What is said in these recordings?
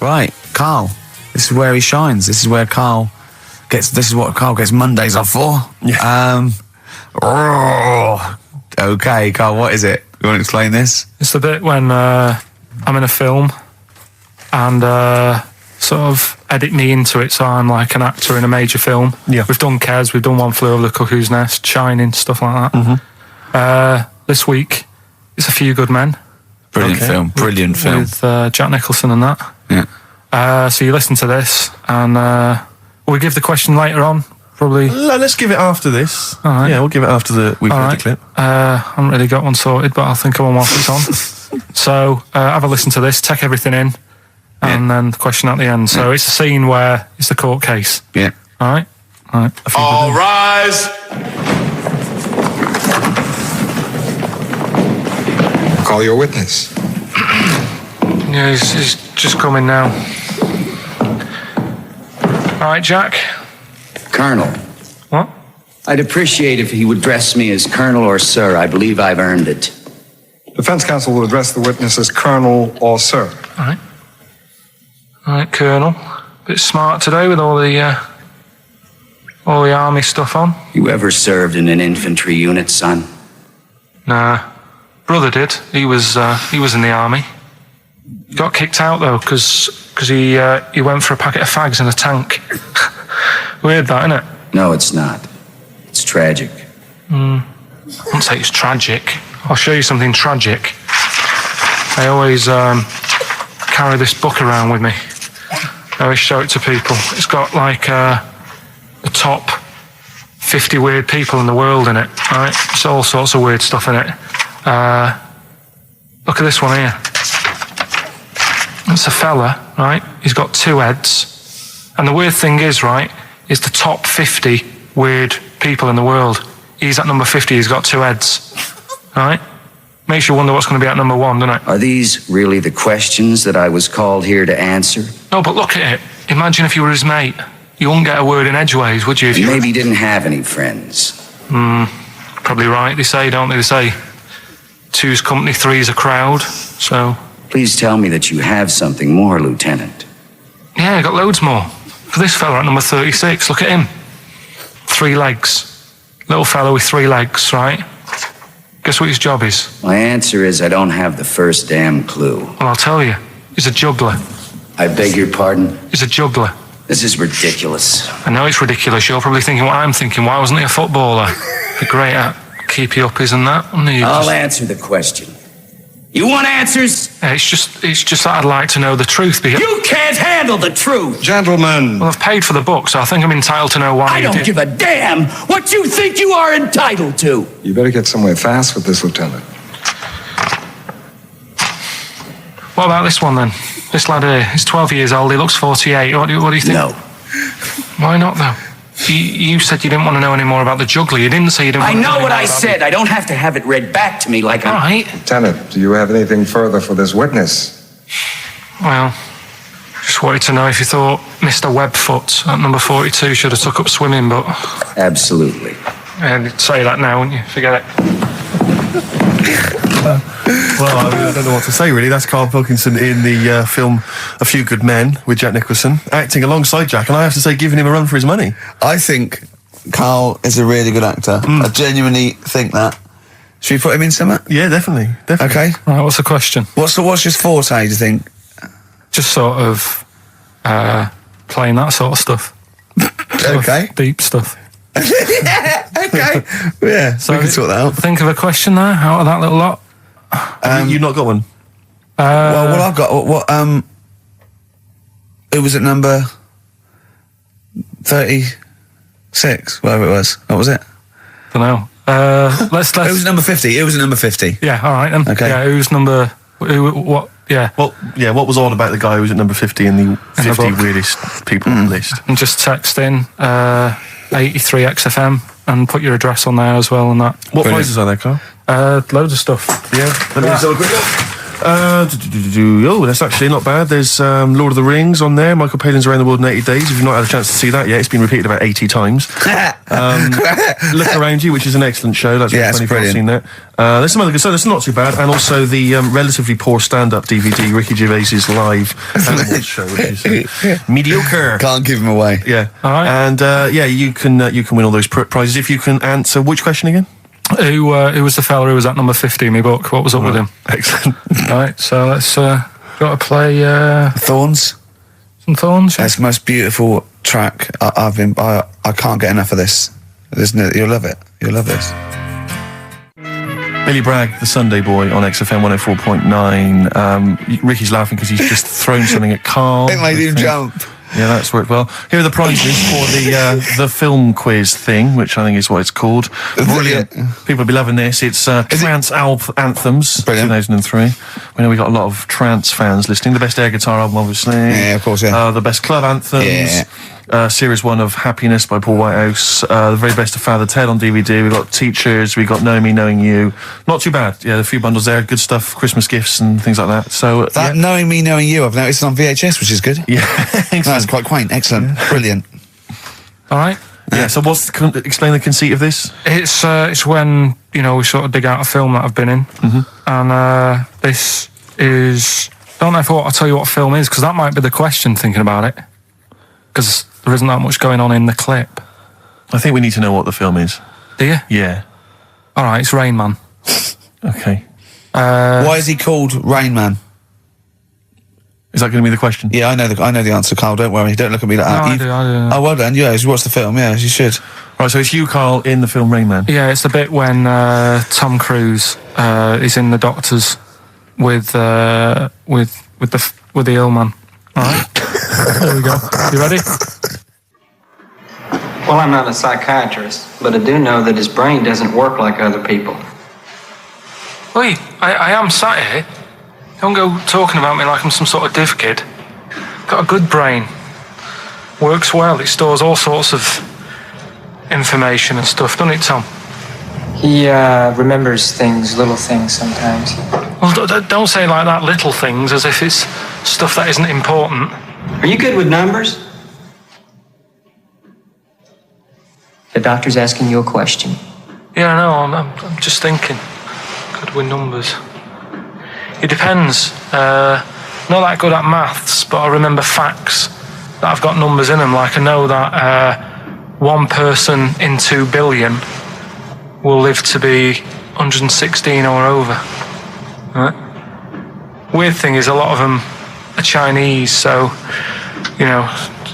Right, Karl. This is where he shines. This is where Karl gets. This is what Karl gets Mondays off for. Yeah. Okay, Karl. What is it? You want to explain this? It's the bit when I'm in a film and sort of edit me into it, so I'm like an actor in a major film. Yeah. We've done Kes, we've done One Flew Over the Cuckoo's Nest, Shining, stuff like that. Mm-hmm. This week, it's A Few Good Men. Brilliant film. Brilliant film. With Jack Nicholson and that. Yeah. So you listen to this, and will we give the question later on? Probably. Let's give it after this. All right. Yeah, we'll give it after we've heard the clip. I haven't really got one sorted, but I'll think of one whilst it's on. So have a listen to this, take everything in, and then the question at the end. So it's a scene where it's the court case. Yeah. All right? All right. All rise. Call your witness. Yeah, he's just coming now. All right, Jack. Colonel. What? I'd appreciate if he would address me as Colonel or Sir. I believe I've earned it. Defense counsel will address the witness as Colonel or Sir. All right. All right, Colonel. Bit smart today with all the army stuff on. You ever served in an infantry unit, son? Nah. Brother did. He was in the army. Got kicked out though, because he went for a packet of fags in a tank. Weird that, isn't it? No, it's not. It's tragic. I wouldn't say it's tragic. I'll show you something tragic. I always carry this book around with me. I always show it to people. It's got like the top 50 weird people in the world in it, right? It's all sorts of weird stuff in it. Look at this one here. It's a fella, right? He's got 2 heads. And the weird thing is, right, is the top 50 weird people in the world. He's at number 50, he's got 2 heads. Right? Makes you wonder what's going to be at number 1, doesn't it? Are these really the questions that I was called here to answer? No, but look at it. Imagine if you were his mate. You wouldn't get a word in edgeways, would you? If you maybe he didn't have any friends. Probably right, they say, don't they? They say 2's company, 3's a crowd, so... Please tell me that you have something more, Lieutenant. Yeah, I got loads more. For this fella at number 36, look at him. 3 legs. Little fella with 3 legs, right? Guess what his job is? My answer is I don't have the first damn clue. Well, I'll tell you. He's a juggler. I beg your pardon? He's a juggler. This is ridiculous. I know it's ridiculous. You're probably thinking what I'm thinking. Why wasn't he a footballer? Be great at keep you uppies and that. I'll answer the question. You want answers? It's just that I'd like to know the truth. Because you can't handle the truth! Gentlemen. Well, I've paid for the book, so I think I'm entitled to know why I don't give a damn what you think you are entitled to! You better get somewhere fast with this, Lieutenant. What about this one, then? This lad here, he's 12 years old, he looks 48. What do you think? No. Why not, though? You said you didn't want to know any more about the juggler. You didn't say you didn't want to know I know what I said. it. I don't have to have it read back to me like All right. Lieutenant, do you have anything further for this witness? Well, just wanted to know if you thought Mr. Webfoot at number 42 should have took up swimming, but... Absolutely. And you'd say that now, wouldn't you? Forget it. Well, I don't know what to say, really. That's Karl Pilkington in the film A Few Good Men with Jack Nicholson, acting alongside Jack, and I have to say, giving him a run for his money. I think Karl is a really good actor. I genuinely think that. Should we put him in something? Yeah, definitely. Okay. Right, what's the question? What's his forte, do you think? Just sort of playing that sort of stuff. Okay. Deep stuff. Yeah, okay. Yeah, so we can sort that out. Think of a question there out of that little lot. You've not got one? Well, I've got... What, who was at number 36? Whatever it was. What was it? Don't know. Let's. It was number 50. It was number 50. Yeah, all right then. Okay. Yeah, who's number... What? Yeah. Well, yeah, what was odd about the guy who was at number 50 in the 50 book. weirdest people list? And just text in 83 XFM and put your address on there as well and that. What prizes are there, Karl? Loads of stuff. Yeah, let me just have a quick look. Oh, that's actually not bad. There's Lord of the Rings on there. Michael Palin's Around the World in 80 Days. If you've not had a chance to see that yet, it's been repeated about 80 times. Look Around You, which is an excellent show. That's really funny if you've seen that. There's some other good stuff. That's not too bad. And also the relatively poor stand-up DVD, Ricky Gervais's live Animals show, which is mediocre. Can't give him away. Yeah. All right. And you can win all those prizes if you can answer which question again? Who was the fella who was at number 50 in my book? What was up with him? Excellent. Right, so let's got to play Thorns. some Thorns. That's the most beautiful track. I can't get enough of this. You'll love it. You'll love this. Billy Bragg, the Sunday Boy on XFM 104.9. Ricky's laughing because he's just thrown something at Karl. It made him jump. Yeah, that's worked well. Here are the prizes for the film quiz thing, which I think is what it's called. Brilliant. People will be loving this. It's Trance Anthems, Brilliant. 2003. We know we got a lot of trance fans listening. The best air guitar album, obviously. Yeah, of course, yeah. The best club anthems. Yeah. Series 1 of Happiness by Paul Whitehouse. The very best of Father Ted on DVD. We've got Teachers. We've got Knowing Me, Knowing You. Not too bad. Yeah, a few bundles there. Good stuff. Christmas gifts and things like that. So Knowing Me, Knowing You, I've noticed on VHS, which is good. Yeah. That's quite quaint. Excellent. Brilliant. All right. Yeah, so explain the conceit of this? It's when, we sort of dig out a film that I've been in. Mm-hmm. And this is... I don't know if I'll tell you what film is, because that might be the question, thinking about it. Because there isn't that much going on in the clip. I think we need to know what the film is. Do you? Yeah. All right, it's Rain Man. Okay. Why is he called Rain Man? Is that going to be the question? Yeah, I know the answer, Carl. Don't worry. Don't look at me like that. I do. Oh, well done. Yeah, you watched the film. Yeah, you should. Right, so it's you, Karl, in the film Rain Man. Yeah, it's the bit when Tom Cruise is in the doctors with the ill man. All right. There we go. You ready? Well, I'm not a psychiatrist, but I do know that his brain doesn't work like other people. Wait, I am sat here. Don't go talking about me like I'm some sort of div kid. Got a good brain. Works well. It stores all sorts of information and stuff, doesn't it, Tom? He remembers things, little things sometimes. Well, don't say like that, little things, as if it's stuff that isn't important. Are you good with numbers? The doctor's asking you a question. Yeah, I know. I'm just thinking. Good with numbers. It depends. Not that good at maths, but I remember facts that have got numbers in them. Like I know that 1 person in 2 billion will live to be 116 or over. Right? Weird thing is a lot of them are Chinese, so,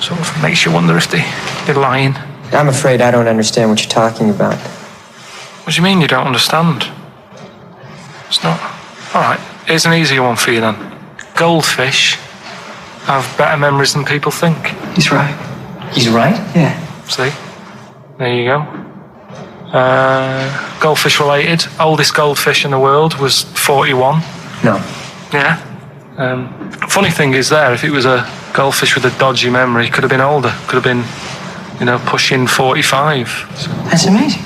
sort of makes you wonder if they're lying. I'm afraid I don't understand what you're talking about. What do you mean you don't understand? It's not... All right, here's an easier one for you then. Goldfish have better memories than people think. He's right. He's right? Yeah. See? There you go. Goldfish related. Oldest goldfish in the world was 41. No. Yeah. Funny thing is there, if it was a goldfish with a dodgy memory, could have been older. Could have been, pushing 45. So. That's amazing.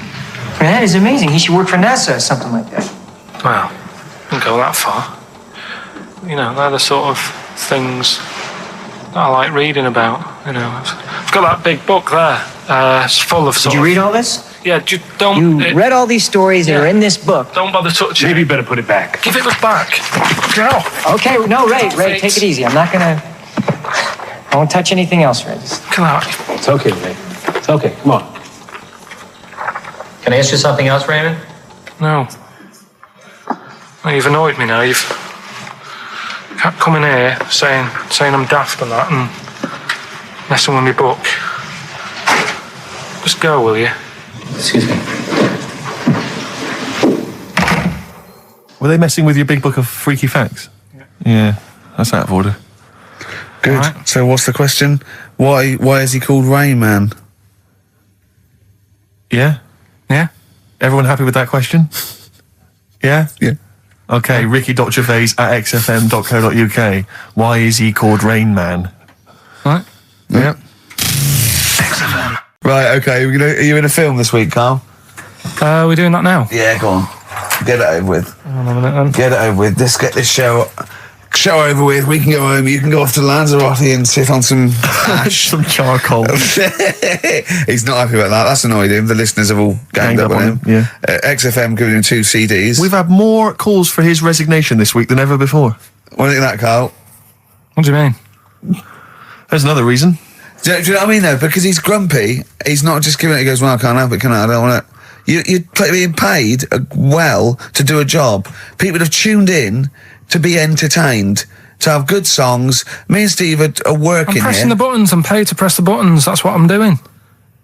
That is amazing. He should work for NASA or something like that. Well, don't go that far. They're the sort of things that I like reading about. I've got that big book there. It's full of Did you read all this? Yeah, don't... You read all these stories that are in this book. Don't bother touching it. Maybe you better put it back. Give it back. Go. Okay, no, Ray, take it easy. I'm not gonna... I won't touch anything else, Ray. Just... Come out. It's okay, Ray. It's okay. Come on. Can I ask you something else, Raymond? No. Well, you've annoyed me now. You've kept coming here saying I'm daft and that and messing with my book. Just go, will you? Excuse me. Were they messing with your big book of freaky facts? Yeah, that's out of order. Good. Right. So what's the question? Why is he called Rain Man? Yeah? Yeah? Everyone happy with that question? Yeah? Yeah. Okay, Ricky.Gervais at xfm.co.uk. Why is he called Rain Man? Right. Yeah. XFM. Right, okay. Are you in a film this week, Carl? We're doing that now. Yeah, go on. Get it over with. Hang on a minute then. Get it over with. Let's get this show over with. We can go home. You can go off to Lanzarote and sit on some ash. Some charcoal. He's not happy about that. That's annoyed him. The listeners have all ganged up on him. Yeah. XFM giving him 2 CDs. We've had more calls for his resignation this week than ever before. What do you think of that, Carl? What do you mean? There's another reason. Do you know what I mean, though? Because he's grumpy. He's not just giving it. He goes, well, I can't help it, can I? I don't want it. You're being paid well to do a job. People have tuned in to be entertained, to have good songs. Me and Steve are working I'm pressing here. the buttons. I'm paid to press the buttons. That's what I'm doing.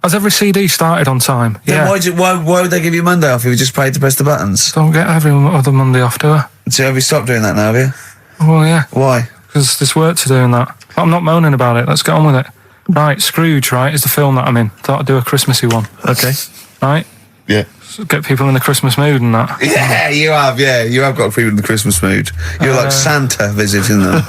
Has every CD started on time? Then Yeah. why would they give you Monday off if you just paid to press the buttons? Don't get every other Monday off, do I? So have you stopped doing that now, have you? Well, yeah. Why? Because there's work to do in that. I'm not moaning about it. Let's get on with it. Right, Scrooge, right, is the film that I'm in. Thought I'd do a Christmassy one. Okay. Right? Yeah. So get people in the Christmas mood and that. Yeah, you have. Yeah, you have got people in the Christmas mood. You're like Santa visiting them.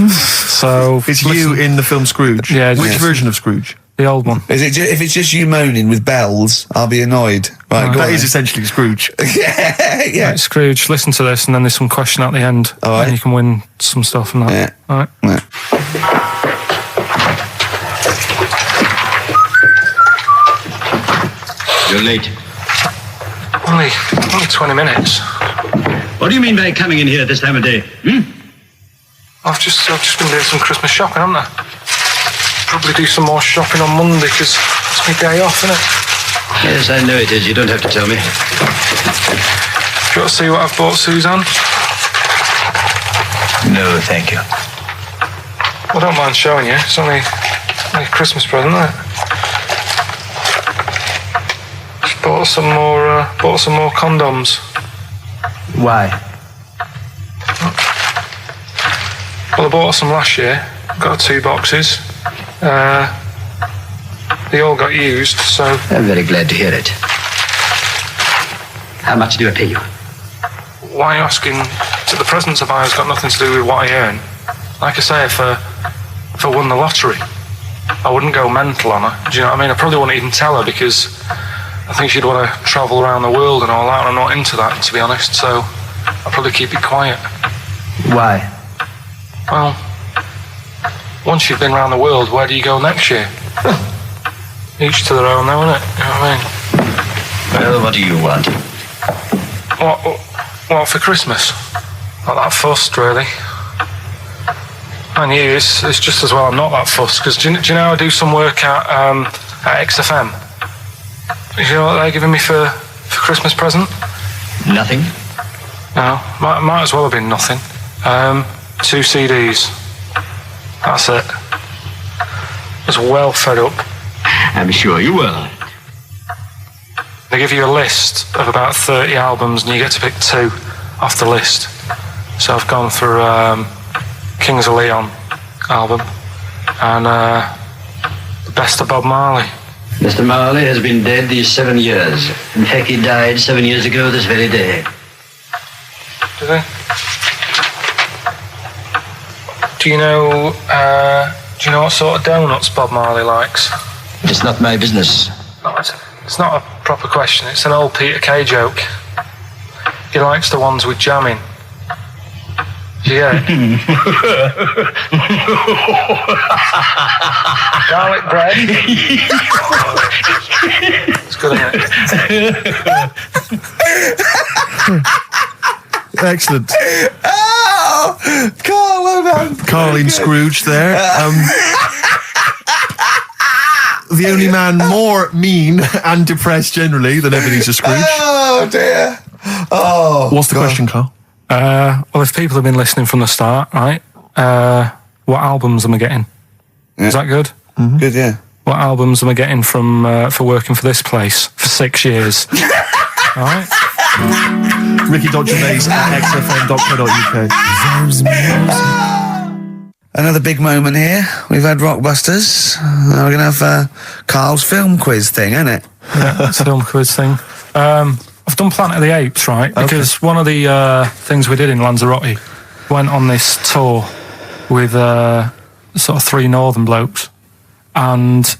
So... It's you in the film Scrooge. Yeah. Which version of Scrooge? The old one. Is it? If it's just you moaning with bells, I'll be annoyed. Right, go That on is then. essentially Scrooge. yeah. Right, Scrooge, listen to this, and then there's some question at the end. All right. And you can win some stuff and that. Yeah. All right. Yeah. You're late. Only 20 minutes. What do you mean by coming in here at this time of day? I've just been doing some Christmas shopping, haven't I? Probably do some more shopping on Monday, because it's my day off, isn't it? Yes, I know it is. You don't have to tell me. Do you want to see what I've bought Suzanne? No, thank you. I don't mind showing you. It's only a Christmas present, isn't it? Just bought some more condoms. Why? Well, I bought some last year. Got 2 boxes. They all got used, so... I'm very glad to hear it. How much do I pay you? Why are you asking? The presents I buy has got nothing to do with what I earn. Like I say, if I won the lottery, I wouldn't go mental on her. Do you know what I mean? I probably wouldn't even tell her, because I think she'd want to travel around the world and all that, and I'm not into that, to be honest, so I'll probably keep it quiet. Why? Well, once you've been around the world, where do you go next year? Each to their own, though, innit? You know what I mean? Well, what do you want? What for Christmas? Not that fussed, really. And you, it's just as well I'm not that fussed, because do you know I do some work at XFM? Do you know what they're giving me for Christmas present? Nothing. No, might as well have been nothing. 2 CDs. That's it. I was well fed up. I'm sure you will. They give you a list of about 30 albums and you get to pick 2 off the list. So I've gone for Kings of Leon album and the best of Bob Marley. Mr. Marley has been dead these 7 years. In fact, he died 7 years ago this very day. Did they? Do you know what sort of donuts Bob Marley likes? It's not my business. No, it's not a proper question. It's an old Peter Kay joke. He likes the ones with jam in. Do you get it? Garlic bread. It's good, isn't it? Excellent. Oh, Carl, well done. Karl in Scrooge there. The only man more mean and depressed generally than Ebenezer Scrooge. Oh dear. Oh. What's the question, Karl? Well, if people have been listening from the start, right? What albums am I getting? Yeah. Is that good? Mm-hmm. Good, yeah. What albums am I getting from for working for this place for 6 years? All right. Ricky.Gervais at xfm.co.uk. Another big moment here. We've had Rockbusters. Now we're going to have Carl's film quiz thing, isn't it? Yeah, it's a film quiz thing. I've done Planet of the Apes, right? Because one of the things we did in Lanzarote went on this tour with sort of 3 northern blokes, and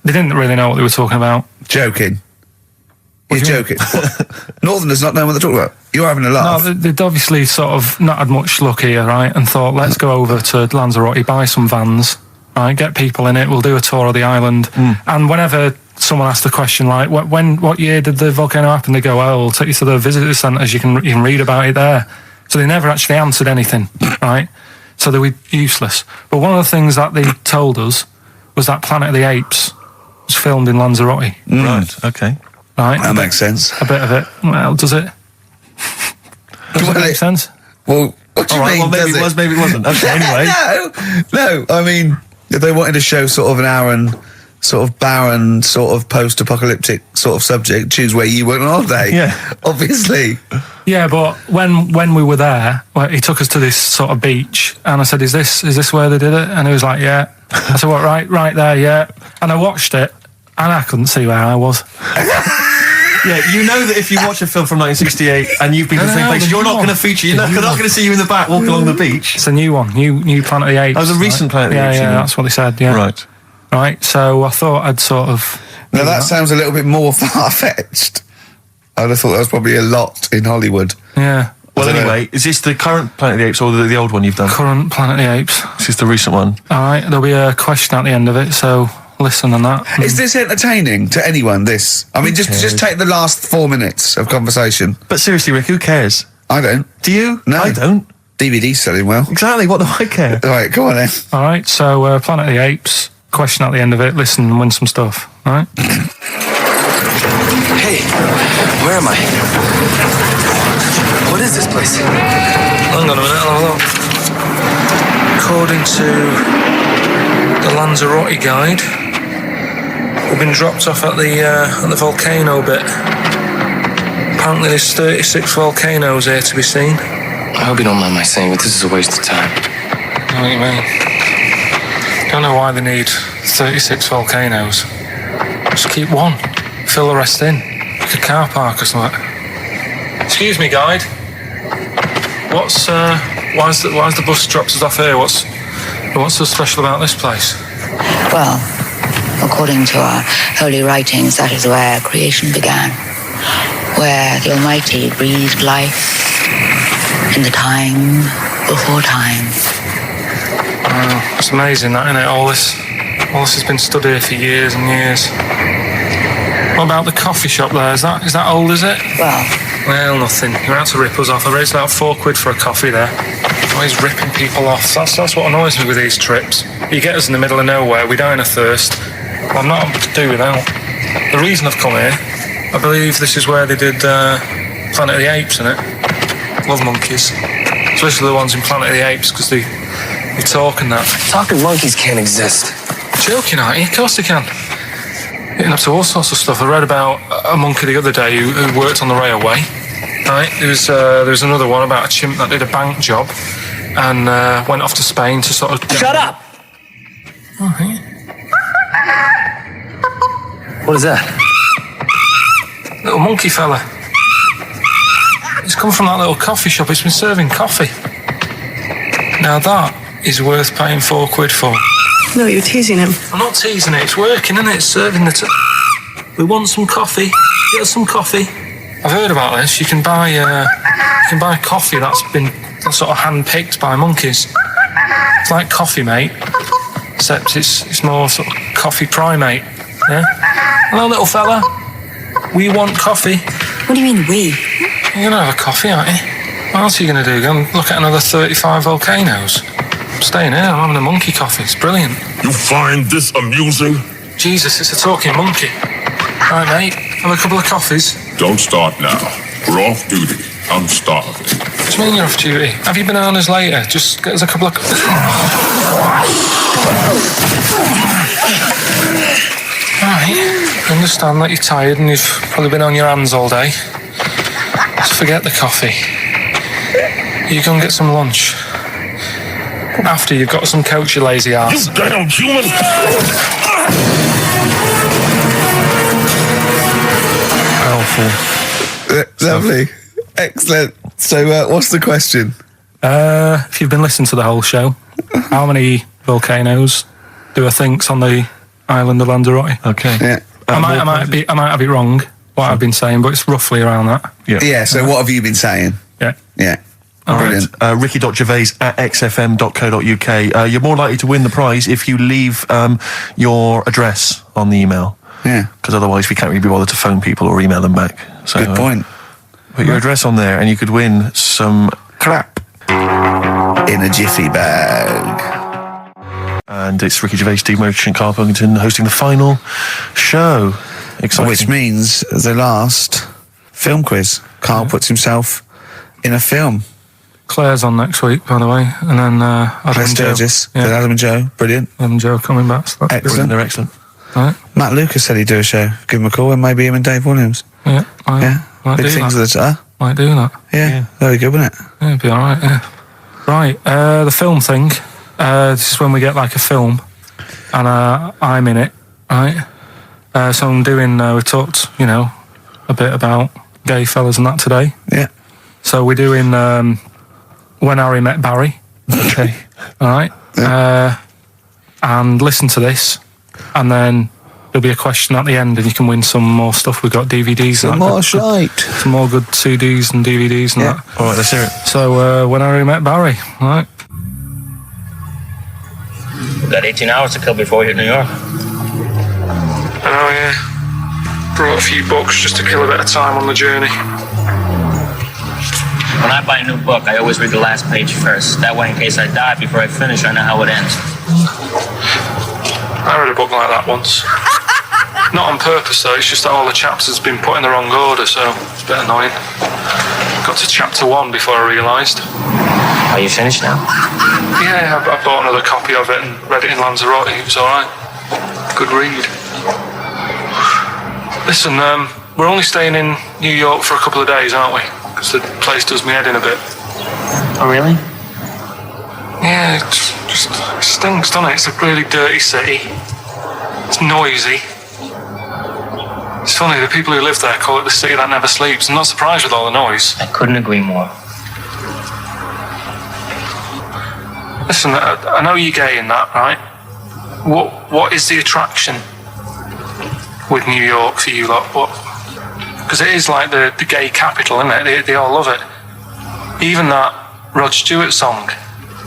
they didn't really know what they were talking about. Joking. You're joking. Northerners not knowing what they're talking about. You're having a laugh. No, they'd obviously sort of not had much luck here, right? And thought, let's go over to Lanzarote, buy some vans, right? Get people in it. We'll do a tour of the island. And whenever someone asks the question, like, what year did the volcano happen? They go, oh, we'll take you to the visitor centres. You can read about it there. So they never actually answered anything, right? So they were useless. But one of the things that they told us was that Planet of the Apes was filmed in Lanzarote. Right, okay. Right? That makes sense. A bit of it. Well, does it? Does it make sense? Well, what do you mean? Well, maybe it was, maybe it wasn't. Okay, anyway. No. I mean, if they wanted to show sort of barren, sort of post-apocalyptic sort of subject, choose where you went on holiday. Yeah. Obviously. Yeah, but when we were there, well, he took us to this sort of beach, and I said, "Is this where they did it?" And he was like, "Yeah." I said, "What? Right there, yeah." And I watched it, and I couldn't see where I was. Yeah, you know that if you watch a film from 1968 and you've been to the same place, you're not going to feature. You're not going to see you in the back walking along the beach. It's a new one, new Planet of the Apes. Oh, the recent Planet of the Apes. Yeah, that's what they said. Yeah, right. So I thought I'd sort of. Now that sounds a little bit more far-fetched. I'd have thought that was probably a lot in Hollywood. Yeah. Well, anyway, is this the current Planet of the Apes or the old one you've done? Current Planet of the Apes. This is the recent one. All right, there'll be a question at the end of it, so listen on that. Is this entertaining to anyone, this? I mean, just take the last 4 minutes of conversation. But seriously, Rick, who cares? I don't. Do you? No. I don't. DVD's selling well. Exactly, what do I care? All right, go on then. All right, so Planet of the Apes, question at the end of it, listen and win some stuff, all right? Hey, where am I? What is this place? Hang on a minute, hold on. According to the Lanzarote guide, we've been dropped off at the volcano bit. Apparently there's 36 volcanoes here to be seen. I hope you don't mind my saying, but this is a waste of time. I know what you mean. Don't know why they need 36 volcanoes. Just keep one. Fill the rest in. Like a car park or something. Excuse me, guide. Why's the bus dropped us off here? What's so special about this place? Well, according to our holy writings, that is where creation began, where the Almighty breathed life in the time before time. Wow, it's amazing, that, isn't it? All this has been stood here for years and years. What about the coffee shop there? Is that old, is it? Well, nothing. You're out to rip us off. I raised about £4 for a coffee there. Always ripping people off. That's what annoys me with these trips. You get us in the middle of nowhere, we die in a thirst. Well, I'm not able to do without. The reason I've come here, I believe this is where they did Planet of the Apes, innit? Love monkeys. Especially the ones in Planet of the Apes, because they talk and that. Talking monkeys can't exist. Joking, aren't you? Of course they can. Getting up to all sorts of stuff. I read about a monkey the other day who worked on the railway. Right, there was another one about a chimp that did a bank job and went off to Spain to sort of... Shut up! Oh, yeah. What is that? Little monkey fella. It's come from that little coffee shop. It's been serving coffee. Now that is worth paying £4 for. No, you're teasing him. I'm not teasing it. It's working, isn't it? It's serving the... We want some coffee. Get us some coffee. I've heard about this. You can buy coffee that's been sort of hand-picked by monkeys. It's like Coffee Mate, except it's more sort of coffee primate. Yeah. Hello, little fella. We want coffee. What do you mean, we? You're gonna have a coffee, aren't you? What else are you gonna do? Go and look at another 35 volcanoes? I'm staying here. I'm having a monkey coffee. It's brilliant. You find this amusing? Jesus, it's a talking monkey. Right, mate. Have a couple of coffees. Don't start now. We're off duty. I'm starving. What do you mean you're off duty? Have you bananas later? Just get us a couple of... Right. I understand that you're tired and you've probably been on your hands all day. Just forget the coffee. You go and get some lunch. After you've got some coach, you lazy ass. You damn human! Powerful. Lovely. Excellent. So, what's the question? If you've been listening to the whole show, how many volcanoes do I think's on the island of Lanzarote? Okay. Yeah. I might have it wrong, what I've been saying, but it's roughly around that. Yeah, so what have you been saying? Yeah. Yeah. Brilliant. Ricky.gervais@xfm.co.uk. You're more likely to win the prize if you leave your address on the email. Yeah. Because otherwise we can't really be bothered to phone people or email them back. So, good point. Put your address on there and you could win some crap. In a jiffy bag. And it's Ricky Gervais, Steve Merchant, Karl Pilkington hosting the final show. Exciting. Which means the last film quiz. Karl puts himself in a film. Claire's on next week, by the way, and then Adam and Joe. Adam and Joe, brilliant. Adam and Joe coming back. So excellent. They're excellent. Right. Matt Lucas said he'd do a show. Give him a call, and maybe him and Dave Williams. Yeah, big things of the might do that. Yeah, very good, wouldn't it? Yeah, it'd be all right. Yeah. Right, the film thing. This is when we get like a film, and I'm in it. Right. So I'm doing. We talked, a bit about gay fellas and that today. Yeah. So we're doing When Harry Met Barry. Okay. All right. Yeah. And listen to this, and then there'll be a question at the end, and you can win some more stuff. We've got DVDs. Some more shite. Some more good CDs and DVDs and that. All right, let's hear it. So When Harry Met Barry. All right. We've got 18 hours to kill before we hit New York. Oh yeah. Brought a few books just to kill a bit of time on the journey. When I buy a new book, I always read the last page first. That way, in case I die before I finish, I know how it ends. I read a book like that once. Not on purpose though, it's just that all the chapters have been put in the wrong order, so it's a bit annoying. Got to chapter 1 before I realised. Are you finished now? Yeah, I bought another copy of it and read it in Lanzarote. It was alright. Good read. Listen, we're only staying in New York for a couple of days, aren't we? Because the place does me head in a bit. Oh, really? Yeah, it stinks, doesn't it? It's a really dirty city. It's noisy. It's funny, the people who live there call it the city that never sleeps. I'm not surprised with all the noise. I couldn't agree more. Listen, I know you're gay in that, right? What is the attraction with New York for you lot? Because it is like the gay capital, isn't it? They all love it. Even that Rod Stewart song,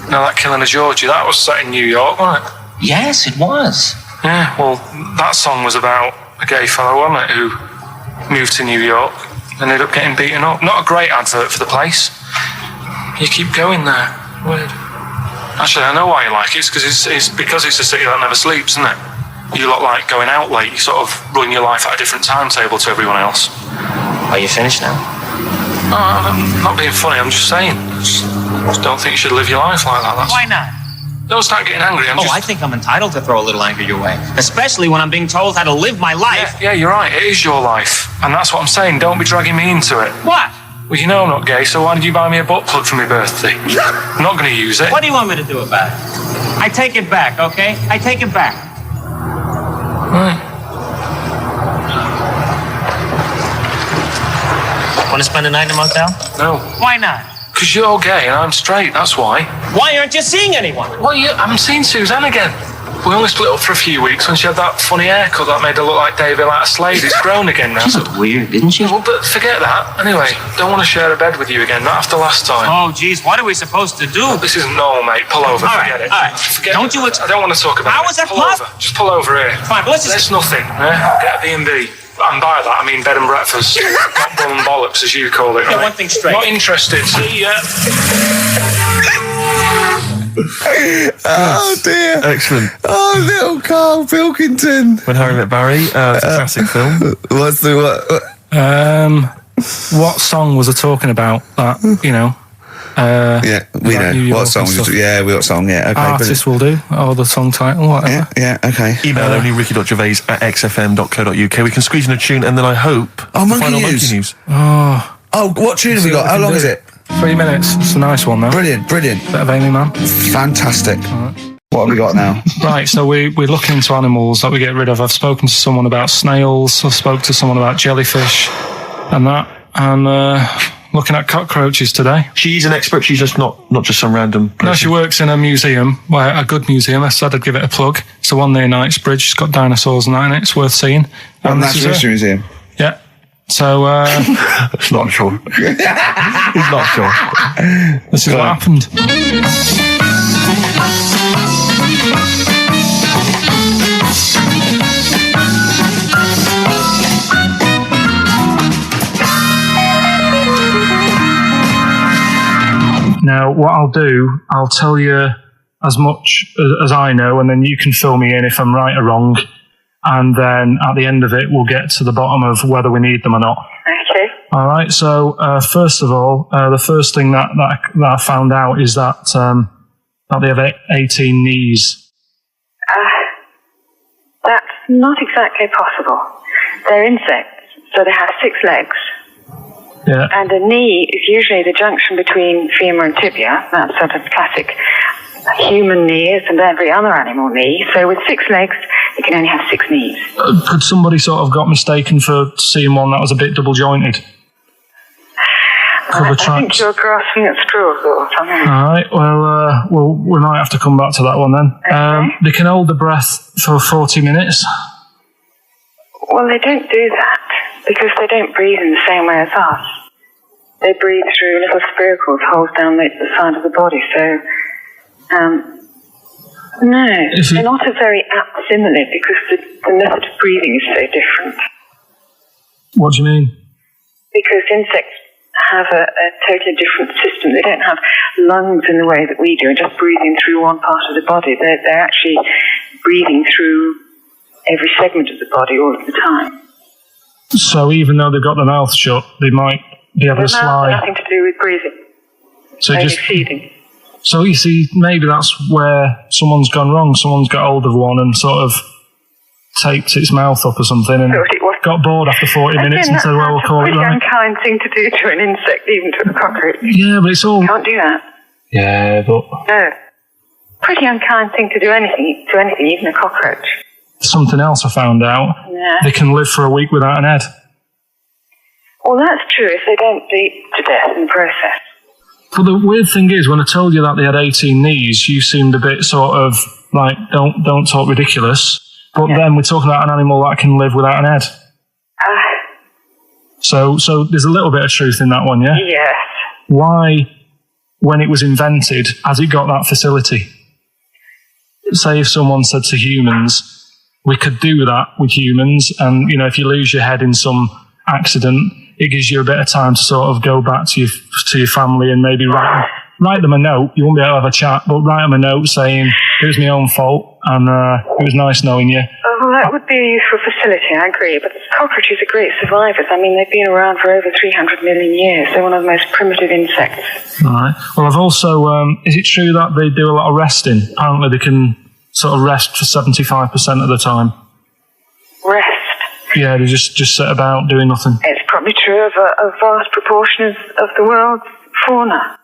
that Killing of Georgie, that was set in New York, wasn't it? Yes, it was. Yeah, well, that song was about a gay fellow, wasn't it, who moved to New York and ended up getting beaten up. Not a great advert for the place. You keep going there. Weird. Actually, I know why you like it. It's because it's a city that never sleeps, isn't it? You lot like going out late. You sort of run your life at a different timetable to everyone else. Are you finished now? No, I'm not being funny. I'm just saying. I just don't think you should live your life like that. Why not? Don't start getting angry. I think I'm entitled to throw a little anger your way. Especially when I'm being told how to live my life. Yeah, you're right. It is your life. And that's what I'm saying. Don't be dragging me into it. What? Well, you know I'm not gay, so why did you buy me a butt plug for my birthday? I'm not going to use it. What do you want me to do about it? I take it back, okay? I take it back. Right. Want to spend the night in a motel? No. Why not? Because you're gay and I'm straight, that's why. Why aren't you seeing anyone? Well, I'm seeing Suzanne again. We only split up for a few weeks when she had that funny haircut that made her look like David out of Slade. It's grown again now. She looked weird, didn't she? Well, but forget that. Anyway, don't want to share a bed with you again, not after last time. Oh, geez, what are we supposed to do? Well, this isn't normal, mate. Pull over, forget it. All right, Forget don't it. you... I don't want to talk about it. How is that Pull over. Just pull over here. Fine, but let's just... There's nothing, Get a B&B. And by that, I mean bed and breakfast. Not bum and bollocks, as you call it. Get one thing straight. Not interested. See ya. Oh dear. Excellent. Oh, little Karl Pilkington. When Harry Met Barry. It's a classic film. What's the what? What song was I talking about? That, yeah, we know. What song? Yeah, what song? Yeah, okay. Artist will do, or the song title, whatever. Yeah, okay. Email only ricky.gervais@xfm.co.uk. We can squeeze in a tune, and then I hope... Monkey News. Oh, what tune have we got? How long is it? 3 minutes. It's a nice one, though. Brilliant. Bit of Amy Man. Fantastic. Right. What have we got now? Right, so we're looking into animals that we get rid of. I've spoken to someone about snails. I've spoken to someone about jellyfish and that. And looking at cockroaches today. She's an expert. She's just not just some random person. No, she works in a museum, a good museum. I said I'd give it a plug. It's the one near Knightsbridge. It's got dinosaurs and that in it. It's worth seeing. Natural History Museum? Yeah. So, It's not sure. He's not sure. this is what happened. Now, what I'll do, I'll tell you as much as I know, and then you can fill me in if I'm right or wrong. And then at the end of it, we'll get to the bottom of whether we need them or not. Okay. All right. So, first of all, the first thing that I found out is that they have 18 knees. That's not exactly possible. They're insects, so they have 6 legs. Yeah. And a knee is usually the junction between femur and tibia. That's sort of classic human knees and every other animal knee. So with 6 legs, you can only have 6 knees. Could somebody sort of got mistaken for seeing one that was a bit double jointed? I think you're grasping at straws or something. All right. Well, we might have to come back to that one then. Okay. They can hold the breath for 40 minutes. Well, they don't do that because they don't breathe in the same way as us. They breathe through little spiracles holes down the side of the body. So, no, they're not a very apt simile because the method of breathing is so different. What do you mean? Because insects have a totally different system. They don't have lungs in the way that we do, just breathing through one part of the body. They're actually breathing through every segment of the body all of the time. So even though they've got their mouth shut, they might be able to slide. Nothing to do with breathing. So only just feeding. So you see, maybe that's where someone's gone wrong. Someone's got hold of one and sort of taped its mouth up or something and got bored after 40 minutes and said, well, we'll call it right. right. It's a pretty unkind thing to do to an insect, even to a cockroach. Yeah, but it's all... You can't do that. Yeah, but... No. Pretty unkind thing to do anything, even a cockroach. Something else I found out. Yeah. They can live for a week without an head. Well, that's true if they don't bleed to death in the process. But the weird thing is, when I told you that they had 18 knees, you seemed a bit sort of like, don't talk ridiculous. But then we're talking about an animal that can live without an head. So there's a little bit of truth in that one, yeah? Yes. Why, when it was invented, has it got that facility? Say if someone said to humans, we could do that with humans, and, you know, if you lose your head in some accident, it gives you a bit of time to sort of go back to your family and maybe write them a note. You won't be able to have a chat, but write them a note saying, it was my own fault, and it was nice knowing you. Well, that would be a useful facility, I agree. But cockroaches are great survivors. I mean, they've been around for over 300 million years. They're one of the most primitive insects. All right. Well, I've also... is it true that they do a lot of resting? Apparently they can sort of rest for 75% of the time. Rest? Yeah, they just sit about doing nothing. It's probably true of a vast proportion of the world's fauna.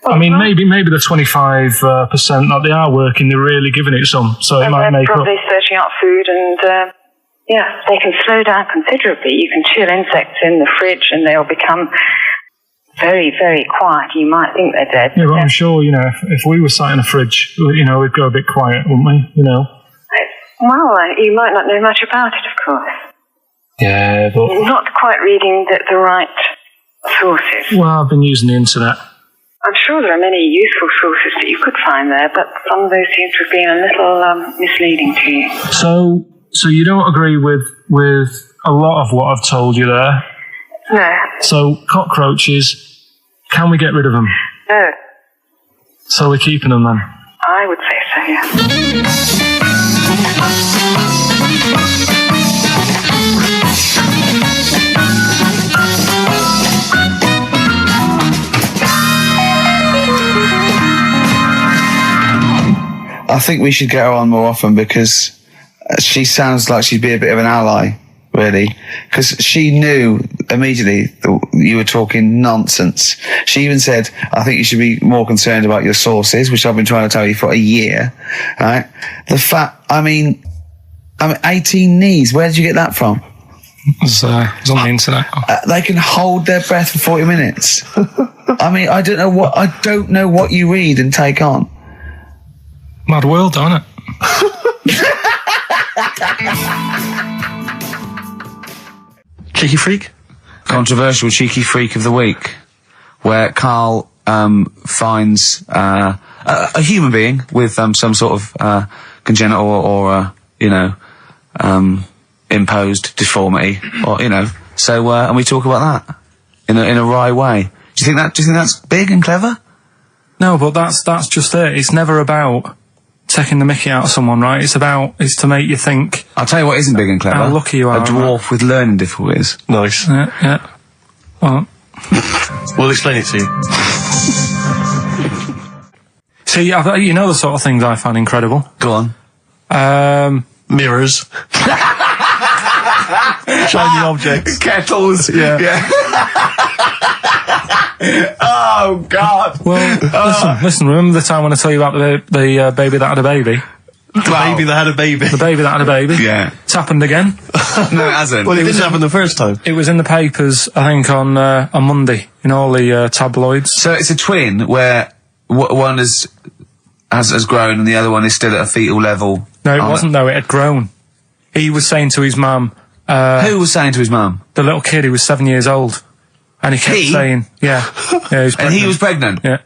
I mean, maybe the 25% that they are working, they're really giving it some, so it might make up. They're probably searching out food and, they can slow down considerably. You can chill insects in the fridge and they'll become very, very quiet. You might think they're dead. Yeah, but I'm sure, you know, if we were sat in a fridge, you know, we'd go a bit quiet, wouldn't we, you know? Well, you might not know much about it, of course. Yeah, but... You're not quite reading the right sources. Well, I've been using the internet. I'm sure there are many useful sources that you could find there, but some of those seem to have been a little misleading to you. So you don't agree with a lot of what I've told you there? No. So cockroaches, can we get rid of them? No. So we're keeping them then? I would say so, yeah. I think we should get her on more often because she sounds like she'd be a bit of an ally, really. Because she knew immediately that you were talking nonsense. She even said, I think you should be more concerned about your sources, which I've been trying to tell you for a year, right? The fact, I mean 18 knees, where did you get that from? It was on the internet. They can hold their breath for 40 minutes. I mean, I don't know what you read and take on. Mad world, don't it? Cheeky freak? Controversial cheeky freak of the week, where Karl finds a human being with some sort of congenital or imposed deformity, or So and we talk about that in a wry way. Do you think that's big and clever? No, but that's just it. It's never about taking the mickey out of someone, right? It's to make you think. I'll tell you what isn't big and clever. How lucky you are. A dwarf with learning difficulties. Nice. Yeah. Well, we'll explain it to you. See, you know the sort of things I find incredible. Go on. Mirrors. Shiny objects. Kettles. Yeah. Oh, God. Well, listen, remember the time when I tell you about the baby that had a baby? Baby that had a baby. The baby that had a baby. Yeah. It's happened again. No, it hasn't. Well, it didn't happen the first time. It was in the papers, I think, on Monday, in all the tabloids. So it's a twin where one has grown and the other one is still at a fetal level. No, it wasn't, though. It had grown. He was saying to his mum... Who was saying to his mum? The little kid who was 7 years old. And he kept saying... Yeah. He was pregnant. And he was pregnant? Yeah.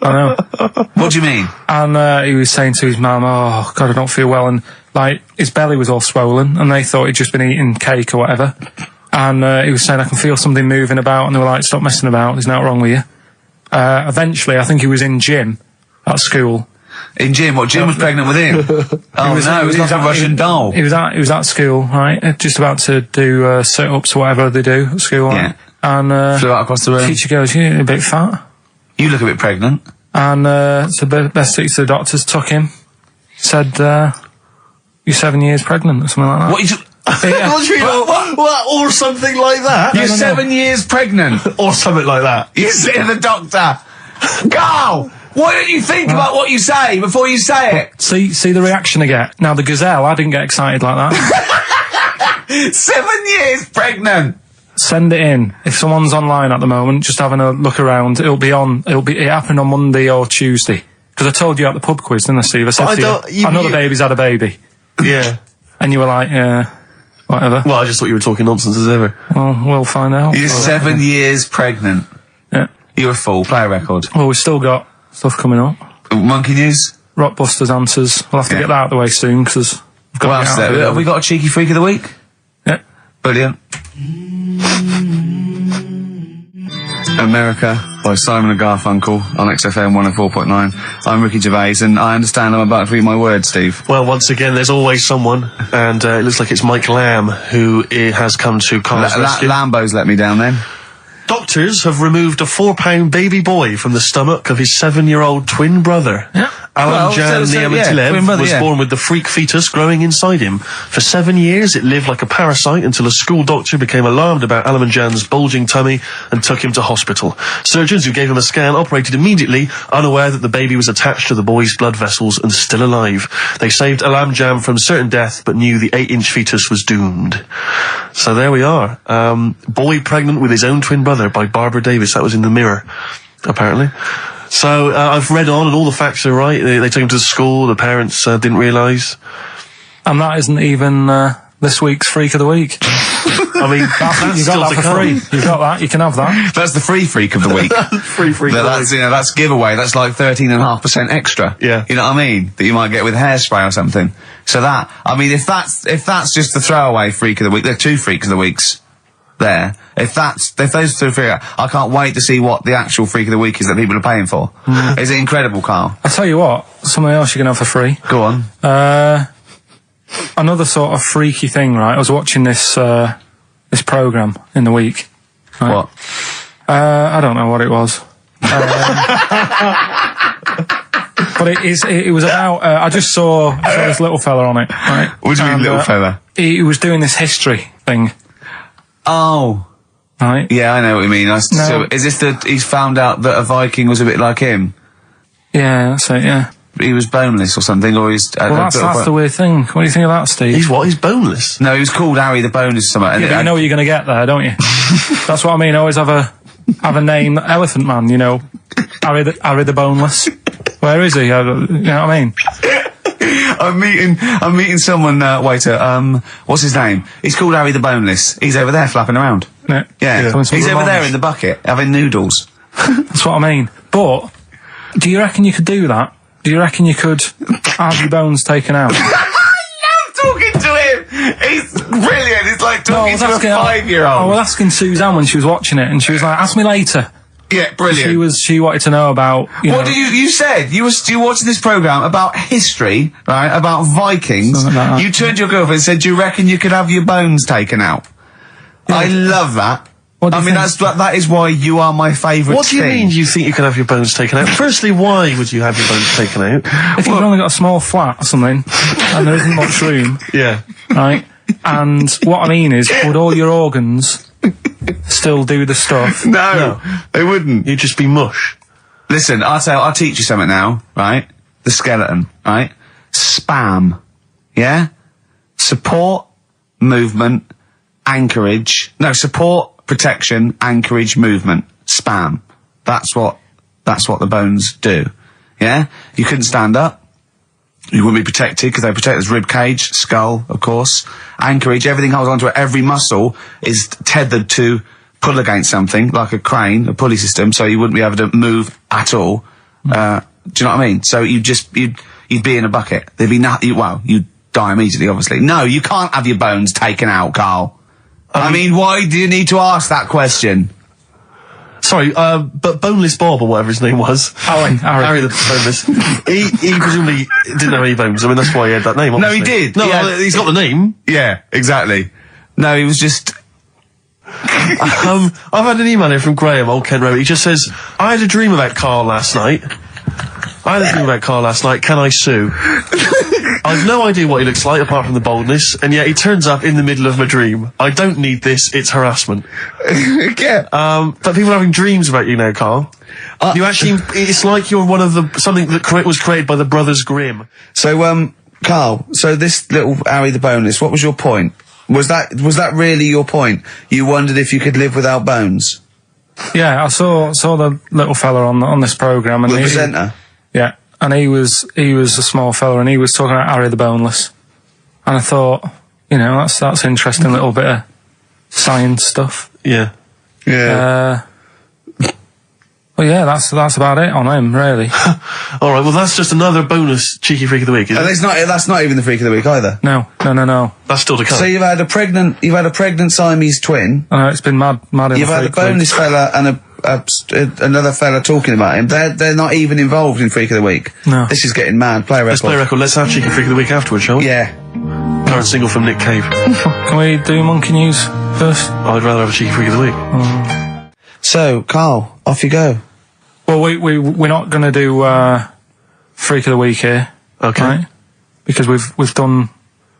I know. What do you mean? And he was saying to his mum, oh, God, I don't feel well. And, his belly was all swollen, and they thought he'd just been eating cake or whatever. And he was saying, I can feel something moving about, and they were like, stop messing about, there's nothing wrong with you. Eventually, I think he was in gym at school. In gym? What, Jim was pregnant with him? It was like a Russian doll. He was at school, right? Just about to do sit-ups or whatever they do at school. Yeah. And flew out across the room. Teacher goes, you're a bit fat. You look a bit pregnant. And so best to the doctors took him. Said, you're 7 years pregnant or something like that. What? What? Or something like that? You're 7 years pregnant. Or something like that. You say to the doctor, Karl, why don't you think about what you say before you say it? See the reaction I get. Now, the gazelle, I didn't get excited like that. 7 years pregnant. Send it in. If someone's online at the moment, just having a look around, it happened on Monday or Tuesday. Because I told you at the pub quiz, didn't I, Steve? I said to you, I know the baby's had a baby. Yeah. And you were like, yeah, whatever. Well, I just thought you were talking nonsense as ever. Well, we'll find out. You're 7 years pregnant. Yeah. You're a fool. Play a record. Well, we've still got stuff coming up. Monkey news? Rockbusters answers. We'll have to get that out of the way soon, because we've got to get out. Have we got a cheeky freak of the week? Yeah. Brilliant. America by Simon and Garfunkel on XFM 104.9. I'm Ricky Gervais, and I understand I'm about to read my words, Steve. Well, once again, there's always someone, and it looks like it's Mike Lamb who has come to Karl's rescue. Lambo's let me down then. Doctors have removed a 4-pound baby boy from the stomach of his 7-year-old twin brother. Yeah. Alan Jan Niamatilev was born with the freak fetus growing inside him. For 7 years, it lived like a parasite until a school doctor became alarmed about Alan Jan's bulging tummy and took him to hospital. Surgeons who gave him a scan operated immediately, unaware that the baby was attached to the boy's blood vessels and still alive. They saved Alan Jan from certain death, but knew the 8-inch fetus was doomed. So there we are. Boy pregnant with his own twin brother by Barbara Davis. That was in the Mirror, apparently. So I've read on, and all the facts are right. They took him to the school. The parents didn't realise. And that isn't even this week's Freak of the Week. I mean, you got that for free. You got that. You can have that. That's the free freak of the week. Free freak. That's giveaway. That's like 13.5% extra. Yeah. You know what I mean? That you might get with hairspray or something. So that, I mean, if that's just the throwaway freak of the week, there are 2 freaks of the weeks there. If those 2 figure, I can't wait to see what the actual freak of the week is that people are paying for. Is it incredible, Karl? I tell you what, something else you can have for free. Go on. Another sort of freaky thing, right? I was watching this program in the week. Right? What? I don't know what it was. But it was about, I just saw this little fella on it, right? What do you mean, little fella? He was doing this history thing. Oh. Right? Yeah, I know what you mean. So is this he's found out that a Viking was a bit like him? Yeah, that's it, yeah. He was boneless or something, or he's... Well, that's the weird thing. What do you think of that, Steve? He's what? He's boneless? No, he was called Harry the Boneless or something. Yeah, you know what you're going to get there, don't you? That's what I mean. I always have a name, Elephant Man, you know. Harry the Boneless. Where is he? You know what I mean? I'm meeting someone, waiter, what's his name? He's called Harry the Boneless. He's over there flapping around. isn't it? Yeah. He's over there in the bucket having noodles. That's what I mean. But do you reckon you could do that? Do you reckon you could have your bones taken out? Talking to him. He's brilliant. It's like talking to a 5-year-old. I was asking Suzanne when she was watching it, and she was like, "Ask me later." Yeah, brilliant. She wanted to know about. What did you said? You were watching this program about history, right? About Vikings. Like you turned to your girlfriend and said, "Do you reckon you could have your bones taken out?" Yeah. I love that. I mean, that is why you are my favourite. What do you mean you think you can have your bones taken out? Firstly, why would you have your bones taken out? If you've only got a small flat or something, and there isn't much room. Yeah. Right? And what I mean is, would all your organs still do the stuff? No, they wouldn't. You'd just be mush. Listen, I'll teach you something now, right? The skeleton, right? Spam. Yeah? Support, movement, anchorage. No, support, protection, anchorage, movement, spam. That's what the bones do. Yeah? You couldn't stand up. You wouldn't be protected because they protect his rib cage, skull, of course. Anchorage, everything holds onto it. Every muscle is tethered to pull against something, like a crane, a pulley system, so you wouldn't be able to move at all. Do you know what I mean? So you'd be in a bucket. There'd be nothing. Well, you'd die immediately, obviously. No, you can't have your bones taken out, Karl. I mean, why do you need to ask that question? Sorry, but Boneless Bob, or whatever his name was. Harry the Boneless. he presumably didn't have any bones. I mean, that's why he had that name, obviously. No, he did. No, he's got the name. Yeah, exactly. No, he was just... I've had an email here from Graham, old Kent Road. He just says, I had a dream about Karl last night. Can I sue? I've no idea what he looks like apart from the boldness, and yet he turns up in the middle of my dream. I don't need this, it's harassment. Yeah. But people are having dreams about you now, Karl. You actually, it's like you're one of something that was created by the Brothers Grimm. So, Karl, so this little Harry the Boneless, what was your point? Was that really your point? You wondered if you could live without bones? Yeah, I saw the little fella on this programme. And the presenter? Yeah, and he was a small fella, and he was talking about Harry the Boneless. And I thought, that's interesting little bit of science stuff. Yeah. Yeah. Well, yeah, that's about it on him, really. All right, well, that's just another bonus cheeky freak of the week, isn't it? That's not even the freak of the week either. No. That's still to come. So you've had a pregnant Siamese twin. I know, it's been mad You've had a boneless fella and another fella talking about him. They're not even involved in freak of the week. No. This is getting mad. Play a record. Let's play a record. Let's have cheeky freak of the week afterwards, shall we? Yeah. Current single from Nick Cave. Can we do monkey news first? I'd rather have a cheeky freak of the week. So, Karl, off you go. Well, we're not going to do freak of the week here, okay? Right? Because we've done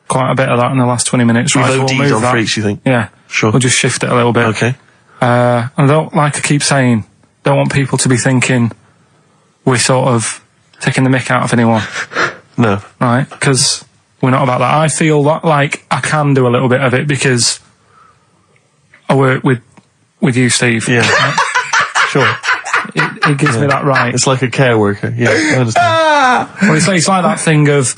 quite a bit of that in the last 20 minutes. We've OD'd on freaks, you think? Yeah, sure. We'll just shift it a little bit. Okay. And I don't, like I keep saying, don't want people to be thinking we're sort of taking the mick out of anyone. No. Right? Because we're not about that. I feel like I can do a little bit of it because I work with you, Steve. Yeah. Right? Sure. It gives me that right. It's like a care worker. Yeah, I understand. Well, it's like that thing of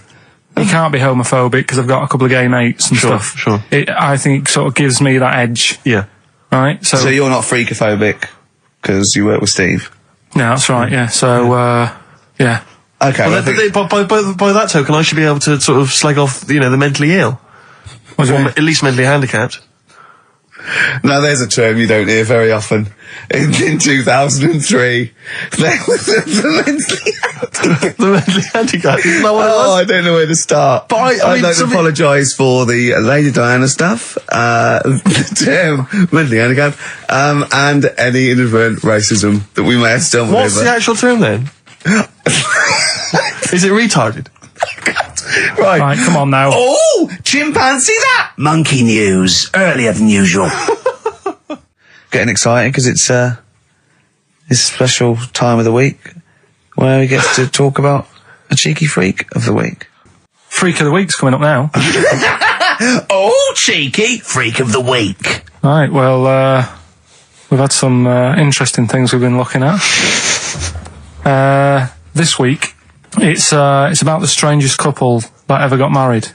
you can't be homophobic because I've got a couple of gay mates and stuff. Sure. I think it sort of gives me that edge. Yeah. Right? So you're not freakophobic because you work with Steve? Yeah, that's right, yeah. So, yeah. Okay. Well, by that token, I should be able to sort of slag off, the mentally ill. Or at least mentally handicapped. Now, there's a term you don't hear very often. In 2003, there was the mentally handicapped. Isn't that what it was? I don't know where to start. But I'd like to apologise for the Lady Diana stuff, the term mentally handicapped, and any inadvertent racism that we may have stumbled over. What's the actual term then? Is it retarded? Right, come on now. Oh, chimpanzee that! Monkey news, earlier than usual. Getting excited because it's a special time of the week where we get to talk about a cheeky freak of the week. Freak of the week's coming up now. Oh, cheeky freak of the week. Right, well, we've had some interesting things we've been looking at. This week, it's about the strangest couple that ever got married.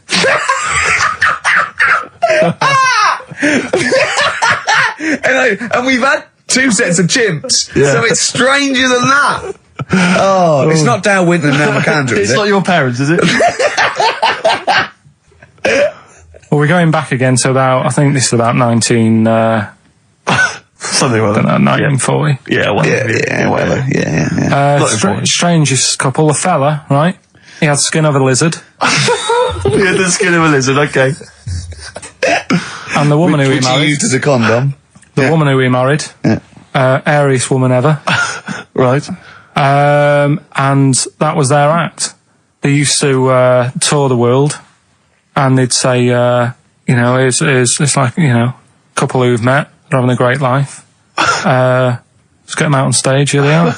And we've had 2 sets of chimps, so it's stranger than that. Oh, it's not Dale Winton and Nell McAndrew, is it? It's not your parents, is it? Well, we're going back again to about, I think this is about 19... something like that. 1940. Yeah, whatever. Yeah. Strangest couple, a fella, right? He had skin of a lizard. He had the skin of a lizard, okay. And the woman who he Which he married... used as a condom. The woman who he married. Airiest woman ever. Right. And that was their act. They used to tour the world, and they'd say, it's like, a couple who've met, they're having a great life. Let's get them out on stage, here they are.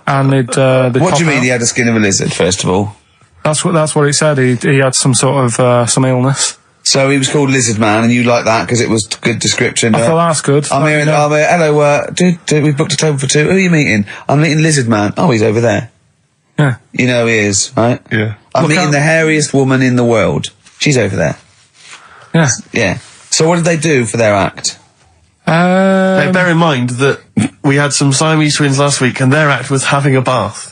And they'd what do you mean he had the skin of a lizard, first of all? That's what it said. He had some sort of some illness. So he was called Lizard Man, and you like that because it was a good description. I thought that's good. I'm here, hello, dude, we booked a table for 2. Who are you meeting? I'm meeting Lizard Man. Oh, he's over there. Yeah. You know he is, right? Yeah. I'm meeting the hairiest woman in the world. She's over there. Yeah. Yeah. So what did they do for their act? Now, bear in mind that we had some Siamese twins last week, and their act was having a bath.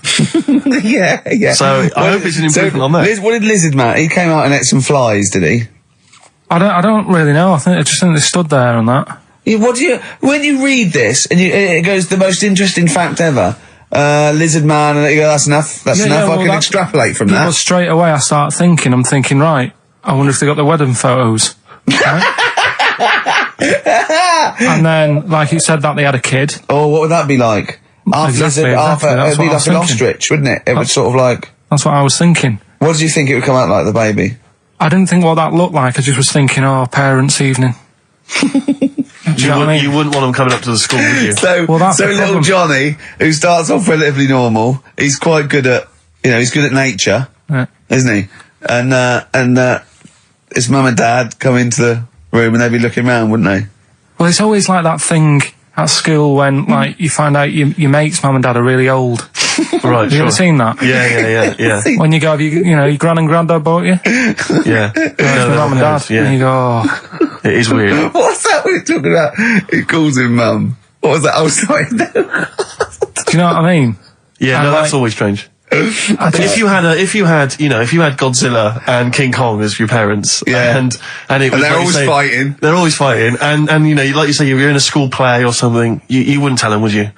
Yeah. So I hope it's an improvement on that. What did Lizard Man? He came out and ate some flies, did he? I don't really know. I just think they stood there and that. When you read this and it goes the most interesting fact ever, Lizard Man, and you go, that's enough. I can extrapolate from that. Well, straight away I'm thinking, right, I wonder if they got the wedding photos. Right? And then, like you said, that they had a kid. Oh, what would that be like? Exactly. It'd be like an ostrich, wouldn't it? It would sort of like... That's what I was thinking. What did you think it would come out like, the baby? I didn't think what that looked like. I just was thinking, parents' evening. You wouldn't want them coming up to the school, would you? So little Johnny, who starts off relatively normal, he's quite good at, he's good at nature, isn't he? And his mum and dad come into the room and they'd be looking around, wouldn't they? Well, it's always like that thing at school when, like, you find out your mate's mum and dad are really old. Right, Have you ever seen that? Yeah. When you go, your gran and granddad bought you? Yeah. Mum and dad. Yeah. And you go, It is weird. What's that we're talking about? He calls him mum. What was that? Oh, sorry. do you know what I mean? Yeah, that's always strange. If you had Godzilla and King Kong as your parents, and it was they're always fighting. They're always fighting, and like you say, you're in a school play or something, you wouldn't tell them, would you?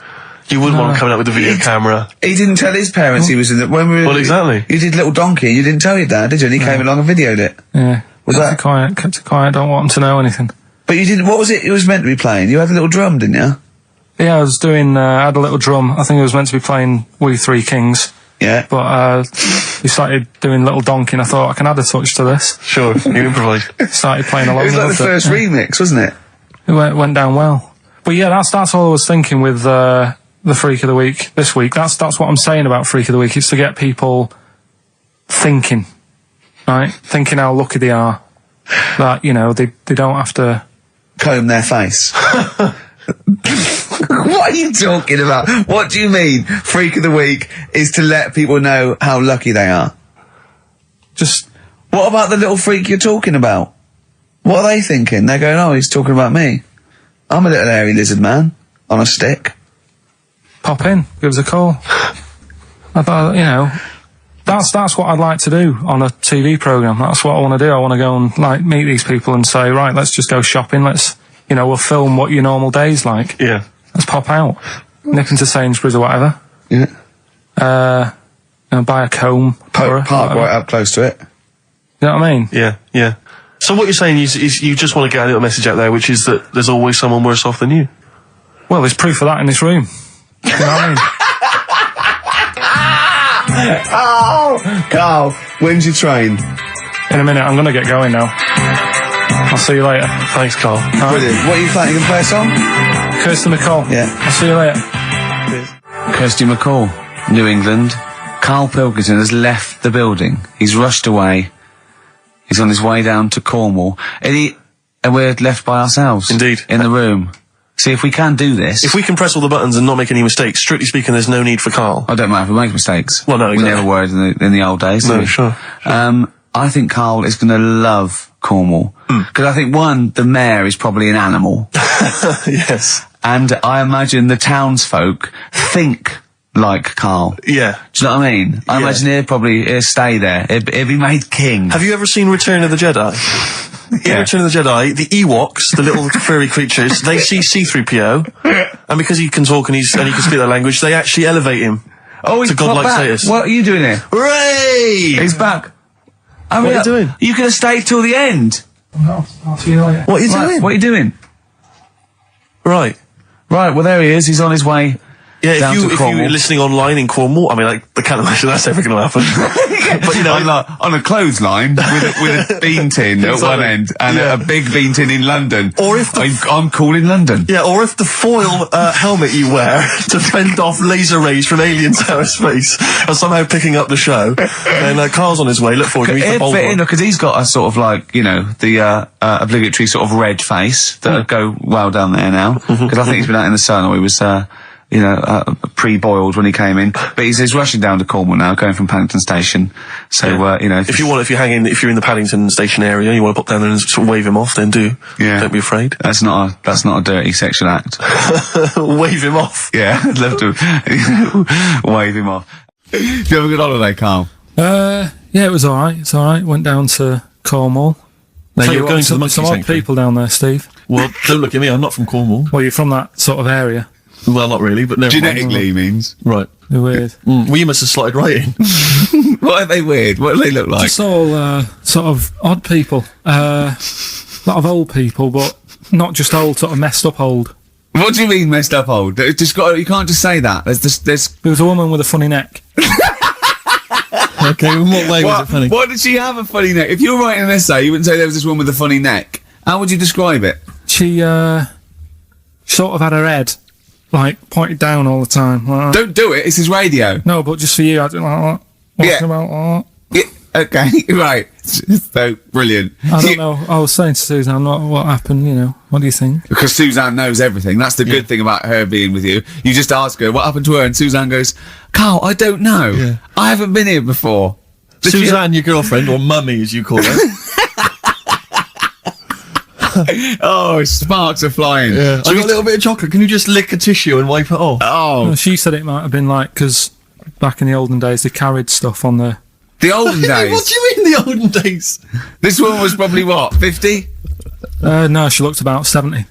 You wouldn't want him coming up with a video camera. He didn't tell his parents he was in the... Well, exactly. You did Little Donkey, you didn't tell your dad, did you? And he came along and videoed it. Yeah. Kept it quiet, don't want him to know anything. But you didn't... What was it was meant to be playing? You had a little drum, didn't you? Yeah, I was doing... I had a little drum. I think it was meant to be playing We Three Kings. Yeah. But we started doing Little Donkey, and I thought, I can add a touch to this. Sure, you improvised. Started playing along. It was like the first remix, wasn't it? It went down well. But yeah, that's all I was thinking with the Freak of the Week this week. That's what I'm saying about Freak of the Week. It's to get people thinking, right? Thinking how lucky they are. That, they don't have to... comb their face. What are you talking about? What do you mean Freak of the Week is to let people know how lucky they are? Just... What about the little freak you're talking about? What are they thinking? They're going, oh, he's talking about me. I'm a little hairy lizard man on a stick. Pop in, give us a call. I thought, that's what I'd like to do on a TV programme. That's what I want to do. I want to go and, meet these people and say, right, let's just go shopping. Let's, we'll film what your normal day's like. Yeah. Let's pop out. Nip into Sainsbury's or whatever. Yeah. Buy a comb. Park right up close to it. You know what I mean? Yeah. So what you're saying is you just want to get a little message out there, which is that there's always someone worse off than you. Well, there's proof of that in this room. You know what I mean? Oh, Carl, when's your train? In a minute, I'm going to get going now. I'll see you later. Thanks, Carl. Brilliant. What are you playing? You can play a song? Kirsty MacColl. Yeah. I'll see you later. Kirsty MacColl, New England. Karl Pilkington has left the building. He's rushed away. He's on his way down to Cornwall. And we're left by ourselves. Indeed. In the room. See, if we can do this... If we can press all the buttons and not make any mistakes, strictly speaking, there's no need for Carl. I don't mind if we make mistakes. Well, no, exactly. We never were in the old days. No, sure. I think Karl is going to love Cornwall. Because I think, one, the mayor is probably an animal. Yes. And I imagine the townsfolk think like Karl. Yeah. Do you know what I mean? I imagine he'll stay there. He'll be made king. Have you ever seen Return of the Jedi? In Return of the Jedi, the Ewoks, the little furry creatures, they see C-3PO, and because he can talk and he can speak their language, they actually elevate him to godlike status. What are you doing here? Hooray! He's back. What are you doing? You could have stayed till the end. I'll see you later. What are you doing? What are you doing? Right. Well, there he is. He's on his way. Yeah, if you're listening online in Cornwall, I mean, like, I can't imagine that's ever going to happen. But, you know... on a clothesline with a bean tin at one end and a big bean tin in London. Or if I'm cool in London. Yeah, or if the foil helmet you wear to fend off laser rays from aliens out of space are somehow picking up the show, then Karl's on his way. Look forward to meet the bold one. Because he's got a sort of like, you know, the obligatory sort of red face that would go well down there now. Because I think he's been out in the sun, or he was... pre-boiled when he came in, but he's rushing down to Cornwall now, going from Pilkington station. So you know, if you're in the Paddington station area, you want to pop down there and sort of wave him off, then do. Yeah, don't be afraid. That's not a dirty sexual act. Wave him off. Yeah, I'd love to wave him off. Did you have a good holiday, Karl? Yeah, it was all right. It's all right. Went down to Cornwall. Now you're going to the monkey some odd people down there, Steve. Well, don't look at me. I'm not from Cornwall. Well, you're from that sort of area. Well, not really, but never genetically means. Right. They're weird. Well, you must have slotted right in. What are they weird? What do they look like? Just all sort of odd people. A lot of old people, but not just old, sort of messed up old. What do you mean messed up old? You can't just say that. There was a woman with a funny neck. Okay, in what way was it funny? What did she have a funny neck? If you were writing an essay, you wouldn't say there was this woman with a funny neck. How would you describe it? She sort of had her head like pointed down all the time. Don't do it. It's his radio. No, but just for you, I don't like that. Walking about. Yeah. Okay. Right. So brilliant. I don't know. I was saying to Suzanne, what happened? You know, what do you think? Because Suzanne knows everything. That's the good thing about her being with you. You just ask her what happened to her, and Suzanne goes, "Karl, I don't know. Yeah. I haven't been here before." Suzanne, your girlfriend, or mummy as you call her. Oh, sparks are flying. Yeah. I got a little bit of chocolate. Can you just lick a tissue and wipe it off? Oh. Well, she said it might have been like, because back in the olden days, they carried stuff on the... The olden days? What do you mean the olden days? This woman was probably, what, 50? No, she looked about 70.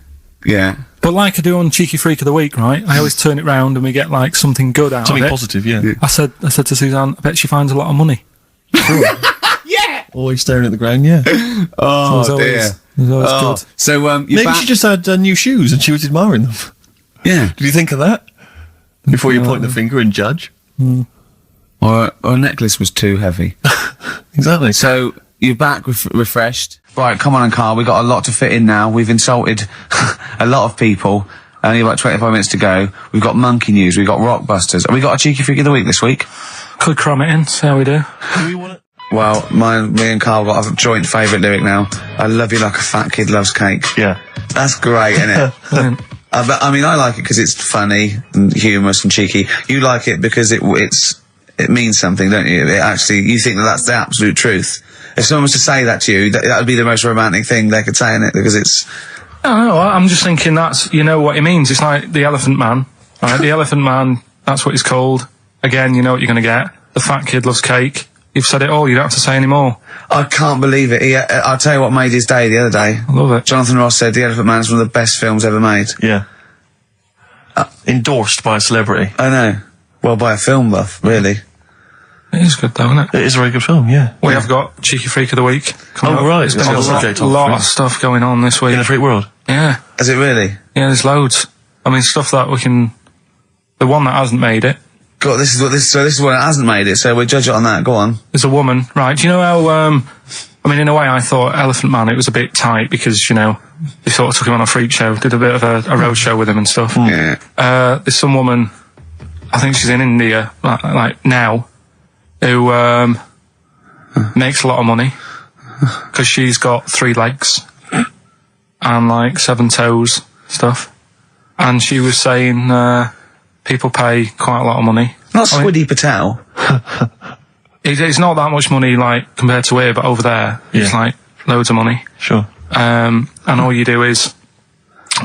Yeah. But like I do on Cheeky Freak of the Week, right? I always turn it round and we get, like, something good out of it. Something positive, yeah. I said to Suzanne, I bet she finds a lot of money. Yeah! Always staring at the ground, yeah. Oh, dear. It was always good. So, maybe she just had new shoes and she was admiring them. Yeah. Did you think of that? Before you point the finger and judge? Or a necklace was too heavy. Exactly. So, you're back refreshed. Right, come on, Karl, we've got a lot to fit in now. We've insulted a lot of people. Only about 25 minutes to go. We've got monkey news, we've got rockbusters. Have we got a Cheeky Freak of the Week this week? Could cram it in, see how we do. Do we want it? Well, me and Karl got a joint favourite lyric now. I love you like a fat kid loves cake. Yeah. That's great, isn't it? I mean, I like it because it's funny and humorous and cheeky. You like it because it means something, don't you? You think that's the absolute truth. If someone was to say that to you, that would be the most romantic thing they could say in it, because it's... I don't know, I'm just thinking you know what it means. It's like the Elephant Man, right? The Elephant Man, that's what he's called. Again, you know what you're going to get. The fat kid loves cake. You've said it all, you don't have to say any more. I can't believe it. I'll tell you what made his day the other day. I love it. Jonathan Ross said The Elephant Man is one of the best films ever made. Yeah. Endorsed by a celebrity. I know. Well, by a film buff, really. It is good though, isn't it? It is a very good film, yeah. We have got Cheeky Freak of the Week. Oh, right. There's been a lot of stuff going on this week. In the freak world? Yeah. Is it really? Yeah, there's loads. I mean, stuff that we can... The one that hasn't made it. God, this is what hasn't made it, so we'll judge it on that. Go on. There's a woman, right? Do you know how, I mean, in a way, I thought Elephant Man, it was a bit tight because, you know, they sort of took him on a freak show, did a bit of a road show with him and stuff. Yeah. There's some woman, I think she's in India, like now, who, makes a lot of money because she's got 3 legs and, like, 7 toes, stuff. And she was saying, people pay quite a lot of money. Not Squiddy Patel. It's not that much money, like, compared to here, but over there, it's like loads of money. Sure. And all you do is,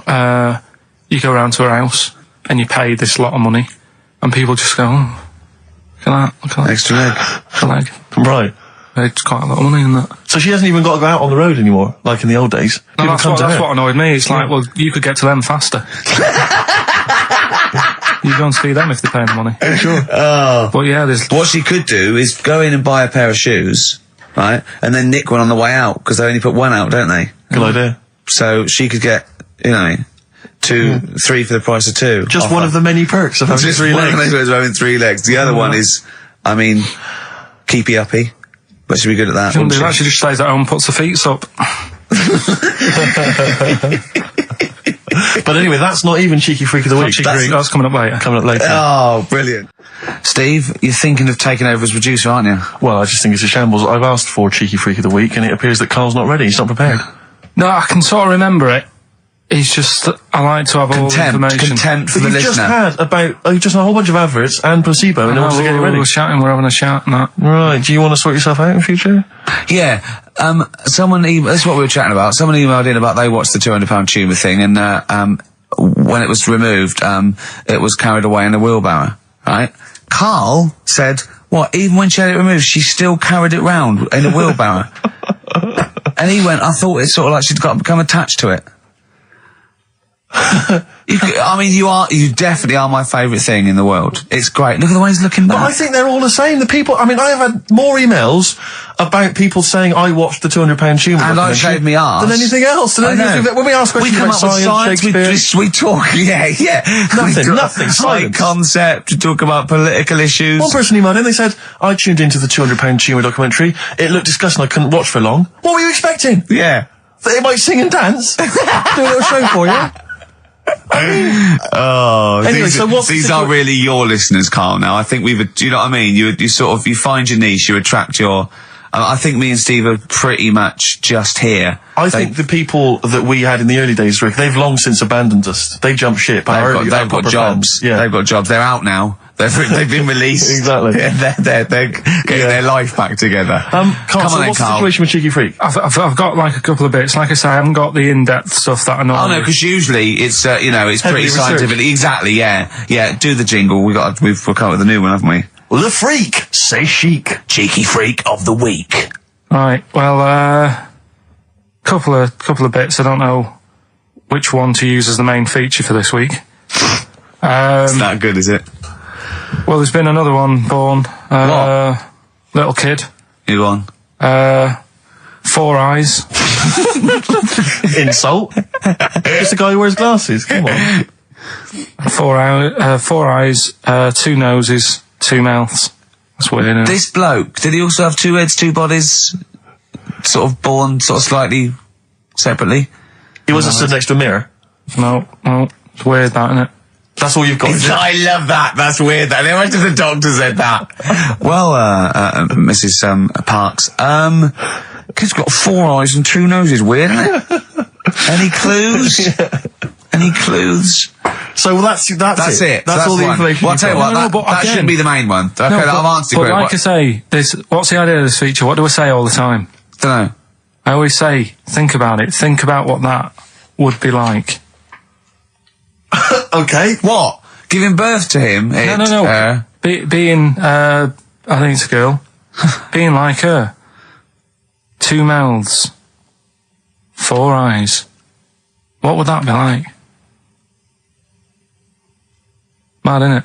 you go around to her house and you pay this lot of money, and people just go, oh, look at that. Extra leg. Extra leg. Right. It's quite a lot of money in that. So she hasn't even got to go out on the road anymore, like in the old days. No, that's what annoyed me. It's like, well, you could get to them faster. You go and see them if they're paying the money. Sure. But yeah, what she could do is go in and buy a pair of shoes, right, and then nick one on the way out, because they only put one out, don't they? Good idea. So she could get, 3 for the price of 2. Just one of the many perks of having 3 legs. One of those having 3 legs. The other one is, keepy uppy. But she'd be good at that. Shouldn't do that. She just stays at home and puts her feet up. But anyway, that's not even Cheeky Freak of the Week. That's coming up later. Oh, brilliant. Steve, you're thinking of taking over as producer, aren't you? Well, I just think it's a shambles. I've asked for Cheeky Freak of the Week, and it appears that Carl's not ready. He's not prepared. No, I can sort of remember it. It's just, I like to have all the information. Contempt for the listener. You've just had a whole bunch of adverts and placebo in order to get it ready. We're having a chat and that. Right, do you want to sort yourself out in future? Yeah, this is what we were chatting about. Someone emailed in about they watched the £200 tumour thing, and when it was removed, it was carried away in a wheelbarrow, right? Karl said, what, even when she had it removed, she still carried it round in a wheelbarrow? And he went, I thought it's sort of like she'd become attached to it. You definitely are my favourite thing in the world. It's great. Look at the way he's looking back. But I think they're all the same. The people, I have had more emails about people saying I watched the £200 tumour and I shaved me arse than anything else. When we ask questions about science, Shakespeare, we talk, nothing. Science concept. We talk about political issues. One person emailed in. They said I tuned into the £200 tumour documentary. It looked disgusting. I couldn't watch for long. What were you expecting? Yeah, that they might sing and dance, do a little show for you. These are really your listeners, Karl. Now I think do you know what I mean? You find your niche, you attract your. I think me and Steve are pretty much just here. I think the people that we had in the early days, Rick, they've long since abandoned us. They jumped ship. They've got jobs. Yeah, they've got jobs. They're out now. They've been released. Exactly. They're getting their life back together. Carl, what's the situation with Cheeky Freak? I've got like a couple of bits. Like I say, I haven't got the in-depth stuff that I know. Oh no, because usually it's it's pretty scientific. Exactly. Yeah. Do the jingle. We've come up with a new one, haven't we? The Freak, say chic. Cheeky Freak of the Week. Right. Well, couple of bits. I don't know which one to use as the main feature for this week. It's not good, is it? Well, there's been another one born. Little kid. Who won? 4 eyes. Insult. Just a guy who wears glasses. Come on. 4 eyes, 2 noses, 2 mouths. That's weird, isn't it? This bloke, did he also have 2 heads, 2 bodies? Sort of born slightly separately? He wasn't stood next to a mirror? No. It's weird, that, isn't it? That's all you've got. I love that. That's weird. How much did the doctor said that? Well, Mrs. Parks, kid's got 4 eyes and 2 noses. Weird, isn't it? Any clues? Any clues? So that's it. That's all the information. Well, I'll tell you what, that shouldn't be the main one. Okay, I've answered it. But like I say, what's the idea of this feature? What do I say all the time? Dunno. I always say, think about it. Think about what that would be like. Okay. What? Giving birth to him? No. Being, I think it's a girl. Being like her. 2 mouths. 4 eyes. What would that be like? Mad, innit?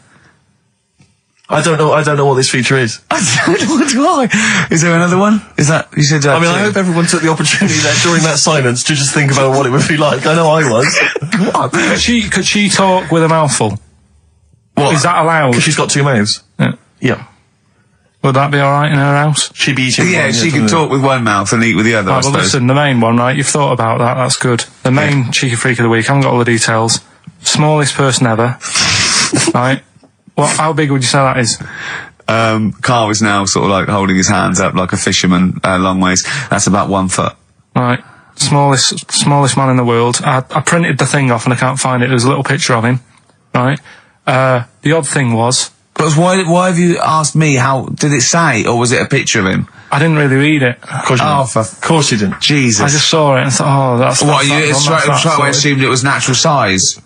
I don't know what this feature is. I don't know why. Is there another one? Is that, you said that? I hope everyone took the opportunity there during that silence to just think about what it would be like. I know I was. What? Could she talk with a mouthful? What? Is that allowed? Because she's got 2 mouths. Yeah. Would that be alright in her house? She'd be eating one, she can talk with one mouth and eat with the other, I suppose. Listen, the main one, right? You've thought about that, that's good. The main Cheeky Freak of the Week, I haven't got all the details. Smallest person ever. Right? How big would you say that is? Karl is now sort of like holding his hands up like a fisherman, long ways. That's about 1 foot. Right. Smallest man in the world. I printed the thing off and I can't find it. There's a little picture of him. Right. The odd thing was, But why have you asked me how did it say, or was it a picture of him? I didn't really read it. Of course you didn't. Jesus. I just saw it and thought, that's... What, you straight away assumed it was natural size?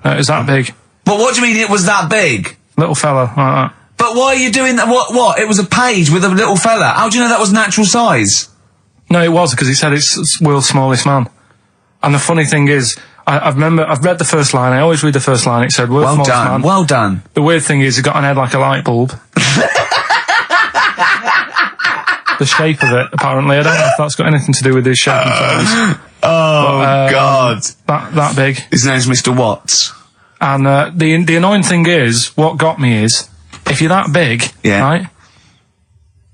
It was that big. But what do you mean it was that big? Little fella, like that. But why are you doing that? What? It was a page with a little fella. How do you know that was natural size? No, it was, because he said it's world's smallest man. And the funny thing is, I've read the first line, I always read the first line, it said world's smallest man. Well done. The weird thing is, he got an head like a light bulb. The shape of it, apparently. I don't know if that's got anything to do with his shape and size. God. That big. His name's Mr. Watts. And the annoying thing is, what got me is, if you're that big, right,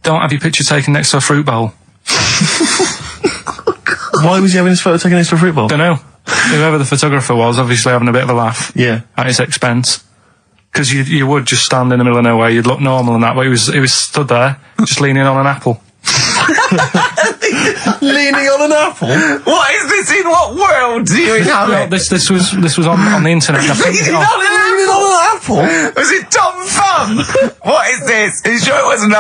don't have your picture taken next to a fruit bowl. Why was he having his photo taken next to a fruit bowl? Don't know. Whoever the photographer was, obviously having a bit of a laugh. Yeah. At his expense. Because you would just stand in the middle of nowhere, you'd look normal and that, but he was stood there, just leaning on an apple. Leaning on an apple? What is this? In what world do you inhabit? This was on the internet. Leaning on an apple? Was it Tom Thumb? What is this? Are you sure it wasn't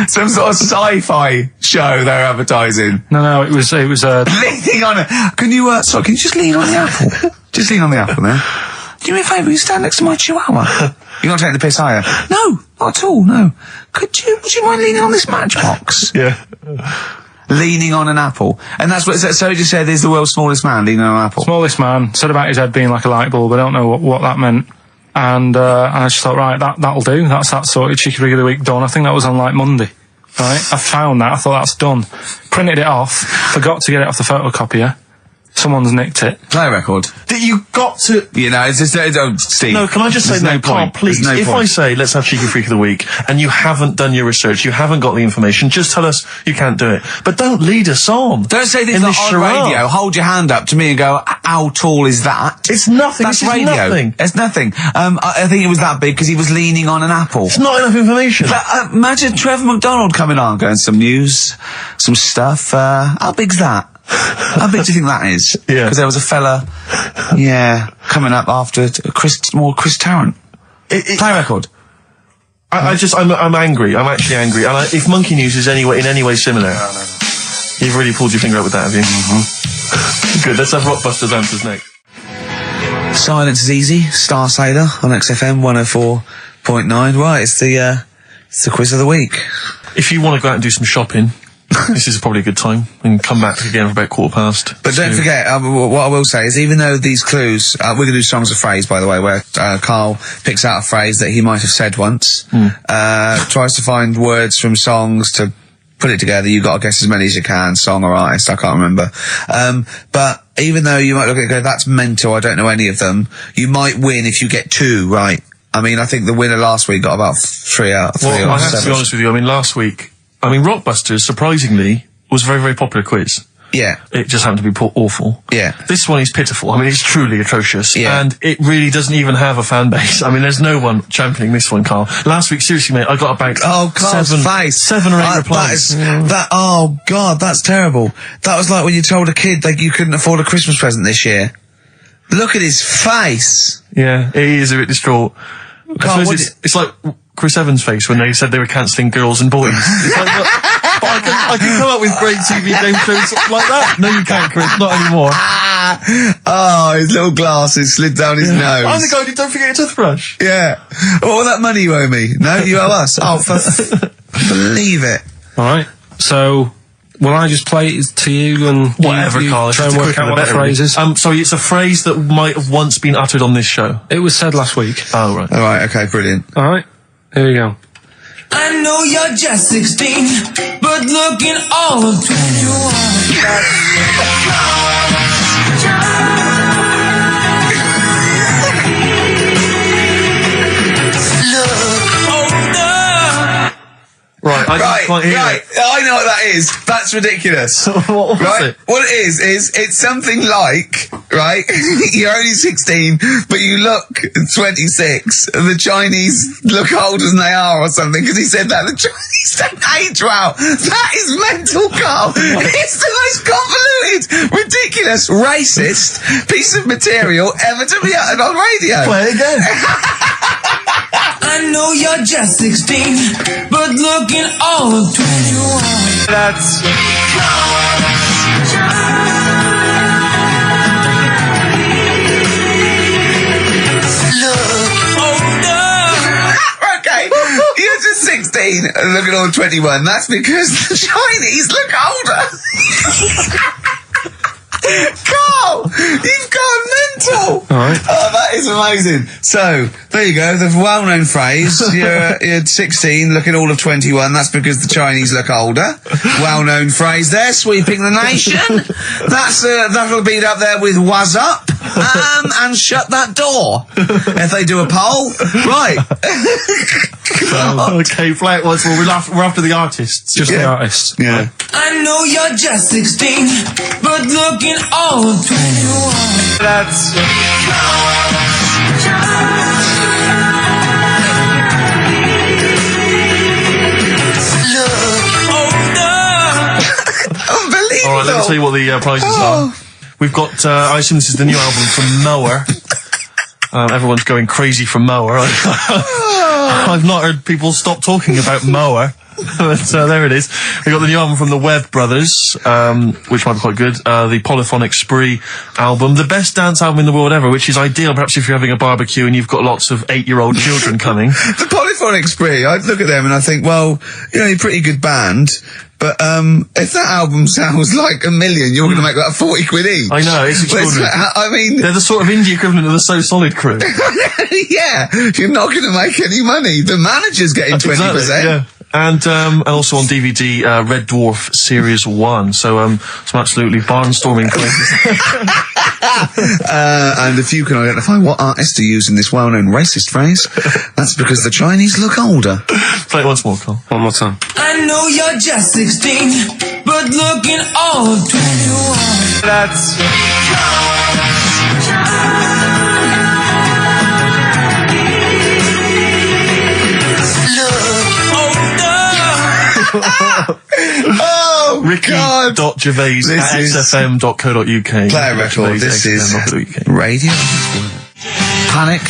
some sort of sci-fi show they're advertising? No, it was leaning on it. Can you just lean on the apple? Just lean on the apple there. Do me a favour, you stand next to my chihuahua. You're not taking the piss, are you? No, not at all, no. Would you mind leaning on this matchbox? Yeah. Leaning on an apple. And that's what, so you just said there's the world's smallest man leaning on an apple? Smallest man, said about his head being like a light bulb, I don't know what that meant. And I just thought, right, that'll do, that's that sorted, Cheeky Rig of the Week done. I think that was on like Monday. Right? I found that, I thought that's done. Printed it off, forgot to get it off the photocopier. Someone's nicked it. Play record. You got to... You know, it's just... Steve. No, can I just say, no Carl, point. please, if I say, let's have Cheeky Freak of the Week, and you haven't done your research, you haven't got the information, just tell us you can't do it. But don't lead us on. Don't say things like on radio, hold your hand up to me and go, how tall is that? It's nothing. That's this is radio. Nothing. It's nothing. I think it was that big because he was leaning on an apple. It's not enough information. But, imagine Trevor McDonald coming on, going, some news, some stuff. How big's that? How big do you think that is? Yeah. Because there was a fella, coming up after Chris Tarrant. Play record. I'm angry. I'm actually angry. And if Monkey News is in any way similar, you've really pulled your finger out with that, have you? Mm-hmm. Good. Let's have Rockbusters answers next. Silence is easy. Star Sailor on XFM 104.9. Right, it's the quiz of the week. If you want to go out and do some shopping, this is probably a good time, and come back again for about 1:15. But don't forget, what I will say is, even though these clues, we're going to do songs of phrase, by the way, where Karl picks out a phrase that he might have said once, tries to find words from songs to put it together. You've got to guess as many as you can, song or artist, I can't remember. But even though you might look at it and go, that's mental, I don't know any of them, you might win if you get 2 right. I mean, I think the winner last week got about 3 out of 3 Well, I have to be honest with you, I mean, last week, Rockbusters, surprisingly, was a very, very popular quiz. Yeah. It just happened to be awful. Yeah. This one is pitiful. I mean, it's truly atrocious. Yeah. And it really doesn't even have a fan base. I mean, there's no one championing this one, Karl. Last week, seriously, mate, I got about seven or eight replies. Oh, God, that's terrible. That was like when you told a kid that you couldn't afford a Christmas present this year. Look at his face. Yeah, he is a bit distraught. Karl, it's like Chris Evans' face when they said they were cancelling Girls and Boys. It's like, but I can come up with great TV game shows like that. No, you can't, Chris. Not anymore. Oh, his little glasses slid down his nose. I'm the guy who don't forget your toothbrush. Yeah. All that money you owe me. No, you owe us. Oh, believe it. All right. So, will I just play it to you and whatever, Karl? try and work out what the phrase is? Sorry, it's a phrase that might have once been uttered on this show. It was said last week. Oh, right. All right. Okay. Brilliant. All right. Here we go. I know you're just 16, but looking all of 21. Right, I can't hear it. I know what that is. That's ridiculous. What was it? What it is it's something like, right, you're only 16, but you look 26, and the Chinese look older than they are or something, because he said that. The Chinese don't age well. That is mental, Karl. It's the most convoluted, ridiculous, racist piece of material ever to be uttered on radio. Play it again. I I know you're just 16, but looking all of 21. That's Okay, you're just 16 and looking all 21. That's because the Chinese look older. Carl, you've gone mental. all right. Oh, that is amazing. So, there you go, the well-known phrase, you're 16, looking all of 21, that's because the Chinese look older. Well-known phrase there, sweeping the nation. That'll be up there with "was up," and "shut that door." If they do a poll, right. Okay, Flat Ones, well, we're after the artists. Just the artists. Yeah. I know you're just 16, but looking all of 21. That's Unbelievable. All right, let me tell you what the prizes are. We've got, I assume this is the new album from Mower. Everyone's going crazy for Mower. I've not heard people stop talking about Mower. But there it is. We got the new album from the Webb Brothers, which might be quite good. The Polyphonic Spree album, the best dance album in the world ever, which is ideal perhaps if you're having a barbecue and you've got lots of 8-year-old children coming. The Polyphonic Spree, I look at them and I think, well, you know, you're a pretty good band, but if that album sounds like $1 million, you're going to make that 40 quid each. I know, it's extraordinary. I mean, they're the sort of indie equivalent of the So Solid crew. yeah, you're not going to make any money. The manager's getting 20%. Exactly, yeah. And also on DVD, Red Dwarf Series 1. So, some absolutely barnstorming places. And if you can identify what artist to use in this well-known racist phrase, that's because the Chinese look older. Play it once more, Carl. one more time. I know you're just 16, but looking all of 21. That's Oh, God. Ricky.Gervais at xfm.co.uk. Play a record. This is Radio. Panic,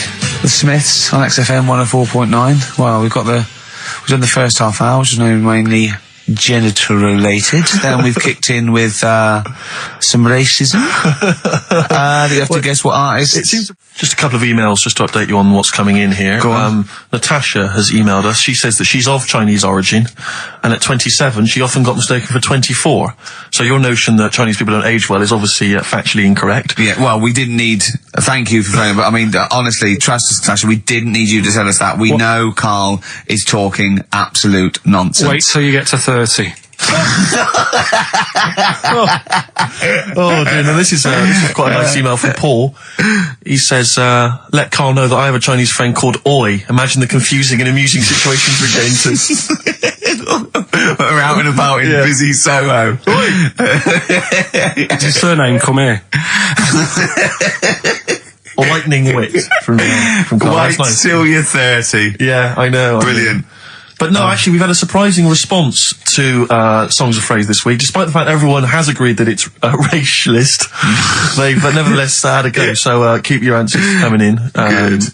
the Smiths on XFM 104.9. Well, we've done the first half hour, which is mainly genital related. Then we've kicked in with some racism. You have to guess what artist. It seems just a couple of emails just to update you on what's coming in here. Go on. Natasha has emailed us. She says that she's of Chinese origin, and at 27 she often got mistaken for 24. So your notion that Chinese people don't age well is obviously factually incorrect. Yeah, well, we didn't need. Thank you for phoning, but I mean, honestly, trust us, Natasha, we didn't need you to tell us that. We know Karl is talking absolute nonsense. wait till you get to 30. Oh dear, now this is quite a nice email from Paul. He says, let Karl know that I have a Chinese friend called Oi. Imagine the confusing and amusing situations we get into. We're out and about in busy Soho. Does his surname come here? Lightning wit from Karl. Wait That's nice. till you're 30. Yeah, I know. Brilliant. But no, actually, we've had a surprising response to Songs of Phrase this week, despite the fact everyone has agreed that it's racialist. They've nevertheless had a go. So keep your answers coming in,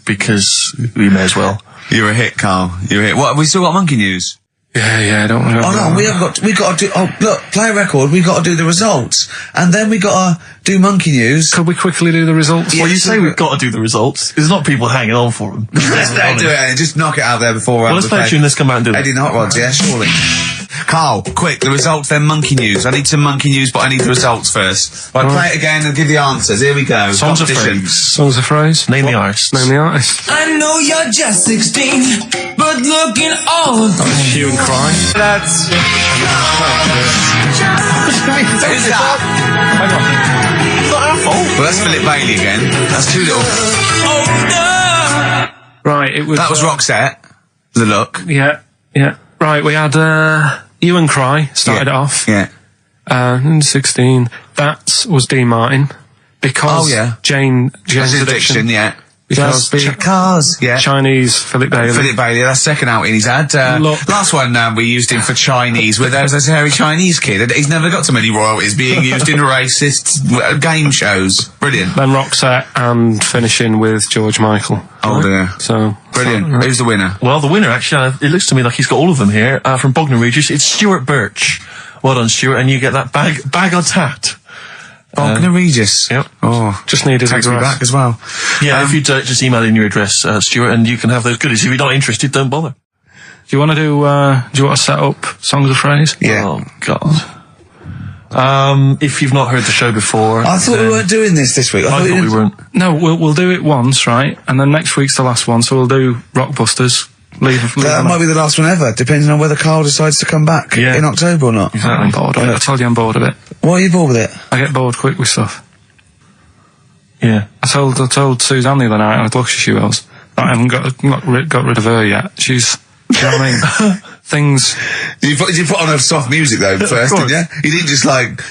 because we may as well. You're a hit, Karl. You're a hit. What, have we still got monkey news? Yeah, I don't want to. Oh no, we got to do. Oh look, play a record. We got to do the results, and then we got to do monkey news. Could we quickly do the results? Well, you say we've got to do the results. There's not people hanging on for them. Let's do it and just knock it out there before. Well, let's play a tune. Let's come out and do it. Eddie Hot Rods, yeah, surely. Karl, quick, the results, then monkey news. I need some monkey news, but I need the results first. Right, play it again and give the answers. Here we go. Songs of Phrase. Songs of Phrase. Name the artist. Name the artist. I know you're just 16, but looking all of 21. Hue and Cry. That's. Who's that? Hang on. It's not our fault. Well, that's Philip Bailey again. That's too little. Right, it was. That was Roxette. The Look. Yeah. Right, we had Hue and Cry started it off. Yeah. 16. That was Dean Martin. Because Jane's Addiction, yeah. Because Chinese Philip Bailey. Philip Bailey, that's second outing he's had. Last one we used him for Chinese, where there was a hairy Chinese kid. He's never got so many royalties being used in racist game shows. Brilliant. Then Roxette and finishing with George Michael. Oh dear. So brilliant. Who's the winner? Well, the winner, actually, it looks to me like he's got all of them here, from Bognor Regis. It's Stuart Birch. Well done, Stuart, and you get that bag on tat. Bognor Regis. Yep. Oh, just need his address. Takes me back as well. Yeah, if you just email in your address, Stuart, and you can have those goodies. If you're not interested, don't bother. Do you want to do you want to set up Songs of Phrase? Yeah. Oh, God. If you've not heard the show before... I thought we weren't doing this week. I thought we weren't. No, we'll do it once, right? And then next week's the last one, so we'll do Rockbusters. That might be the last one ever, depending on whether Karl decides to come back in October or not. Exactly. I'm bored of it. I told you I'm bored of it. Why are you bored with it? I get bored quick with stuff. Yeah. I told Suzanne the other night, I'd look she was. I haven't got rid of her yet. She's... Do you know what I mean? Things... Did you put on her soft music though first, didn't you? You didn't just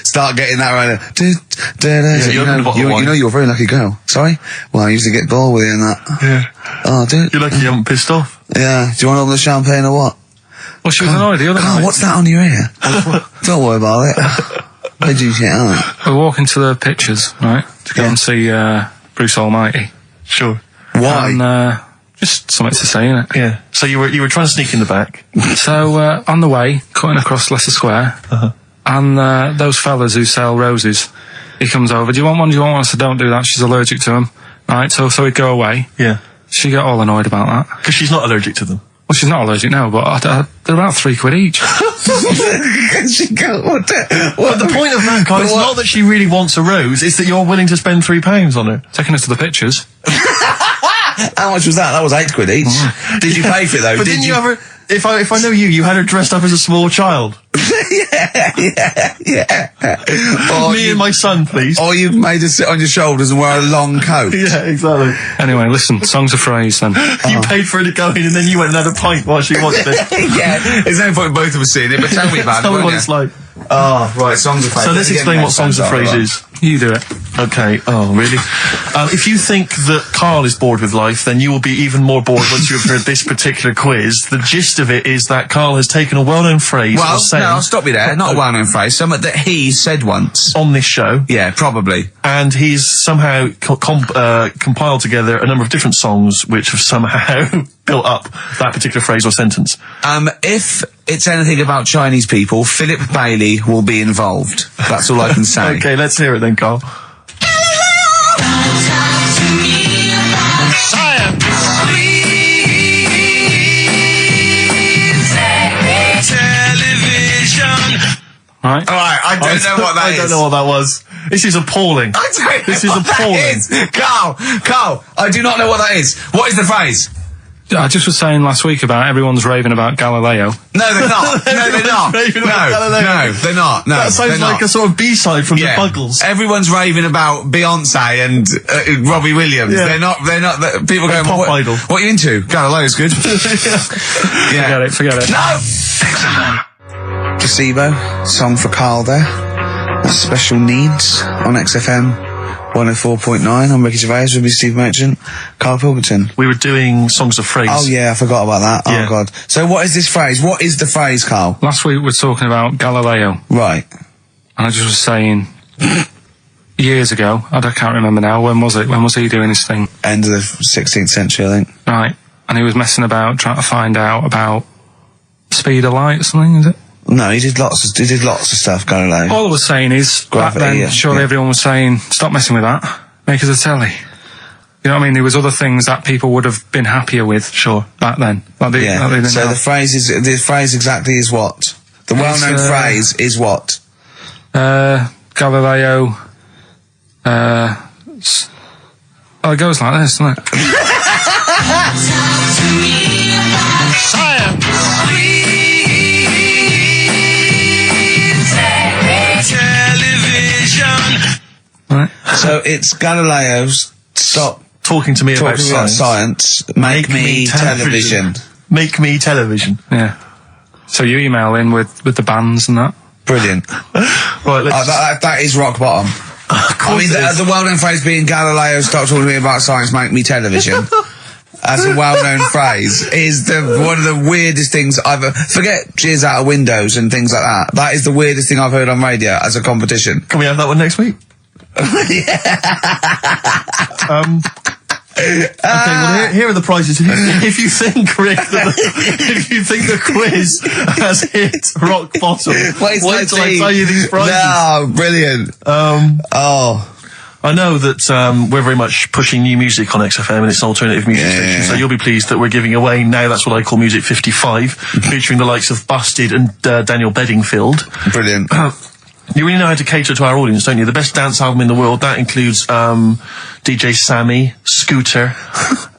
start getting that right. You know you're a very lucky girl. Sorry? Well, I usually get bored with you and that. Yeah. Oh, dude. You're lucky you haven't pissed off. Yeah. Do you want all the champagne or what? Well, she was annoyed the other night. What's that on your ear? Don't worry about it. Where'd you get on? We're walking to the pictures, right? To go and see Bruce Almighty. Sure. Why? And, just something to say, innit? Yeah. So you were trying to sneak in the back. So, on the way, cutting across Leicester Square, and those fellas who sell roses, he comes over, do you want one? I said, don't do that, she's allergic to them. Right, so he'd go away. Yeah. She got all annoyed about that. Because she's not allergic to them. Well, she's not allergic now, but they're about £3 each. But the point of that, Karl, is not that she really wants a rose, it's that you're willing to spend £3 on her. Taking her to the pictures. How much was that? That was £8 each. Did you pay for it though? But didn't you ever... If I know you had her dressed up as a small child. yeah. Me and my son, please. Or you made her sit on your shoulders and wear a long coat. Yeah, exactly. Anyway, listen, Songs of Phrase then. You paid for her to go in and then you went and had a pint while she watched it. Yeah, there's no point in both of us seeing it, but tell me about it. Tell me what it's like. Oh, right, Songs of Phrase. So let's explain what Songs of Phrase is. You do it. Okay. Oh, really? If you think that Karl is bored with life, then you will be even more bored once you have heard this particular quiz. The gist of it is that Karl has taken a well-known phrase. Well, no, I'll stop you there. Not a well-known phrase. Something that he said once on this show. Yeah, probably. And he's somehow compiled together a number of different songs which have somehow built up that particular phrase or sentence. If it's anything about Chinese people, Philip Bailey will be involved. That's all I can say. Okay, let's hear it then, Karl. Right. Alright, I don't know what that is. I don't know what that was. This is appalling. I don't know this is what appalling. That is. Karl, I do not know what that is. What is the phrase? I just was saying last week about everyone's raving about Galileo. No, they're not. No, they're not. No, they're not. No, that sounds like a sort of B-side from the Buggles. Everyone's raving about Beyonce and Robbie Williams. Yeah. They're not. People going, Pop Idol. What are you into? Galileo's good. Yeah. Forget it. No. XFM. Placebo, song for Karl there. That's Special Needs on XFM 104.9. I'm Ricky Gervais, with me Steve Merchant, Karl Pilkington. We were doing Songs of Phrase. Oh yeah, I forgot about that. Yeah. Oh god. So what is this phrase? What is the phrase, Karl? Last week we were talking about Galileo. Right. And I just was saying, years ago, I can't remember now, when was it? When was he doing his thing? End of the 16th century, I think. Right. And he was messing about, trying to find out about speed of light or something, is it? No, he did lots of stuff, Galileo. All I was saying is, gravity, back then, surely everyone was saying, stop messing with that, make us a telly. You know what I mean? There was other things that people would have been happier with, sure, back then. So the phrase exactly is what? The well-known phrase is what? Galileo, it goes like this, doesn't it? Right. So it's Galileo's stop talking to me about science. Make me television. Make me television. Yeah. So you email in with the bands and that. Brilliant. Right. Let's that is rock bottom. course it is. The well-known phrase being Galileo, stop talking to me about science, make me television. As a well-known phrase, is one of the weirdest things I've... Forget jizz out of windows and things like that. That is the weirdest thing I've heard on radio as a competition. Can we have that one next week? Okay, well, here are the prizes. If you think, Rick, if you think the quiz has hit rock bottom, wait till I tell you these prizes. No, brilliant. I know that we're very much pushing new music on XFM, and it's an alternative music station, so you'll be pleased that we're giving away now, that's what I call Music 55, featuring the likes of Busted and Daniel Bedingfield. Brilliant. You really know how to cater to our audience, don't you? The best dance album in the world, that includes DJ Sammy, Scooter,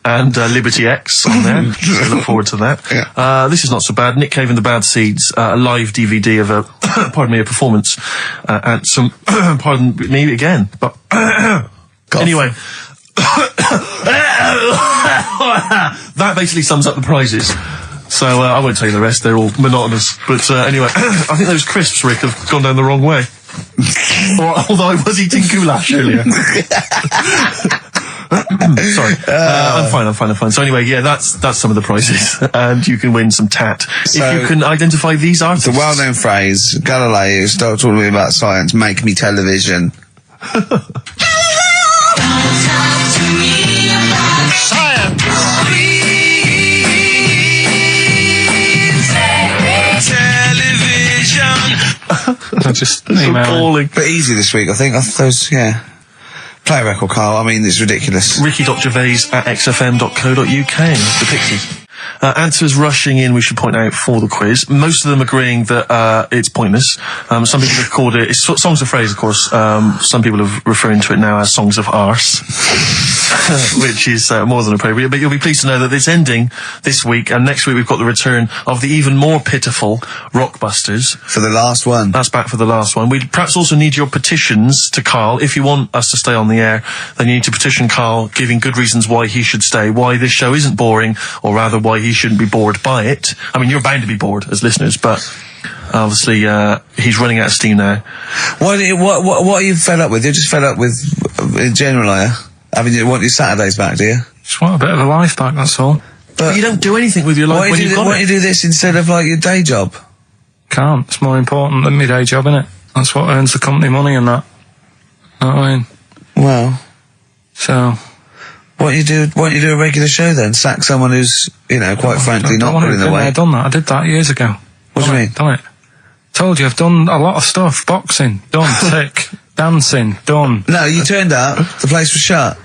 and Liberty X on there. So I look forward to that. Yeah. This is not so bad. Nick Cave and the Bad Seeds, a live DVD of a, a performance, and some, pardon me again, but, anyway. That basically sums up the prizes. So, I won't tell you the rest, they're all monotonous. But, anyway, I think those crisps, Rick, have gone down the wrong way. Although I was eating goulash earlier. Sorry. I'm fine. So anyway, yeah, that's some of the prizes. And you can win some tat. So if you can identify these artists. The well-known phrase, Galileo, stop talking to me about science, make me television. Just appalling. But easy this week, I think. Play a record, Karl. I mean, it's ridiculous. Ricky.gervais@xfm.co.uk. The Pixies. Answers rushing in, we should point out, for the quiz. Most of them agreeing that it's pointless. Some people have called it... It's songs of phrase, of course. Some people are referring to it now as songs of arse. Which is more than appropriate. But you'll be pleased to know that it's ending this week, and next week we've got the return of the even more pitiful Rockbusters. For the last one. That's back for the last one. We'd perhaps also need your petitions to Karl. If you want us to stay on the air, then you need to petition Karl, giving good reasons why he should stay, why this show isn't boring, or rather why he shouldn't be bored by it. I mean, you're bound to be bored as listeners, but obviously he's running out of steam now. What are you fed up with? You're just fed up with, in general, are you? I mean, you want your Saturdays back, do you? Just want a bit of a life back, that's all. But you don't do anything with your life when you've got it. Why don't you do this instead of, like, your day job? Can't. It's more important than my day job, innit? That's what earns the company money and that. Know what I mean? Well. So... Why don't you do a regular show then? Sack someone who's, quite frankly not good in the way. I've done that. I did that years ago. What do you mean? Done it. Told you, I've done a lot of stuff. Boxing, done. Tick. Dancing, done. No, you turned up, the place was shut.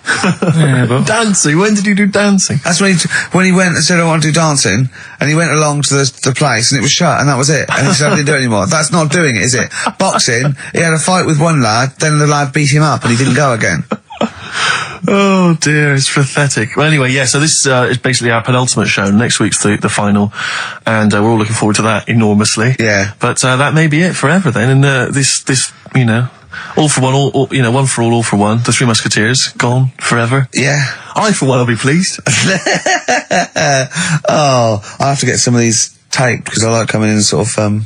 Yeah, but... Dancing? When did you do dancing? That's when he went and said, I want to do dancing, and he went along to the place, and it was shut, and that was it. And he said, I didn't do it anymore. That's not doing it, is it? Boxing, he had a fight with one lad, then the lad beat him up, and he didn't go again. Oh dear, it's pathetic. Well, anyway, yeah, so this is basically our penultimate show. Next week's the final, and we're all looking forward to that enormously. Yeah. But that may be it forever then, and this all for one, one for all for one. The Three Musketeers, gone forever. Yeah. I, for one, will be pleased. Oh, I have to get some of these taped, because I like coming in and sort of,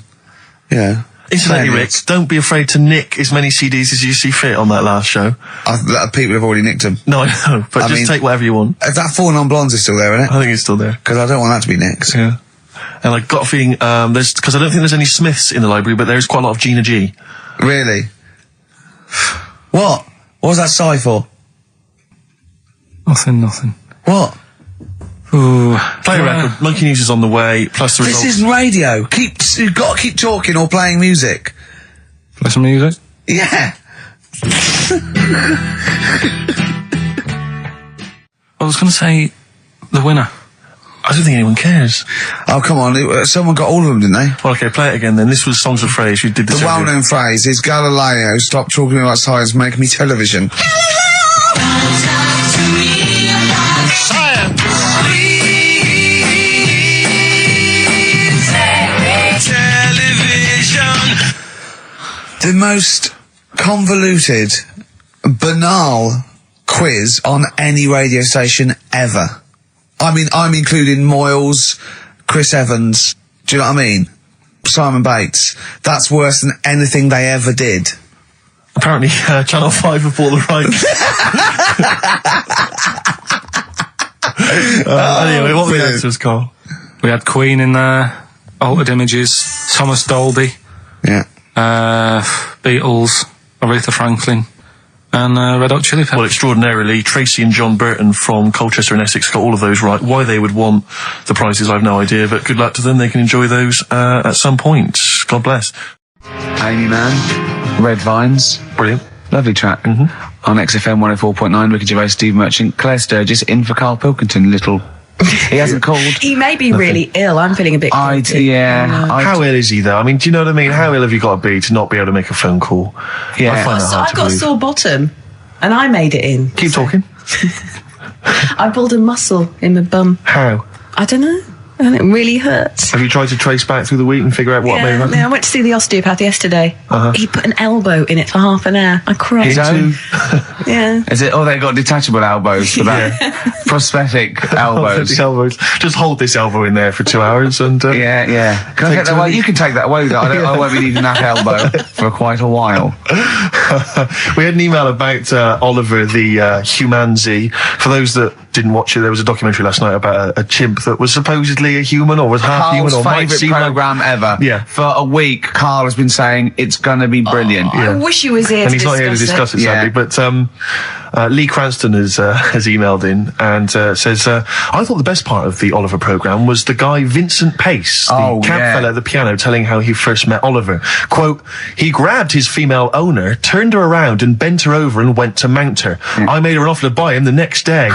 Incidentally, Rick, don't be afraid to nick as many CDs as you see fit on that last show. People have already nicked them. No, I know, but just take whatever you want. If that Four Non-Blondes is still there, isn't it? I think it's still there. Because I don't want that to be nicked. Yeah. And I got a feeling, because I don't think there's any Smiths in the library, but there is quite a lot of Gina G. Really? What? What was that sigh for? Nothing. What? Ooh. Play a record. Monkey News is on the way, plus the results. This is radio. You've got to keep talking or playing music. Play some music? Yeah. I was going to say the winner. I don't think anyone cares. Oh, come on. Someone got all of them, didn't they? Well, okay, play it again then. This was Songs of Phrase. You did this. The well-known phrase is Galileo, stop talking about science, make me television. The most convoluted, banal quiz on any radio station ever. I mean, I'm including Moyles, Chris Evans, do you know what I mean? Simon Bates. That's worse than anything they ever did. Apparently, Channel 5 have bought the rights. Anyway, what were the answers, Carl? We had Queen in there, Altered Images, Thomas Dolby, Beatles, Aretha Franklin, and Red Hot Chili Peppers. Well, extraordinarily, Tracy and John Burton from Colchester and Essex got all of those right. Why they would want the prizes, I've no idea, but good luck to them. They can enjoy those at some point. God bless. Amy Mann, Red Vines. Brilliant. Lovely track. On XFM 104.9, Ricky Gervais, Steve Merchant, Claire Sturgis, in for Karl Pilkington, little... He hasn't called. He may be really ill. I'm feeling a bit guilty. How ill is he, though? I mean, do you know what I mean? How ill have you got to be to not be able to make a phone call? Yeah. I find that hard I've to got a believe. sore bottom, and I made it in. Keep talking. I pulled a muscle in my bum. How? I don't know. And it really hurts. Have you tried to trace back through the week and figure out what may have happened? I went to see the osteopath yesterday. He put an elbow in it for half an hour. I cried. His own? Yeah. Is it? Oh, they got detachable elbows for that. Prosthetic elbows. Elbows. Just hold this elbow in there for 2 hours and... yeah. Can I get that away? You can take that away, though. I won't be needing that elbow for quite a while. We had an email about Oliver the Humanzee. For those that didn't watch it, there was a documentary last night about a chimp that was supposedly a human or was half human or might favourite seem programme ever. Yeah. For a week, Karl has been saying it's going to be brilliant. I wish he was here and to he's not here to discuss it, sadly. But Lee Cranston has emailed in and says, I thought the best part of the Oliver programme was the guy Vincent Pace, the camp fella at the piano, telling how he first met Oliver. Quote, he grabbed his female owner, turned her around and bent her over and went to mount her. I made her an offer to buy him the next day.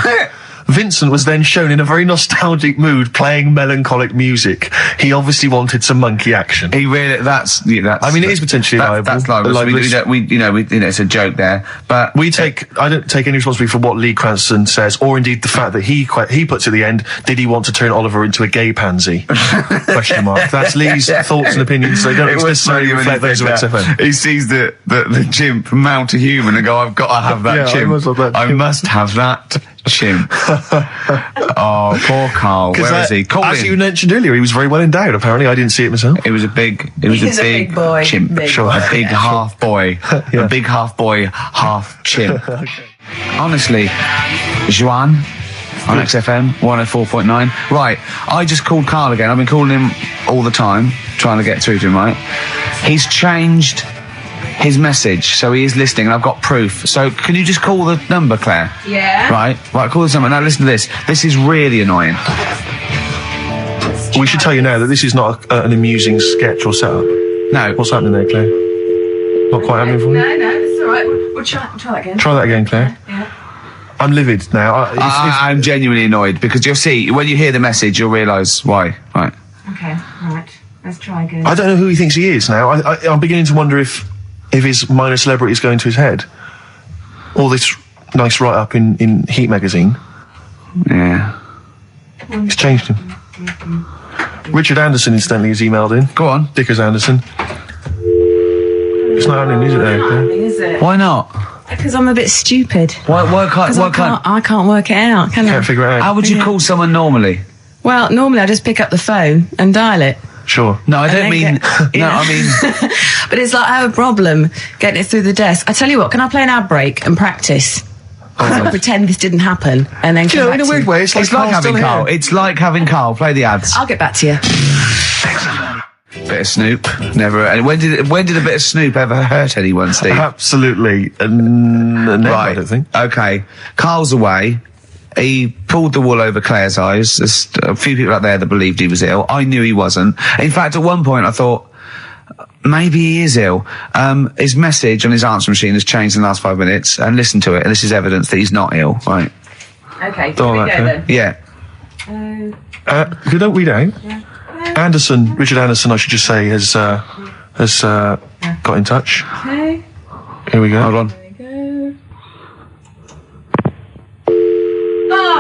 Vincent was then shown in a very nostalgic mood playing melancholic music. He obviously wanted some monkey action. He really, that's I mean, it is potentially liable. That's liable. It's a joke there. But I don't take any responsibility for what Lee Cranston says, or indeed the fact that he puts at the end, did he want to turn Oliver into a gay pansy? Question mark. That's Lee's thoughts and opinions. They don't necessarily reflect those of XFM. He sees the chimp mount a human and go, I've got to have that chimp. I must have that chimp. Oh, poor Karl. Where is he? As you mentioned earlier, he was very well endowed. Apparently, I didn't see it myself. It was a big boy. Chimp. Big Sure, boy. a big half boy. A big half boy, half chimp. Honestly, Juan on XFM 104.9. Right, I just called Karl again. I've been calling him all the time, trying to get through to him, right? He's changed his message, so he is listening, and I've got proof. So can you just call the number, Claire? Yeah. Right, call this number. Now listen to this. This is really annoying. We should tell you now that this is not an amusing sketch or setup. No. What's happening there, Claire? Not quite happening for you? No, it's all right. We'll try that again. Try that again, Claire. Yeah. I'm livid now. I'm genuinely annoyed, because you'll see, when you hear the message, you'll realise why. Right. Okay, right. Let's try again. I don't know who he thinks he is now. I'm beginning to wonder if his minor celebrity is going to his head. All this nice write-up in Heat magazine. Yeah. It's changed him. Richard Anderson, incidentally, has emailed in. Go on. Dickers Anderson. It's not happening, is it, there? Is it? Why not? Because I'm a bit stupid. I can't work it out, can I? Can't figure it out. How would you call someone normally? Well, normally I just pick up the phone and dial it. Sure. No, I don't mean... I mean... But it's like I have a problem getting it through the desk. I tell you what, can I play an ad break and practice? I'll pretend this didn't happen and then come back in a to weird you. way, it's like having Karl. It's like having Karl. Play the ads. I'll get back to you. Bit of Snoop. Never... And when did a bit of Snoop ever hurt anyone, Steve? Absolutely. Never, right. I don't think. Okay. Karl's away. He pulled the wool over Claire's eyes. There's a few people out there that believed he was ill. I knew he wasn't. In fact, at one point I thought, maybe he is ill. His message on his answer machine has changed in the last 5 minutes, and listen to it, and this is evidence that he's not ill. Right. Okay, here we go then. Yeah. If you don't read out, Richard Anderson, I should just say, has got in touch. Okay. Here we go. Hold on.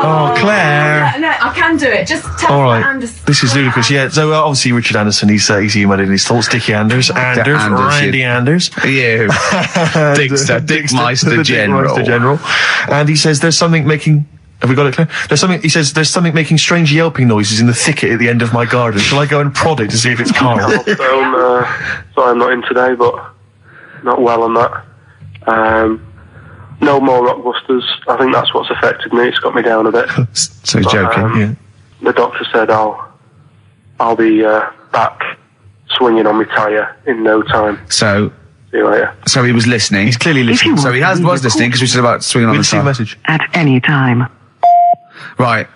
Oh, Claire. No, I can do it. Just tell All me right. Anderson. This is ludicrous. Yeah, so obviously Richard Anderson, he's emailed in his thoughts. Dickie Anders, Randy Anders. You. Dickmeister General. And he says there's something making... Have we got it, Claire? He says there's something making strange yelping noises in the thicket at the end of my garden. Shall I go and prod it to see if it's Karl? Sorry I'm not in today, but not well on that. No more Rockbusters. I think that's what's affected me. It's got me down a bit. So he's joking, yeah. The doctor said I'll be back swinging on my tyre in no time. So... See you later. So he was listening. He's clearly listening. So he was listening, because we said about swinging on the tyre. Message. At any time. Right.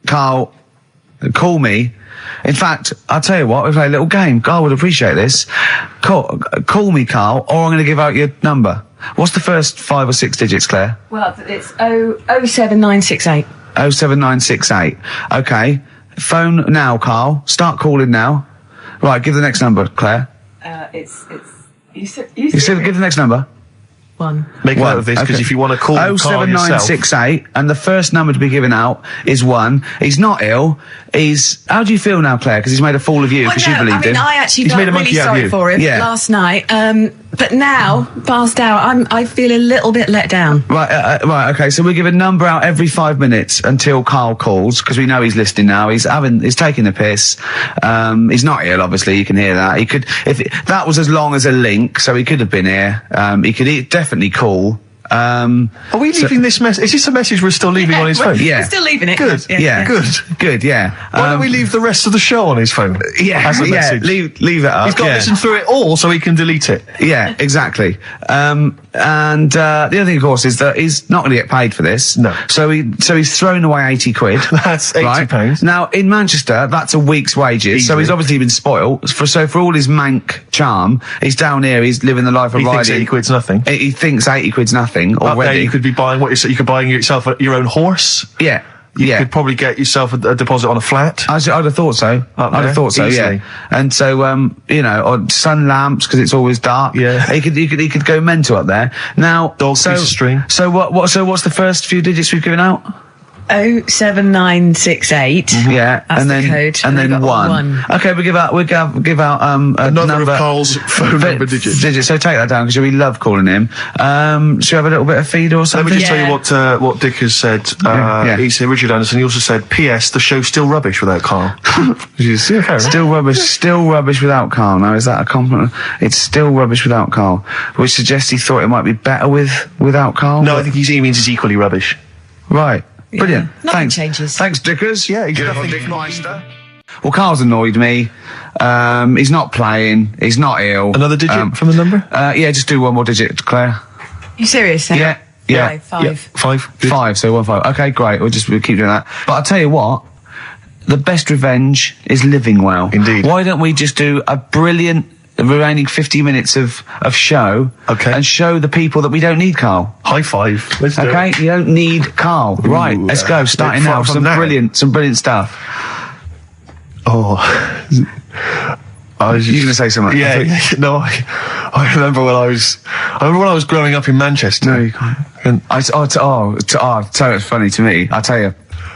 Carl, call me. In fact, I'll tell you what, we play a little game. Carl would appreciate this. Call me, Carl, or I'm going to give out your number. What's the first 5 or 6 digits, Claire? Well, it's 07968. 07968. Okay. Phone now, Carl. Start calling now. Right, give the next number, Claire. You said Give the next number. 1. Make a note of this, because if you want to call Carl yourself... 07968, and the first number to be given out is 1. He's not ill. How do you feel now, Claire? Because he's made a fool of you, because you believed him. I actually felt really sorry for him last night. But now, passed out, I feel a little bit let down. Right, okay, so we give a number out every 5 minutes until Carl calls, because we know he's listening now. He's taking the piss. He's not ill, obviously, you can hear that. That was as long as a link, so he could have been here. He could definitely call. Are we leaving this message? Is this a message we're still leaving on his phone? Yeah. We're still leaving it. Good. Yeah. Good, yeah. Why don't we leave the rest of the show on his phone? Yeah, as a message? Leave it up. He's got to listen through it all so he can delete it. Yeah, exactly. And the other thing, of course, is that he's not going to get paid for this. No. So he's thrown away 80 quid. That's £80. Now, in Manchester, that's a week's wages. Easily. So he's obviously been spoilt. So for all his mank charm, he's down here, he's living the life of He riding. thinks 80 quid's nothing. He thinks 80 quid's nothing Up there, already. you could be buying you could buy yourself your own horse. Yeah. You could probably get yourself a deposit on a flat. I'd have thought so. I'd have thought so, easily. yeah. And so, or sun lamps, because it's always dark. Yeah. He could go mental up there. Now, piece of string. So what's the first few digits we've given out? 07968. Yeah. That's and the then, code. And then we've got 1. Okay, we give out a number of Carl's phone number digits. So take that down, because we love calling him. Should we have a little bit of feed or something? Let me just tell you what Dick has said. He said, Richard Anderson, he also said, P.S. the show's still rubbish without Karl. Still rubbish without Karl. Now, is that a compliment? It's still rubbish without Karl, which suggests he thought it might be better without Karl. No, I think he means it's equally rubbish. Right. Brilliant. Nothing changes. Thanks, Dickers. Yeah, he's Good nothing Dick Meister. Well, Carl's annoyed me. He's not playing. He's not ill. Another digit from the number? Yeah, just do one more digit, Claire. You serious? Yeah. Yeah. 5. Yeah, 5. Good. 5, so 1 5. Okay, great. We'll keep doing that. But I'll tell you what, the best revenge is living well. Indeed. Why don't we just do a brilliant remaining 50 minutes of show, and show the people that we don't need Karl. High five. Let's do it. You don't need Karl. Right, let's go. Starting now. Some brilliant stuff. Oh. You're going to say something? Yeah. No, I remember when I was growing up in Manchester. No, you can't. So it's funny to me. I'll tell you.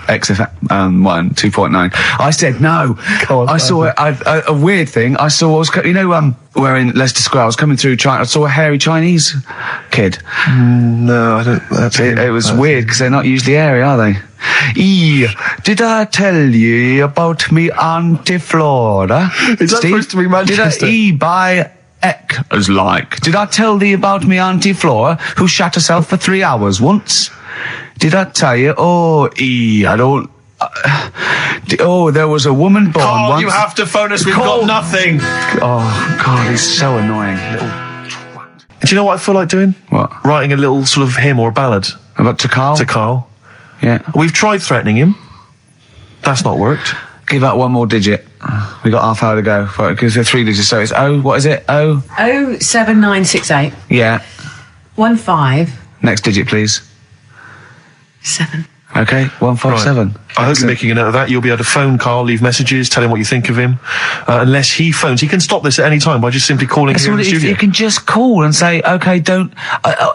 XFM 2.9. I said no. I saw a weird thing. I saw we're in Leicester Square. I was coming through China. I saw a hairy Chinese kid. No, I don't. It was weird because they're not usually hairy, are they? Did I tell you about me Auntie Flora? Is that supposed to be Manchester? By as like. Did I tell thee about me Auntie Flora who shat herself for 3 hours once? Did I tell you? I don't... there was a woman born Karl, once... you have to phone us. We've got nothing. Oh, God, he's so annoying. Little twat. Do you know what I feel like doing? What? Writing a little sort of hymn or ballad. About to Karl? To Karl. Yeah. We've tried threatening him. That's not worked. Give out one more digit. We got half hour to go. Because they're 3 digits, so it's what is it? 07968. Yeah. 15. Next digit, please. 7. Okay, 157. Right. I hope you're making a note of that. You'll be able to phone Karl, leave messages, tell him what you think of him. Unless he phones. He can stop this at any time by just simply calling here in the studio. You can just call and say, okay, don't...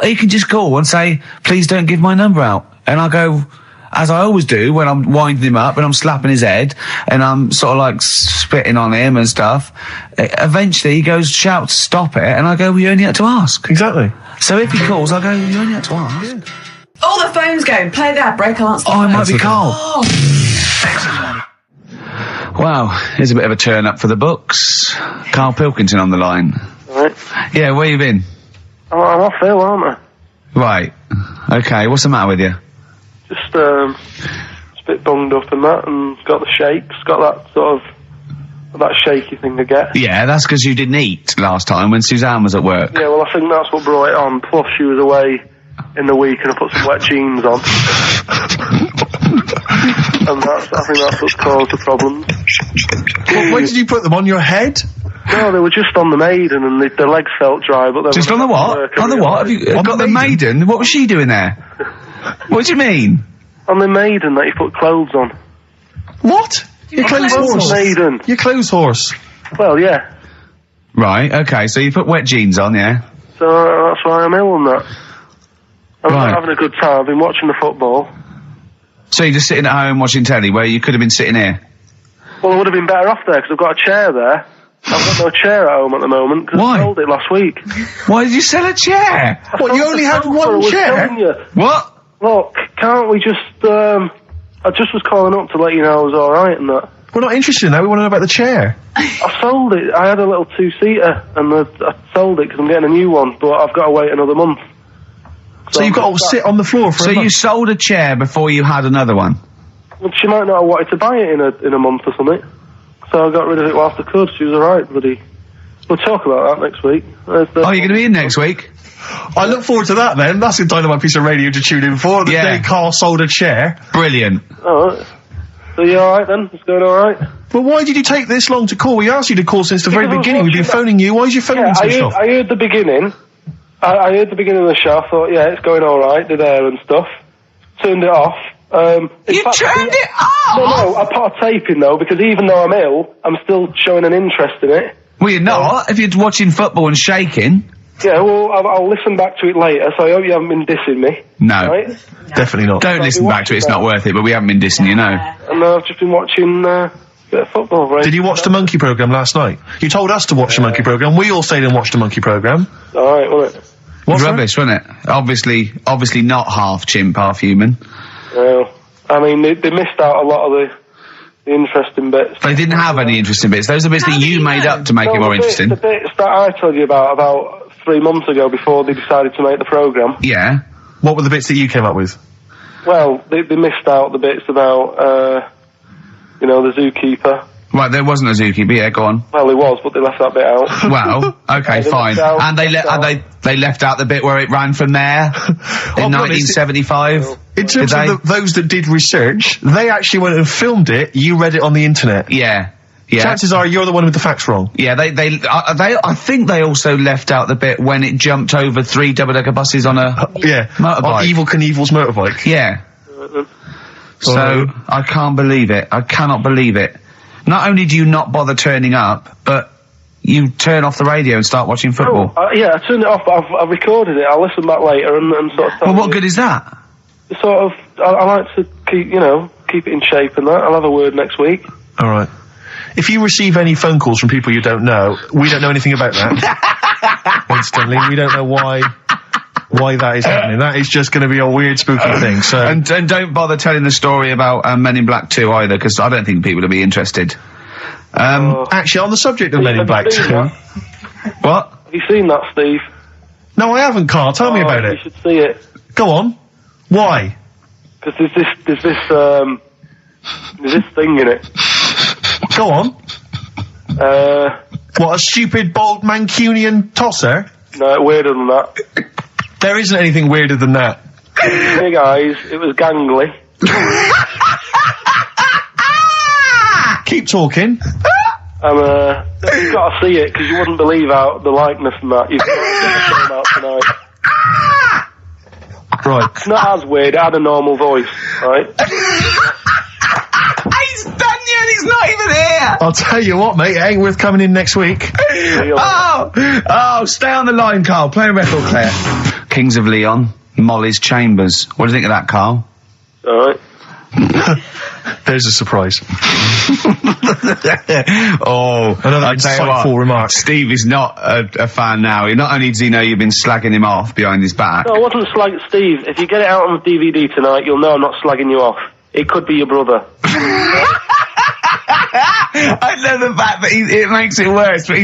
you can just call and say, please don't give my number out. And I'll go... As I always do when I'm winding him up and I'm slapping his head and I'm sort of like spitting on him and stuff. Eventually he goes, shouts, stop it. And I go, well, you only had to ask. Exactly. So if he calls, I go, you only had to ask. Yeah. Oh, the phone's going. Play that break. I'll answer. Oh, it might be Karl. Wow, here's a bit of a turn up for the books. Karl Pilkington on the line. Right. Yeah, where you been? I'm off ill, aren't I? Right. Okay, what's the matter with you? Just a bit bunged up and that, and got the shakes, got that sort of, that shaky thing I get. Yeah, that's because you didn't eat last time when Suzanne was at work. Yeah, well, I think that's what brought it on. Plus, she was away in the week and I put some wet jeans on. And I think that's what's caused the problem. Where did you put them, on your head? No, they were just on the Maiden and the legs felt dry. But just on the what? On the what? Have you got the Maiden? What was she doing there? What do you mean? On the Maiden that you put clothes on. What? Your clothes horse. Maiden. Your clothes horse. Well, yeah. Right, okay, so you put wet jeans on, yeah? So that's why I'm ill and that. I'm not having a good time. I've been watching the football. So you're just sitting at home watching telly where you could have been sitting here? Well, I would have been better off there because I've got a chair there. I've got no chair at home at the moment because I sold it last week. Why did you sell a chair? What, you only had one chair? What? Look, can't we just, I just was calling up to let you know I was alright and that. We're not interested in that, we want to know about the chair. I sold it. I had a little two-seater and I sold it because I'm getting a new one, but I've got to wait another month. So you've got to sit on the floor for a month? So you sold a chair before you had another one? Well, she might not have wanted to buy it in a month or something. So I got rid of it whilst I could. She was alright, buddy. We'll talk about that next week. Oh, you're going to be in next week? I look forward to that then. That's a dynamite piece of radio to tune in for. The day Karl sold a chair. Brilliant. Alright. So you alright then? It's going alright? Well, why did you take this long to call? We asked you to call since the very beginning. We've been phoning you. Why is your phone switched off? I heard the beginning. I heard the beginning of the show. I thought, yeah, it's going alright. They're there and stuff. Turned it off. You turned it off? No, I put a tape in though, because even though I'm ill, I'm still showing an interest in it. Well, you're not, if you're watching football and shaking. Yeah, well, I'll listen back to it later, so I hope you haven't been dissing me. No. Right? Definitely not. Don't listen back to it, it's not worth it, but we haven't been dissing you, no. And I've just been watching, a bit of football, right? Did you watch the Monkey programme last night? You told us to watch the Monkey programme, we all stayed and watched the Monkey programme. Alright, wasn't it? What's rubbish, wasn't it? Obviously not half chimp, half human. Well, I mean, they missed out a lot of the interesting bits. They didn't have any interesting bits. Those are bits that you made up to make it more interesting. The bits that I told you about 3 months ago before they decided to make the programme. Yeah. What were the bits that you came up with? Well, they missed out the bits about, the zookeeper. Right, there wasn't a zookeeper, yeah, go on. Well, there was, but they left that bit out. Well, okay, fine. And they left out the bit where it ran from there in 1975. In terms of those that did research, they actually went and filmed it, you read it on the internet. Yeah. Yeah. Chances are you're the one with the facts wrong. Yeah, I think they also left out the bit when it jumped over 3 double-decker buses on a motorbike. On Evel Knievel's motorbike. Yeah. So, I can't believe it. I cannot believe it. Not only do you not bother turning up, but you turn off the radio and start watching football. Yeah, I turned it off, but I've recorded it. I'll listen back later and sort of... Well, what good is that? Sort of, I like to keep it in shape and that. I'll have a word next week. Alright. If you receive any phone calls from people you don't know, we don't know anything about that. Instantly, we don't know why that is happening. That is just going to be a weird, spooky thing. So, and don't bother telling the story about Men in Black 2 either, because I don't think people will be interested. Actually, on the subject of Men in Black 2, what? Have you seen that, Steve? No, I haven't, Karl. Tell me about it. You should see it. Go on. Why? Because there's this thing in it. Go on. What, a stupid, bald Mancunian tosser? No, weirder than that. There isn't anything weirder than that. Big eyes, it was gangly. Keep talking. You've got to see it, because you wouldn't believe the likeness and that. You've got to get the film out tonight. Right. It's not as weird, it had a normal voice, right? He's done yet, he's not even here! I'll tell you what, mate, it ain't worth coming in next week. Stay on the line, Karl. Play a record, Claire. Kings of Leon, Molly's Chambers. What do you think of that, Karl? Alright. There's a surprise. Another insightful remark. Steve is not a fan now. Not only does he know you've been slagging him off behind his back. No, I wasn't slagging Steve. If you get it out on DVD tonight, you'll know I'm not slagging you off. It could be your brother. I love the fact that it makes it worse, but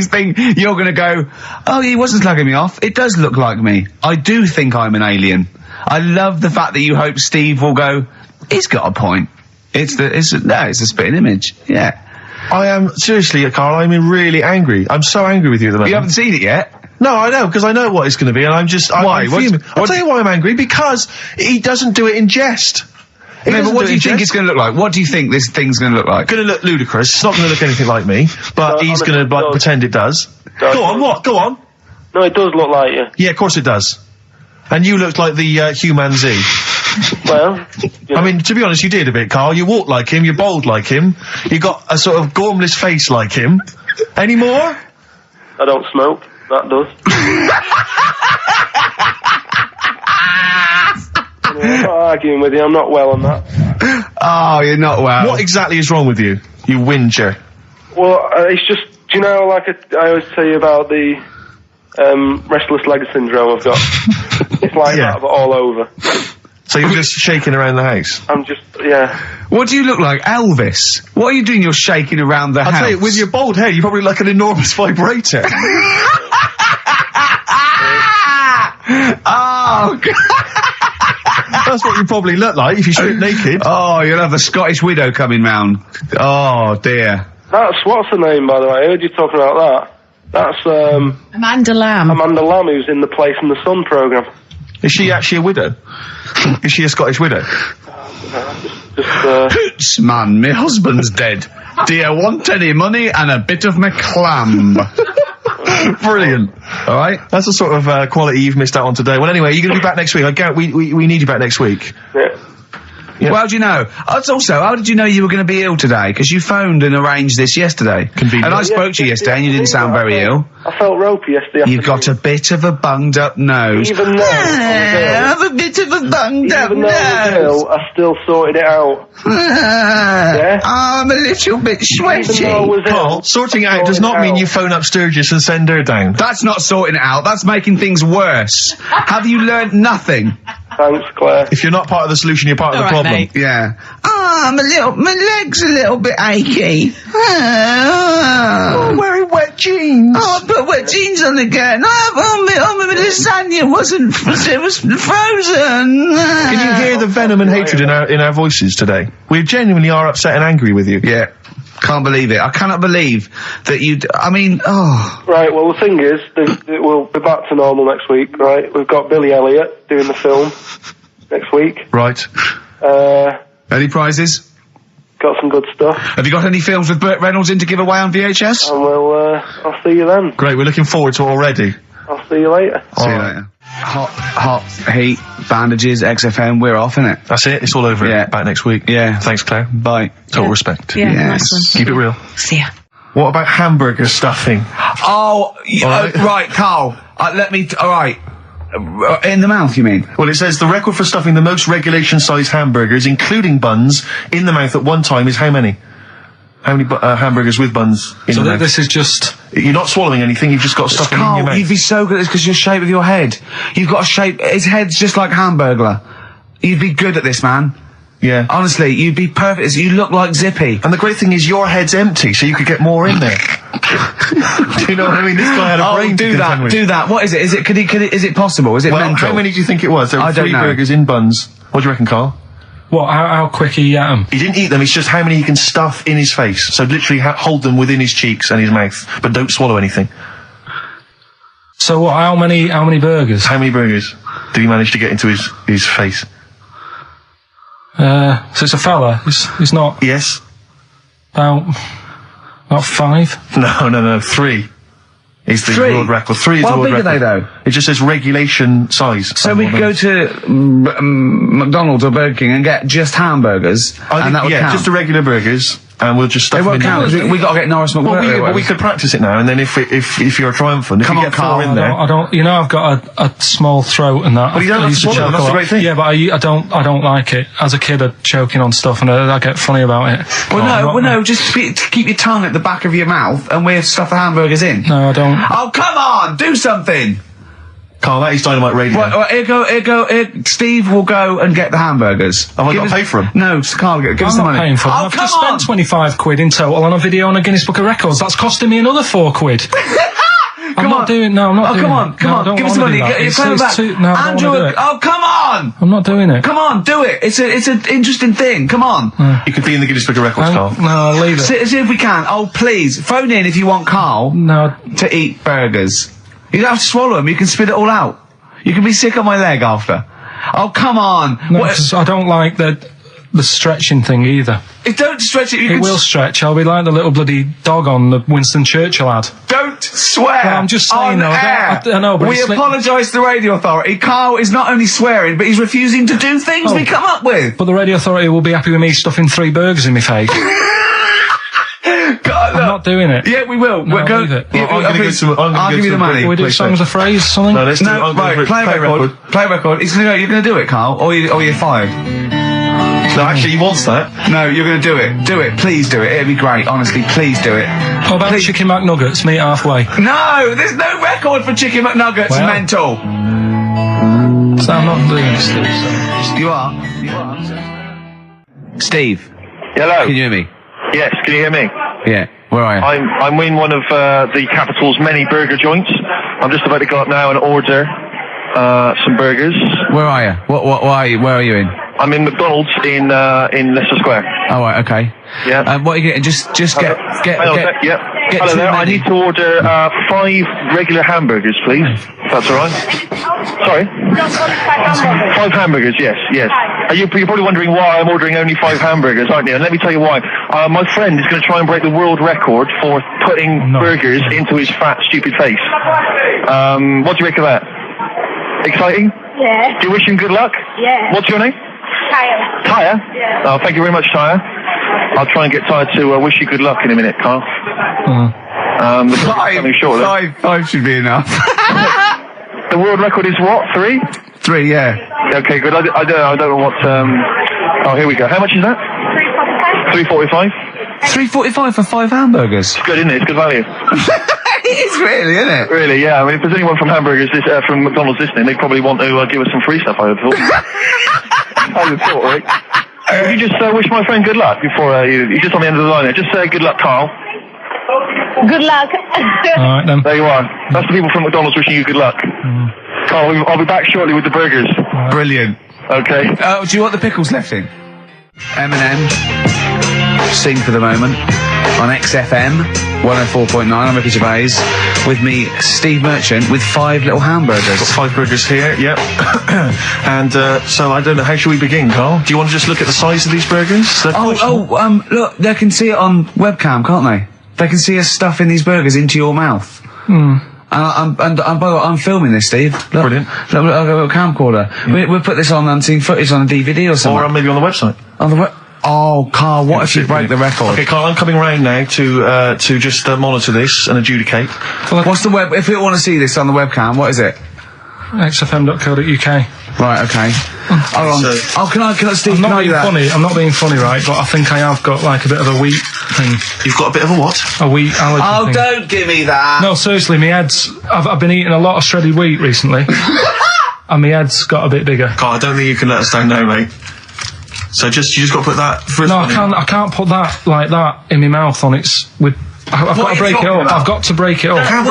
you're going to go, oh, he wasn't slugging me off. It does look like me. I do think I'm an alien. I love the fact that you hope Steve will go, he's got a point. It's a spitting image. Yeah. I am, seriously, Karl, I'm really angry. I'm so angry with you at the moment. You haven't seen it yet? No, I know, because I know what it's going to be, and I'm Why? fuming. I'll tell you why I'm angry, because he doesn't do it in jest. No, but what do you think it's going to look like? What do you think this thing's going to look like? Going to look ludicrous. It's not going to look anything like me, but he's going to pretend it does. Go on, what? Go on. No, it does look like you. Yeah, of course it does. And you looked like the Human Z. Well, I mean, to be honest, you did a bit, Karl. You walk like him, you're bold like him, you got a sort of gormless face like him. Any more? I don't smoke. That does. I'm not arguing with you. I'm not well on that. Oh, you're not well. What exactly is wrong with you? You whinger. Well, it's just, do you know, like I always tell you about the restless leg syndrome I've got? It's like that, but all over. So you're just shaking around the house? I'm just, yeah. What do you look like, Elvis? What are you doing? You're shaking around the house. I'll tell you, with your bald head, you probably look like an enormous vibrator. Oh, God. That's what you probably look like if you strip naked. Oh, you'll have the Scottish widow coming round. Oh, dear. That's, what's her name, by the way? I heard you talking about that. That's, Amanda Lamb. Amanda Lamb, who's in the Place in the Sun programme. Is she actually a widow? Is she a Scottish widow? Hoots, man, my husband's dead. Do you want any money and a bit of my clam? Brilliant. All right. That's the sort of quality you've missed out on today. Well, anyway, you're going to be back next week. We need you back next week. Yeah. Well, how do you know? Also, how did you know you were going to be ill today? Because you phoned and arranged this yesterday. Convenient. And I spoke to you yesterday and you didn't sound very ill. I felt ropey yesterday. You've got a bit of a bunged up nose. Even though I have a bit of a bunged up Even though I was ill, I still sorted it out. Yeah? I'm a little bit sweaty. Karl, sorting it out does not mean you phone up Sturgis and send her down. That's not sorting it out. That's making things worse. Have you learnt nothing? Thanks, Claire. If you're not part of the solution, you're part of the problem. Mate. Yeah. My leg's a little bit achy. Oh, wearing wet jeans. Oh, I put wet jeans on again. My lasagna wasn't, it was frozen. Can you hear the venom and hatred in our voices today? We genuinely are upset and angry with you. Yeah. Can't believe it. I cannot believe that Right, well, the thing is, we'll be back to normal next week, right? We've got Billy Elliot doing the film next week. Right. Any prizes? Got some good stuff. Have you got any films with Burt Reynolds in to give away on VHS? And I'll see you then. Great, we're looking forward to it already. I'll see you later. See you later. Hot heat, bandages, XFM, we're off, innit? That's it, it's all over. Yeah. Back next week. Yeah. Thanks, Claire. Bye. Total respect. Yeah, Yes. nice one. Keep it real. See ya. What about hamburger stuffing? Oh, right, Karl. Alright. In the mouth, you mean? Well, it says the record for stuffing the most regulation-sized hamburgers, including buns, in the mouth at one time is how many? How many hamburgers with buns in the mouth? This is just... You're not swallowing anything, you've just got stuff in your mouth. You'd be so good at this because your shape of your head. You've got a shape... His head's just like Hamburglar. You'd be good at this, man. Yeah. Honestly, you'd be perfect. You look like Zippy. And the great thing is your head's empty, so you could get more in there. Do you know what I mean? This guy had a brain to contend with. Do that. What is it? Is it possible? Is it mental? How many do you think it was? There were 3 burgers in buns. What do you reckon, Karl? What, how quick he ate them? He didn't eat them, it's just how many he can stuff in his face. So literally hold them within his cheeks and his mouth, but don't swallow anything. So what, how many burgers? How many burgers did he manage to get into his face? So it's a fella, he's not... Yes. About 5? No, 3. Is the world record. 3 is the world record. How big are they, though? It just says regulation size. So we could go to McDonald's or Burger King and get just hamburgers, and that would count. Just the regular burgers, and we'll just stuff them in. It won't count, because we got to get Norris McWhirter. Well, we could practice it now, and then if you're triumphant, if you get Karl, 4 in there... I don't, you know, I've got a small throat and that. But you don't have to swallow, that's the great thing. Yeah, but I don't like it. As a kid, I'd choking on stuff, and I get funny about it. No, just keep your tongue at the back of your mouth, and we'll stuff the hamburgers in. No, I don't. Oh, come on, do something! Carl, that is Dynamite Radio. Here, Steve will go and get the hamburgers. Have I got to pay for them? No, Carl, give us the money. Paying for them. I've just spent 25 quid in total on a video on a Guinness Book of Records. That's costing me another 4 quid. I'm not doing it. Come on, give us the money. You're coming back. Andrew, come on! I'm not doing it. Come on, do it. It's an interesting thing. Come on. You could be in the Guinness Book of Records, Carl. No, leave it. See if we can. Oh, please, phone in if you want Carl to eat burgers. You don't have to swallow them. You can spit it all out. You can be sick on my leg after. Oh, come on. No, 'cause I don't like the stretching thing either. Don't stretch it. It will stretch. I'll be like the little bloody dog on the Winston Churchill ad. Don't swear. No, I'm just saying, though. I know, but we apologise to the radio authority. Carl is not only swearing, but he's refusing to do things we come up with. But the radio authority will be happy with me stuffing 3 burgers in my face. God, I'm not doing it. Yeah, we will. No, leave it. I'll give you the money. Can we do songs of phrase or something? No, let's do it. Right, play a record. Play a record. You're going to do it, Carl, or you're fired. No, actually, he wants that. No, you're going to do it. Do it. Please do it. It'd be great. Honestly, please do it. What about Chicken McNuggets? Meet halfway. No, there's no record for Chicken McNuggets. Well. Mental. So I'm not doing it, Steve. So. You are. Steve. Hello. Can you hear me? Yes, can you hear me? Yeah. Where are you? I'm in one of the capital's many burger joints. I'm just about to go up now and order some burgers. Where are you? What are you? Where are you in? I'm in McDonald's in Leicester Square. Oh, right, okay. Yeah. What are you getting? Just get. Hello there. I need to order 5 regular hamburgers, please. If that's all right. Sorry. 5 hamburgers. Yes. You're probably wondering why I'm ordering only 5 hamburgers, aren't you? And let me tell you why. My friend is going to try and break the world record for putting burgers into his fat, stupid face. What do you make of that? Exciting? Yeah. Do you wish him good luck? Yeah. What's your name? Tyre. Tyre? Yeah. Oh, thank you very much, Tyre. I'll try and get Tyre to wish you good luck in a minute, Carl. Five should be enough. The world record is what? 3? 3, yeah. Okay, good. I don't know what. Oh, here we go. How much is that? $3.45. $3.45 for 5 hamburgers. It's good, isn't it? It's good value. It is really, isn't it? Really, yeah. I mean, if there's anyone from from McDonald's listening, they probably want to give us some free stuff, I would have thought. I would have thought, right? Would you just wish my friend good luck before you just on the end of the line there? Just say good luck, Carl. Good luck. All right, then. There you are. That's the people from McDonald's wishing you good luck. Carl, I'll be back shortly with the burgers. Brilliant. Okay. Do you want the pickles left in? Eminem. Sing for the moment. On XFM 104.9, I'm Ricky Gervais. With me, Steve Merchant, with 5 little hamburgers. Got 5 burgers here, yep. And so I don't know, how should we begin, Carl? Do you want to just look at the size of these burgers? Look, they can see it on webcam, can't they? They can see us stuffing these burgers into your mouth. And by the way, I'm filming this, Steve. Look, brilliant. Look, I've got a camcorder. Yeah. We'll put this on unseen footage on a DVD or something. Or maybe on the website. On the Oh, Carl, what if you break the record? Okay, Carl, I'm coming round now to just monitor this and adjudicate. What's the web? If people want to see this on the webcam, what is it? xfm.co.uk. Right, okay. Hold on. Can I, Steve, I'm not being funny. I'm not being funny, right? But I think I have got like a bit of a wheat thing. You've got a bit of a what? A wheat allergy thing. Don't give me that. No, seriously, my head's. I've been eating a lot of shredded wheat recently, and my head's got a bit bigger. Carl, I don't think you can let us down now, mate. So you just got to put that. I can't put that like that in my mouth on its with. I've got to break it up. I've got to break it up. You can't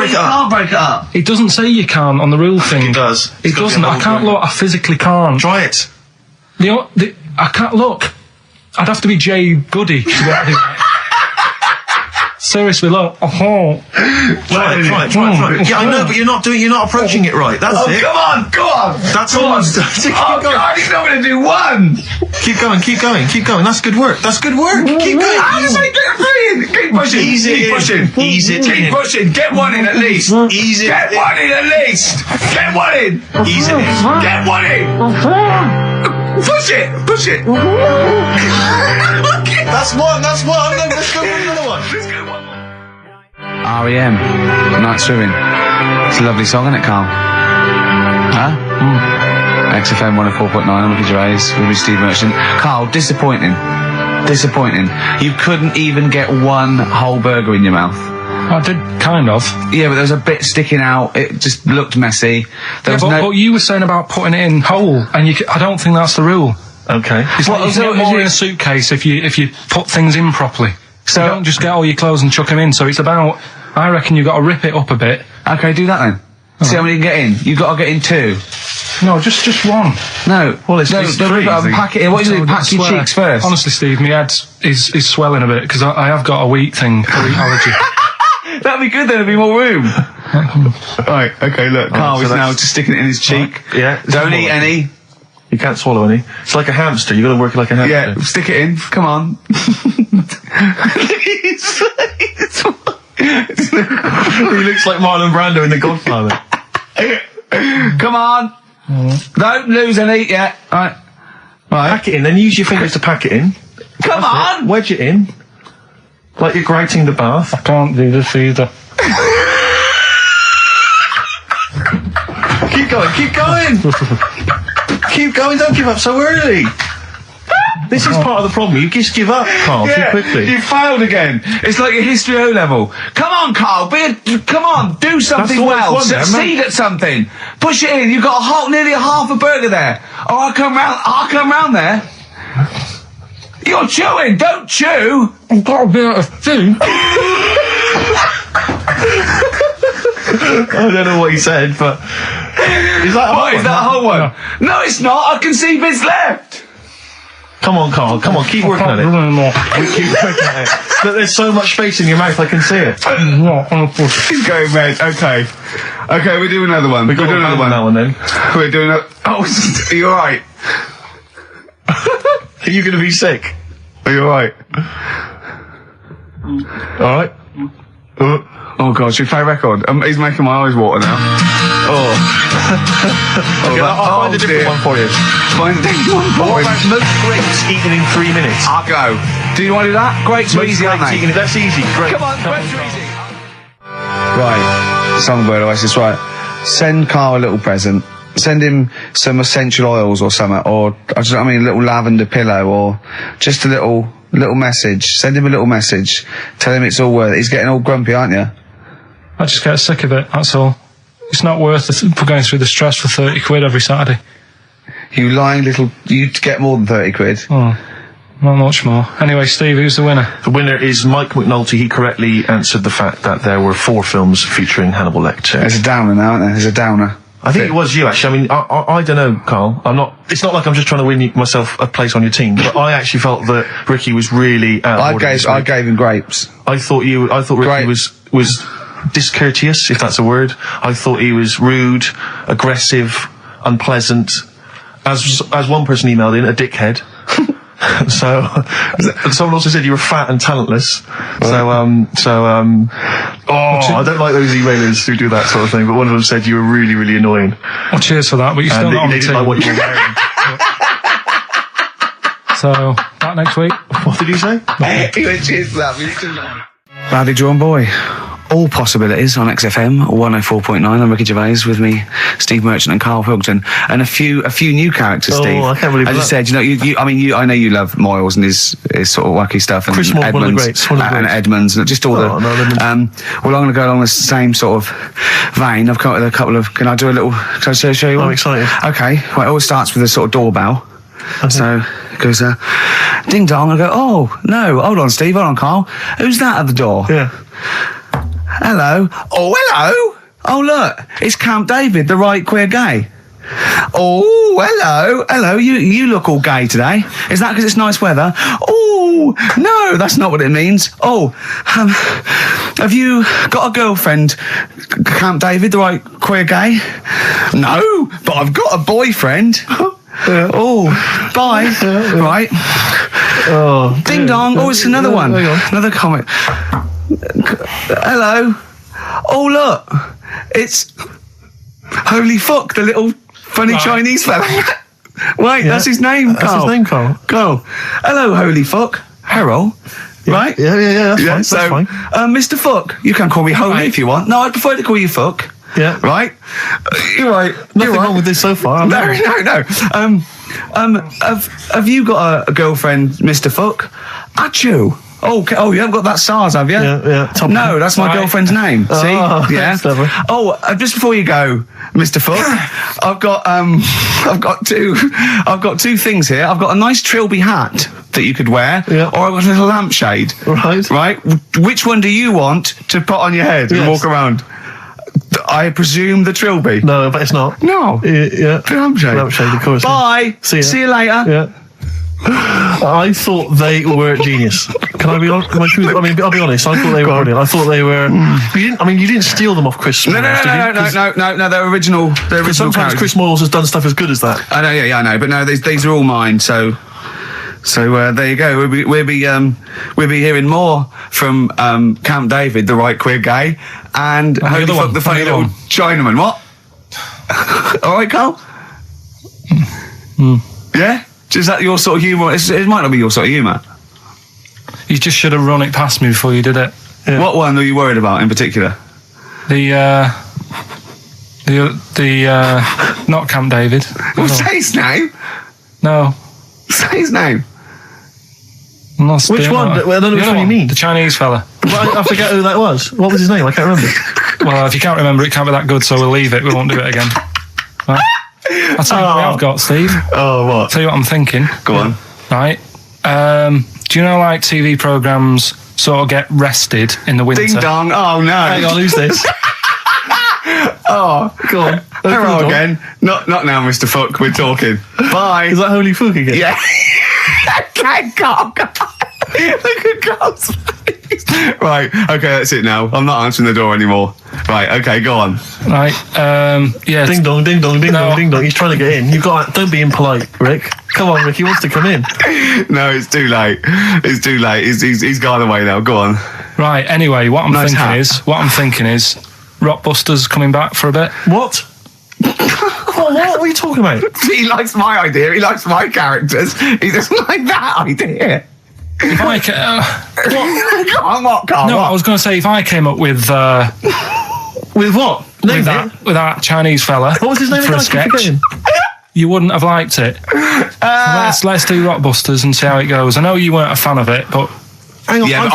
break it up. It doesn't say you can on the rule thing. It does. It doesn't. I can't look. I physically can't. Try it. I can't look. I'd have to be Jay Goody to get that. Seriously, look. Try it. Yeah, I know, but you're not approaching it right. That's it. Come on, go on. That's all. God, he's not going to do one. Keep going. That's good work. Keep going. How does I get free? Keep pushing. Keep pushing. Get one in at least. Ease it. Get one in at least. Get one in. Ease it. Get one in. Push it. That's one. Let's go for another one. R.E.M. Night Swimming. It's a lovely song, isn't it, Carl? Huh? XFM 104.9, I'm Ricky Gervais, with me, Steve Merchant. Carl, disappointing. You couldn't even get one whole burger in your mouth. I did, kind of. Yeah, but there was a bit sticking out. It just looked messy. But you were saying about putting it in whole, and I don't think that's the rule. Okay. It's like you can get more in a suitcase if you put things in properly. So you don't just get all your clothes and chuck them in. So it's about, I reckon you've got to rip it up a bit. Okay, do that then. See how many you can get in. You've got to get in 2. No, just one. No. Well, it's pack it in. What do you do? Pack your cheeks first. Honestly, Steve, my head is swelling a bit because I have got a wheat thing, a wheat allergy. That'd be good. There'd be more room. Right. Okay. Look, Karl is now just sticking it in his cheek. Yeah. Don't eat any. You can't swallow any. It's like a hamster. You got to work it like a hamster. Yeah. Stick it in. Come on. He looks like Marlon Brando in The Godfather. Come on. Don't lose any yet. Right. Pack it in, then use your fingers to pack it in. Come on! Wedge it in. Like you're grating the bath. I can't do this either. Keep going, keep going! Keep going, don't give up so early. This is part of the problem. You just give up, Karl, too quickly. You failed again. It's like your history O level. Come on, Karl. Come on. Do something well. Succeed at something. Push it in. You've got nearly a half a burger there. Oh, I'll come round there. You're chewing. Don't chew. I've got a bit of food. I don't know what he said, but is that a whole one? No, it's not. I can see bits left. Come on, Karl. Come on, keep working at it. Keep working at it. But there's so much space in your mouth, I can see it. He's going red. Okay, we'll do another one. We'll do another one. That one then. We're doing a. Oh, are you alright? Are you going to be sick? Are you alright? Alright. Oh God, should we play a record? He's making my eyes water now. Okay, I'll find a different one for you. Find a different one for you. What about most grapes eaten in 3 minutes? I'll go. Do you want to do that? Grapes are easy, aren't they? That's easy. Great. Come on, grapes are easy. Right, Songbird Oasis, right. Send Karl a little present. Send him some essential oils or something, or a little lavender pillow, or just a little message. Send him a little message. Tell him it's all worth it. He's getting all grumpy, aren't you? I just get sick of it, that's all. It's not worth it for going through the stress for 30 quid every Saturday. You lying little... You'd get more than 30 quid. Oh, not much more. Anyway, Steve, who's the winner? The winner is Mike McNulty. He correctly answered the fact that there were 4 films featuring Hannibal Lecter. There's a downer now, isn't there? There's a downer. I think it was you, actually. I mean, I don't know, Karl. It's not like I'm just trying to win myself a place on your team, but I actually felt that Ricky was really out of order. I gave him grapes. I thought Ricky was discourteous, if that's a word. I thought he was rude, aggressive, unpleasant. As one person emailed in, a dickhead. So, someone also said you were fat and talentless. I don't like those emailers who do that sort of thing, but one of them said you were really, really annoying. Well, cheers for that, but you're still not on the team. They didn't like what you were wearing. So, back next week. What did you say? Cheers for that. Rowdy Drawn Boy. All possibilities on XFM 104.9. I'm Ricky Gervais, with me, Steve Merchant and Karl Pilkington, and a few new characters. Steve, I can't believe I just said, I know you love Moyles and his sort of wacky stuff, and Chris Moore, Edmonds, one of the greats. and Edmonds, and just all the. Well, I'm going to go along the same sort of vein. I've come up with a couple of. Can I show you one? I'm excited. Okay. Well, it always starts with a sort of doorbell. Okay. So it goes, ding dong. I go, oh no, hold on, Steve, hold on, Karl. Who's that at the door? Yeah. Hello. Oh, hello. Oh, look, it's Camp David, the right queer gay. Oh, hello. You look all gay today. Is that because it's nice weather? Oh, no, that's not what it means. Oh, have you got a girlfriend, Camp David, the right queer gay? No, but I've got a boyfriend. Yeah. Oh, bye. Yeah. Right. Oh, ding dong. Oh, it's another one. Another comment. Hello. Oh, look. It's Holy Fuck, the little funny Chinese fella. Wait, that's his name, Karl. That's his name, Karl. Karl. Hello, Holy Fuck. Harold. Yeah. Right? Yeah, that's fine. Mr. Fuck, you can call me Holy if you want. No, I'd prefer to call you Fuck. Yeah. Right? You're right. Nothing wrong with this so far. No. Have you got a girlfriend, Mr. Fuck? Achoo. Oh, you haven't got that SARS, have you? Yeah. No, that's my girlfriend's name. See? Yeah. Just before you go, Mr. Foot, I've got two things here. I've got a nice Trilby hat that you could wear, or I've got a little lampshade. Right. Which one do you want to put on your head and walk around? I presume the Trilby. No, but it's not. No. Yeah. Lampshade, of course. Bye. See you later. Yeah. I thought they were genius. Can I be honest? I'll be honest. I thought they were brilliant. I thought they were. You didn't steal them off Chris. No. They're original. They're original. Sometimes characters. Chris Moyles has done stuff as good as that. I know. Yeah, I know. But no, these are all mine. So there you go. We'll be hearing more from Camp David, the right queer gay, and Holy Fuck, the funny little Chinaman. What? All right, Karl. Yeah. Is that your sort of humour? It might not be your sort of humour. You just should have run it past me before you did it. Yeah. What one are you worried about in particular? The not Camp David. Well, say his name. No. Say his name. Which one? I don't know which one you mean. The Chinese fella. I forget who that was. What was his name? I can't remember. Well, if you can't remember, it can't be that good, so we'll leave it. We won't do it again. Right? I'll tell you what I've got, Steve. Oh, what? I'll tell you what I'm thinking. Go on. Right. Do you know, like, TV programmes sort of get rested in the winter? Ding dong. Oh, no. Hang on, who's this? Oh, go on. Hello again. Not now, Mr. Fuck. We're talking. Bye. Is that Holy Fuck again? Yeah. Karl. Look at Karl's face. Right. Okay, that's it now. I'm not answering the door anymore. Right. Okay, go on. Right. Yeah. Ding dong, ding dong, ding dong, ding dong. He's trying to get in. Don't be impolite, Rick. Come on, Rick. He wants to come in. No, it's too late. It's too late. He's gone away now. Go on. Right. Anyway, what I'm thinking is, Rockbusters coming back for a bit. What? What are you talking about? He likes my idea. He likes my characters. He doesn't like that idea. If I what, Karl? No, I was going to say if I came up with what? With that Chinese fella. What was his name for a sketch? You wouldn't have liked it. Let's do Rockbusters and see how it goes. I know you weren't a fan of it, but. Hang on, yeah,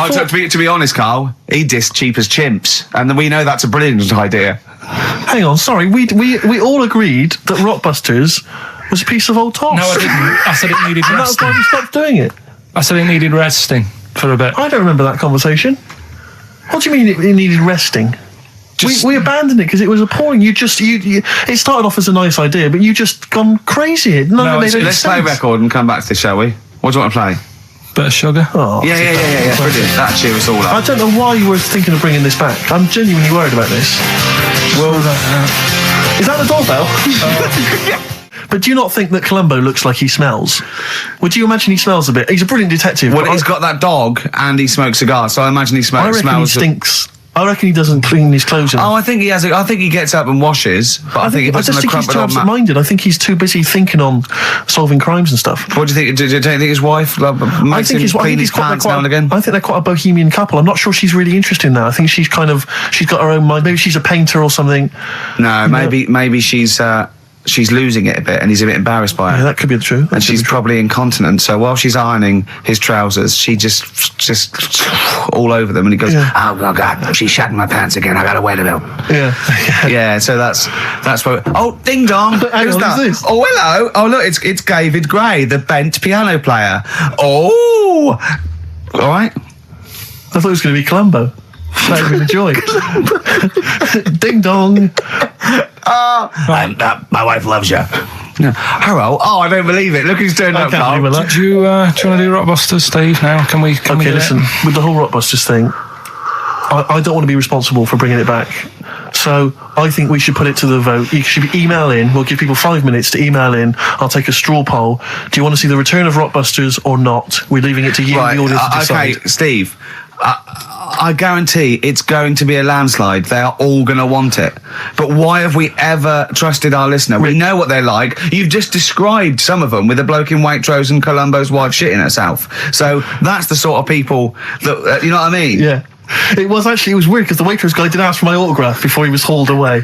to be honest, Karl, he dissed Cheap as Chimps, and we know that's a brilliant idea. Hang on, sorry, we all agreed that Rockbusters was a piece of old toss. No, I didn't. I said it needed resting. And that's why we stopped doing it. I said it needed resting for a bit. I don't remember that conversation. What do you mean it needed resting? We abandoned it because it was appalling. It started off as a nice idea, but you just gone crazy. Let's play a record and come back to this, shall we? What do you want to play? Bit of sugar. Oh, yeah. Brilliant. That'll cheer us all up. I don't know why you were thinking of bringing this back. I'm genuinely worried about this. Well, is that the doorbell? But do you not think that Columbo looks like he smells? Would you imagine he smells a bit? He's a brilliant detective. Well, he's got that dog and he smokes cigars, so I imagine he smells. I reckon he stinks. I reckon he doesn't clean his clothes enough. Oh, I think he has. I think he gets up and washes, but I think he puts on a he's too absent-minded. I think he's too busy thinking on solving crimes and stuff. What do you think? Do you think his wife makes him clean his pants now and again? I think they're quite a bohemian couple. I'm not sure she's really interested in that. I think she's got her own mind. Maybe she's a painter or something. No, maybe she's losing it a bit and he's a bit embarrassed by it. Yeah, that could be true. And she's probably incontinent, so while she's ironing his trousers, she just all over them, and he goes, oh God, she's shatting my pants again, I gotta wait a little. Yeah, so that's what. Oh, ding dong. Who's that? Who's this? Oh, hello. Oh, look, it's David Gray, the bent piano player. Oh, all right. I thought it was going to be Columbo. That would be a joy. Ding dong. My wife loves you. Hello. Oh, I don't believe it. Look who's turned up, Karl. Do you want to do Rockbusters, Steve, now? Can we listen, with the whole Rockbusters thing, I don't want to be responsible for bringing it back. So I think we should put it to the vote. You should email in. We'll give people 5 minutes to email in. I'll take a straw poll. Do you want to see the return of Rockbusters or not? We're leaving it to you, the audience, to decide. Okay, Steve. I guarantee it's going to be a landslide. They are all going to want it. But why have we ever trusted our listener? We know what they're like. You've just described some of them with a bloke in Waitrose and Columbo's wife shitting herself. So that's the sort of people that, you know what I mean? Yeah. It was weird because the waitress guy did ask for my autograph before he was hauled away.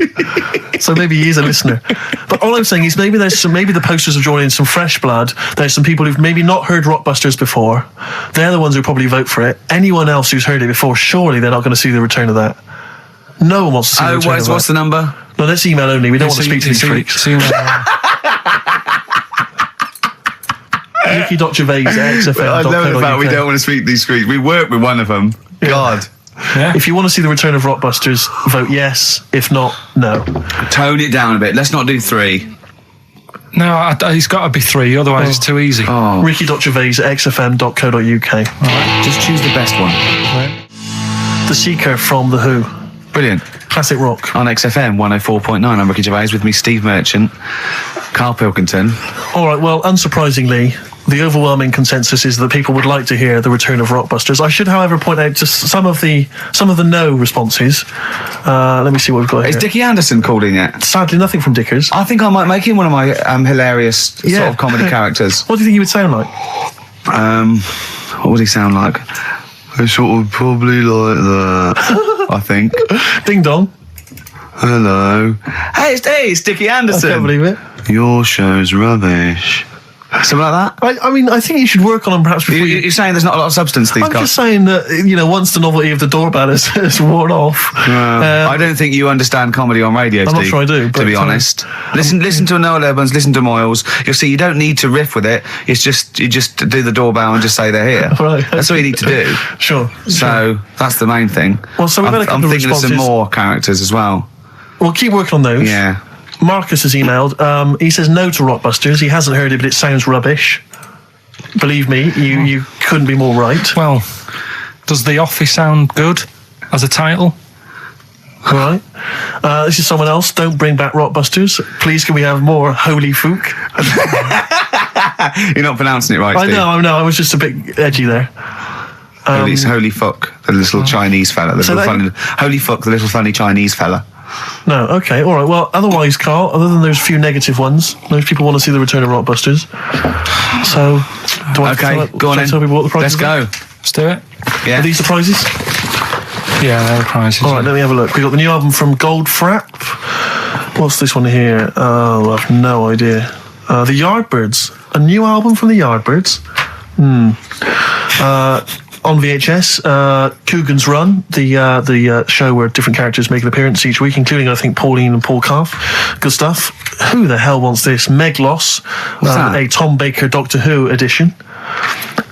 So maybe he is a listener. But all I'm saying is maybe the posters are drawing in some fresh blood. There's some people who've maybe not heard Rockbusters before. They're the ones who probably vote for it. Anyone else who's heard it before, surely they're not going to see the return of that. No one wants to see the return of that. What's the number? No, that's email only. We don't want to speak to these freaks. Ricky.Gervais at XFM. I love the fact we don't want to speak to these freaks. We work with one of them. Yeah. God. Yeah. If you want to see the return of Rockbusters, vote yes. If not, no. Tone it down a bit. Let's not do 3. No, he's got to be 3, otherwise it's too easy. Oh. Ricky.Gervais at xfm.co.uk. Right. Just choose the best one. Right. The Seeker from The Who. Brilliant. Classic rock. On XFM 104.9, I'm Ricky Gervais, with me Steve Merchant, Karl Pilkington. All right, well, unsurprisingly, the overwhelming consensus is that people would like to hear the return of Rockbusters. I should, however, point out just some of the no responses. Let me see what we've got here. Is Dickie Anderson called in yet? Sadly, nothing from Dickers. I think I might make him one of my hilarious sort of comedy characters. What do you think he would sound like? What would he sound like? Sort of probably like that, I think. Ding dong. Hello. Hey, it's Dickie Anderson. I can't believe it. Your show's rubbish. Something like that? I mean, I think you should work on them perhaps before you're saying there's not a lot of substance to these guys? I'm just saying that, once the novelty of the doorbell has worn off. I don't think you understand comedy on radio, Steve. I'm not sure I do. To be honest. Listen to Noel Evans, listen to Moyles. You'll see you don't need to riff with it. It's just, you just do the doorbell and just say they're here. Right. That's all you need to do. Sure. So, that's the main thing. Well, so we've had a couple I'm of thinking of some more characters as well. Well, keep working on those. Yeah. Marcus has emailed. He says no to Rockbusters. He hasn't heard it, but it sounds rubbish. Believe me, you couldn't be more right. Well, does The Office sound good as a title? Right. This is someone else. Don't bring back Rockbusters. Please, can we have more Holy Fook? You're not pronouncing it right, Steve. I know. I was just a bit edgy there. It's Holy Fuck, the little Chinese fella. Holy Fuck, the little funny Chinese fella. No, okay, all right. Well, otherwise, Karl, other than those few negative ones, most people want to see the return of Rockbusters. So, go on then. Tell people what the prizes Let's go. Let's do it. Yeah. Are these the prizes? Yeah, they're the prizes. All right, let me have a look. We've got the new album from Goldfrapp. What's this one here? Oh, I have no idea. The Yardbirds. A new album from the Yardbirds. On VHS, Coogan's Run, the show where different characters make an appearance each week, including, I think, Pauline and Paul Calf. Good stuff. Who the hell wants this? Meglos, a Tom Baker Doctor Who edition.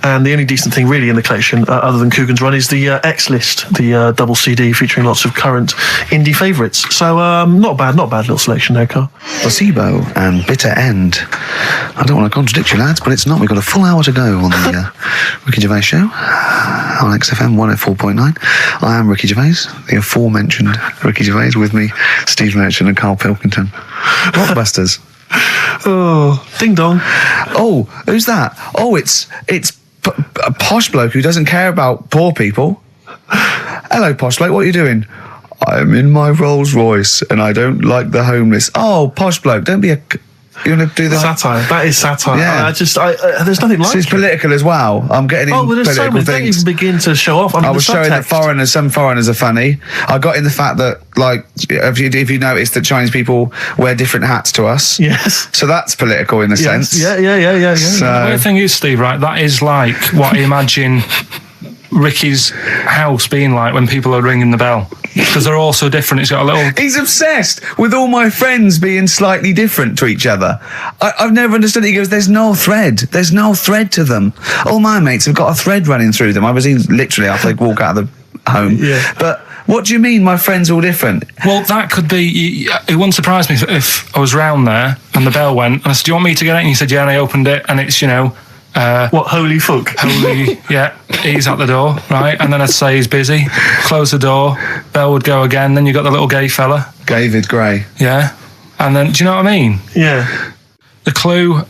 And the only decent thing really in the collection, other than Coogan's Run, is the X-List, the double CD featuring lots of current indie favourites. So, not bad little selection there, Karl. Placebo and Bitter End. I don't want to contradict you, lads, but it's not. We've got a full hour to go on the Ricky Gervais show on XFM 104.9. I am Ricky Gervais, the aforementioned Ricky Gervais, with me, Steve Merchant and Karl Pilkington. Rockbusters. Oh, ding dong. Oh, who's that? Oh, it's a posh bloke who doesn't care about poor people. Hello, posh bloke, what are you doing? I'm in my Rolls Royce and I don't like the homeless. Oh, posh bloke, don't be a... You want to do that? Satire. That is satire. Yeah. There's nothing like it. It's political as well. I'm getting in there's political so many. things. Don't even begin to show off. I was showing that some foreigners are funny. I got in the fact that, like, if you notice that Chinese people wear different hats to us. Yes. So that's political in a sense. Yeah. So, the weird thing is, Steve, right, that is like what I imagine Ricky's house being like when people are ringing the bell. Because they're all so different. It's got a little... He's obsessed with all my friends being slightly different to each other. I've never understood it. He goes, there's no thread to them. All my mates have got a thread running through them. I was literally after they walk out of the home. Yeah. But what do you mean my friends all different? Well, that could be... It wouldn't surprise me if I was round there and the bell went and I said, do you want me to get it? And he said, yeah, and I opened it and it's, what, Holy Fuck? Holy, yeah, he's at the door, right? And then I'd say he's busy, close the door, bell would go again, then you got the little gay fella. David Gray. Yeah. And then, do you know what I mean? Yeah. The clue,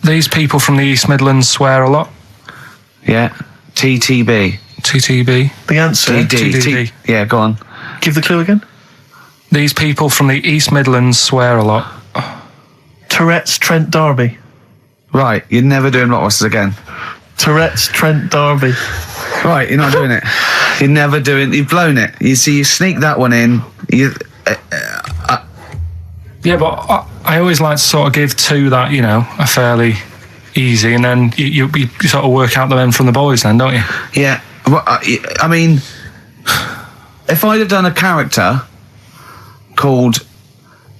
these people from the East Midlands swear a lot. Yeah. TTB. The answer? TDD. Yeah, go on. Give the clue again. These people from the East Midlands swear a lot. Tourette's Trent D'Arby. Right, you're never doing Rockbusters again. Tourette's Trent D'Arby. Right, you're not doing it. You're never doing. You've blown it. You see, you sneak that one in. Yeah, but I always like to sort of give two that, you know, are fairly easy, and then you sort of work out the men from the boys then, don't you? Yeah. Well, I mean, if I'd have done a character called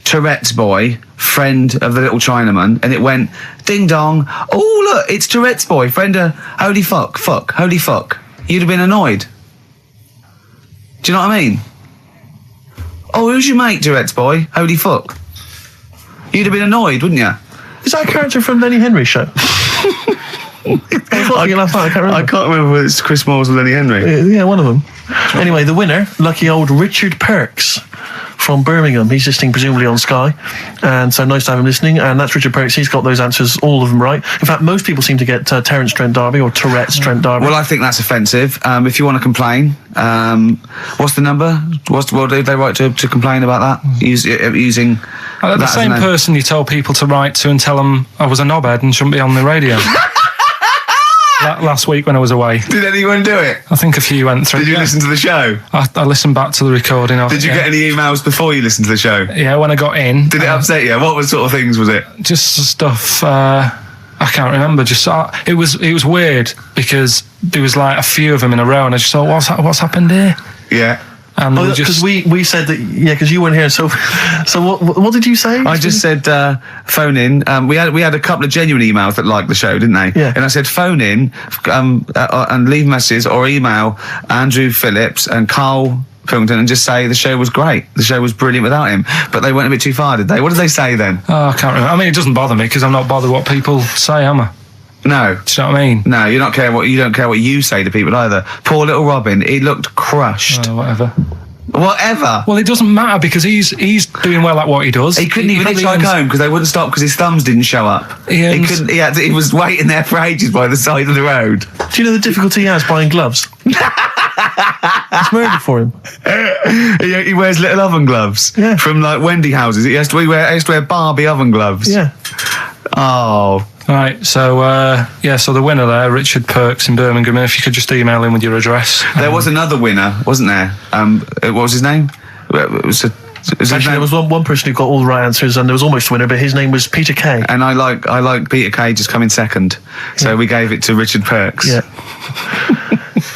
Tourette's Boy, friend of the little Chinaman, and it went, ding dong, oh look, it's Tourette's Boy, friend of holy fuck, holy fuck, you'd have been annoyed. Do you know what I mean? Oh, who's your mate, Tourette's Boy? Holy fuck. You'd have been annoyed, wouldn't you? Is that a character from Lenny Henry's show? I can't remember whether it's Chris Moores or Lenny Henry. Yeah, one of them. Anyway, the winner, lucky old Richard Perks from Birmingham. He's listening presumably on Sky, and so nice to have him listening. And that's Richard Perks. He's got those answers, all of them right. In fact, most people seem to get Terence Trent D'Arby or Tourette's Trent D'Arby. Well, I think that's offensive. If you want to complain, what's the number? Well, do they write to complain about that? Using the same person you tell people to write to and tell them I was a knobhead and shouldn't be on the radio. Last week when I was away. Did anyone do it? I think a few went through. Did you listen to the show? I listened back to the recording of it. Did you get any emails before you listened to the show? Yeah, when I got in. Did it upset you? What sort of things was it? Just stuff, I can't remember. Just it was weird because there was like a few of them in a row, and I just thought, what's happened here? Yeah. And because we said that, yeah, because you weren't here. So what did you say? I just said phone in. We had a couple of genuine emails that liked the show, didn't they? Yeah. And I said phone in and leave messages or email Andrew Phillips and Karl Pilkington and just say the show was great. The show was brilliant without him. But they went a bit too far, did they? What did they say then? Oh, I can't remember. I mean, it doesn't bother me because I'm not bothered what people say, am I? No. Do you know what I mean? No, you don't care what you say to people either. Poor little Robin, he looked crushed. Whatever. Whatever. Well, it doesn't matter because he's doing well at what he does. He couldn't even hitchhike home because they wouldn't stop because his thumbs didn't show up. He was waiting there for ages by the side of the road. Do you know the difficulty he has buying gloves? It's murder for him. He wears little oven gloves from like Wendy houses. He has to wear Barbie oven gloves. Yeah. Oh. Right, so so the winner there, Richard Perks in Birmingham. If you could just email him with your address. There was another winner, wasn't there? What was his name? Actually, there was one person who got all the right answers, and there was almost a winner, but his name was Peter Kay. And I like Peter Kay just coming second, so we gave it to Richard Perks. Yeah.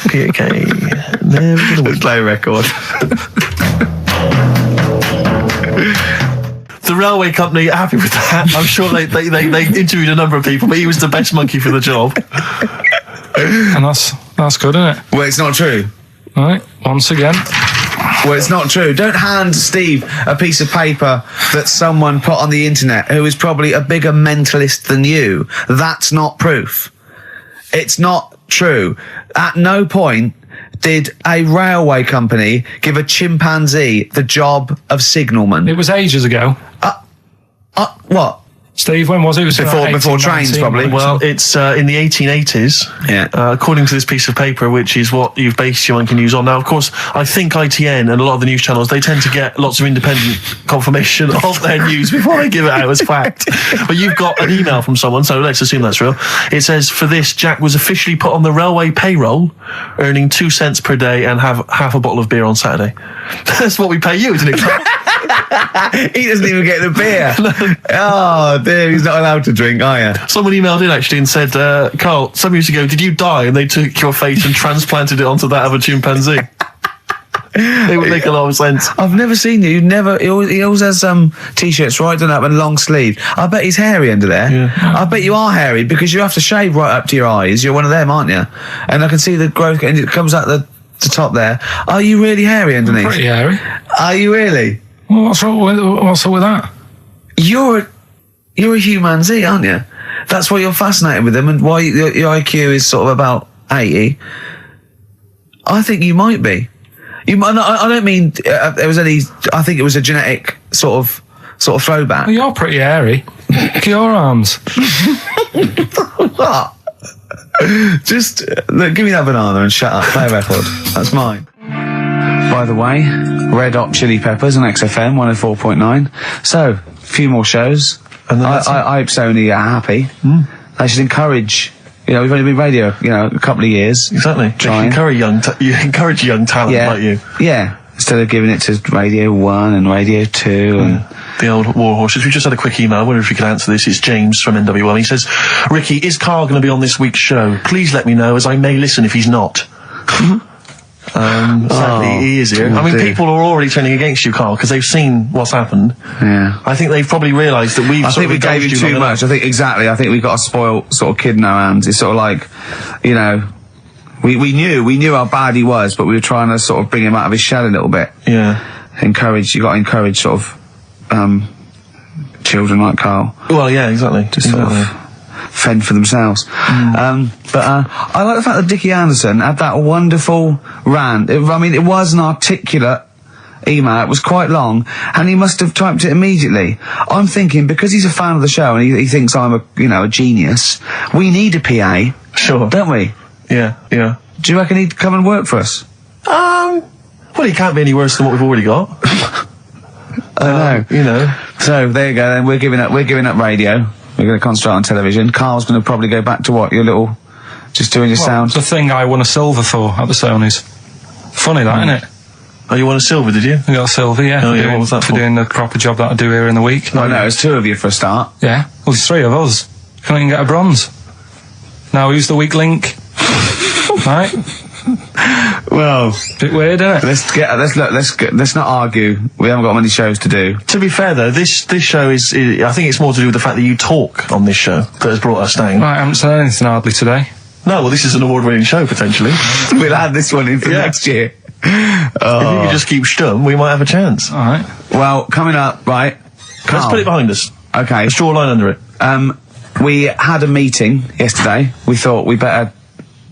Peter Kay. Never gonna win. Play record. The railway company are happy with that. I'm sure they interviewed a number of people, but he was the best monkey for the job. And that's good, isn't it? Well, it's not true. All right, once again. Well, it's not true. Don't hand Steve a piece of paper that someone put on the internet who is probably a bigger mentalist than you. That's not proof. It's not true. At no point did a railway company give a chimpanzee the job of signalman. It was ages ago. What? Steve, when was it? It was before trains, probably. Well, it's in the 1880s. Yeah. According to this piece of paper, which is what you've based your monkey news on. Now, of course, I think ITN and a lot of the news channels, they tend to get lots of independent confirmation of their news before they give it out as fact. But you've got an email from someone, so let's assume that's real. It says, for this, Jack was officially put on the railway payroll, earning 2 cents per day and have half a bottle of beer on Saturday. That's what we pay you, isn't it? He doesn't even get the beer. Oh, dear, he's not allowed to drink, are you? Someone emailed in actually and said, Karl, some years ago, did you die? And they took your face and transplanted it onto that of a chimpanzee. It would make a lot of sense. I've never seen you. He always has t-shirts right done up and long sleeve. I bet he's hairy under there. Yeah. I bet you are hairy because you have to shave right up to your eyes. You're one of them, aren't you? And I can see the growth, and it comes out the top there. Are you really hairy underneath? Pretty hairy. Are you really? Well, what's wrong with that? You're a humanzee, aren't you? That's why you're fascinated with them, and why your IQ is sort of about 80. I think you might be. I don't mean there was any. I think it was a genetic sort of throwback. Well, you're pretty hairy. Look at your arms. What? Just look, give me that banana and shut up. Play a record. That's mine. By the way, Red Hot Chili Peppers on XFM 104.9. So, a few more shows. And I hope Sony are happy. They should encourage You know, we've only been radio, you know, a couple of years. Exactly. You encourage young talent like you. Yeah. Instead of giving it to Radio 1 and Radio 2 and... The old war horses. We just had a quick email. I wonder if you could answer this. It's James from NW1. He says, Ricky, is Karl going to be on this week's show? Please let me know, as I may listen if he's not. Sadly, he is here. I mean, people are already turning against you, Karl, because they've seen what's happened. Yeah. I think they've probably realised that I think we gave you too much. I think we've got a spoiled sort of kid in our hands. It's sort of like, you know, we knew how bad he was, but we were trying to sort of bring him out of his shell a little bit. Yeah. You got to encourage sort of, children like Karl. Well, yeah, exactly. Just sort of fend for themselves. But I like the fact that Dickie Anderson had that wonderful rant. It was an articulate email. It was quite long, and he must have typed it immediately. I'm thinking, because he's a fan of the show and he thinks I'm a genius, we need a PA. Sure. Don't we? Yeah. Do you reckon he'd come and work for us? Well, he can't be any worse than what we've already got. I know. You know. So there you go. Then we're giving up radio. We're going to concentrate on television. Karl's going to probably go back to what, your little, just doing your sound. The thing I won a silver for at the Sonys. Funny that, isn't it? Oh, you won a silver, did you? I got a silver, yeah. Oh, yeah, what was that for? Doing the proper job that I do here in the week. Oh, no, it's 2 of you for a start. Yeah. Well, there's 3 of us. Can't even get a bronze. Now, who's the weak link? Right? Well, bit weird, isn't it? Let's not argue. We haven't got many shows to do. To be fair though, this show is I think it's more to do with the fact that you talk on this show that has brought us down. Right, I haven't said anything hardly today. No, well, this is an award-winning show potentially. We'll add this one in for next year. If you could just keep stum, we might have a chance. All right. Well, coming up, right? Karl. Let's put it behind us. Okay. Let's draw a line under it. We had a meeting yesterday. We thought we better,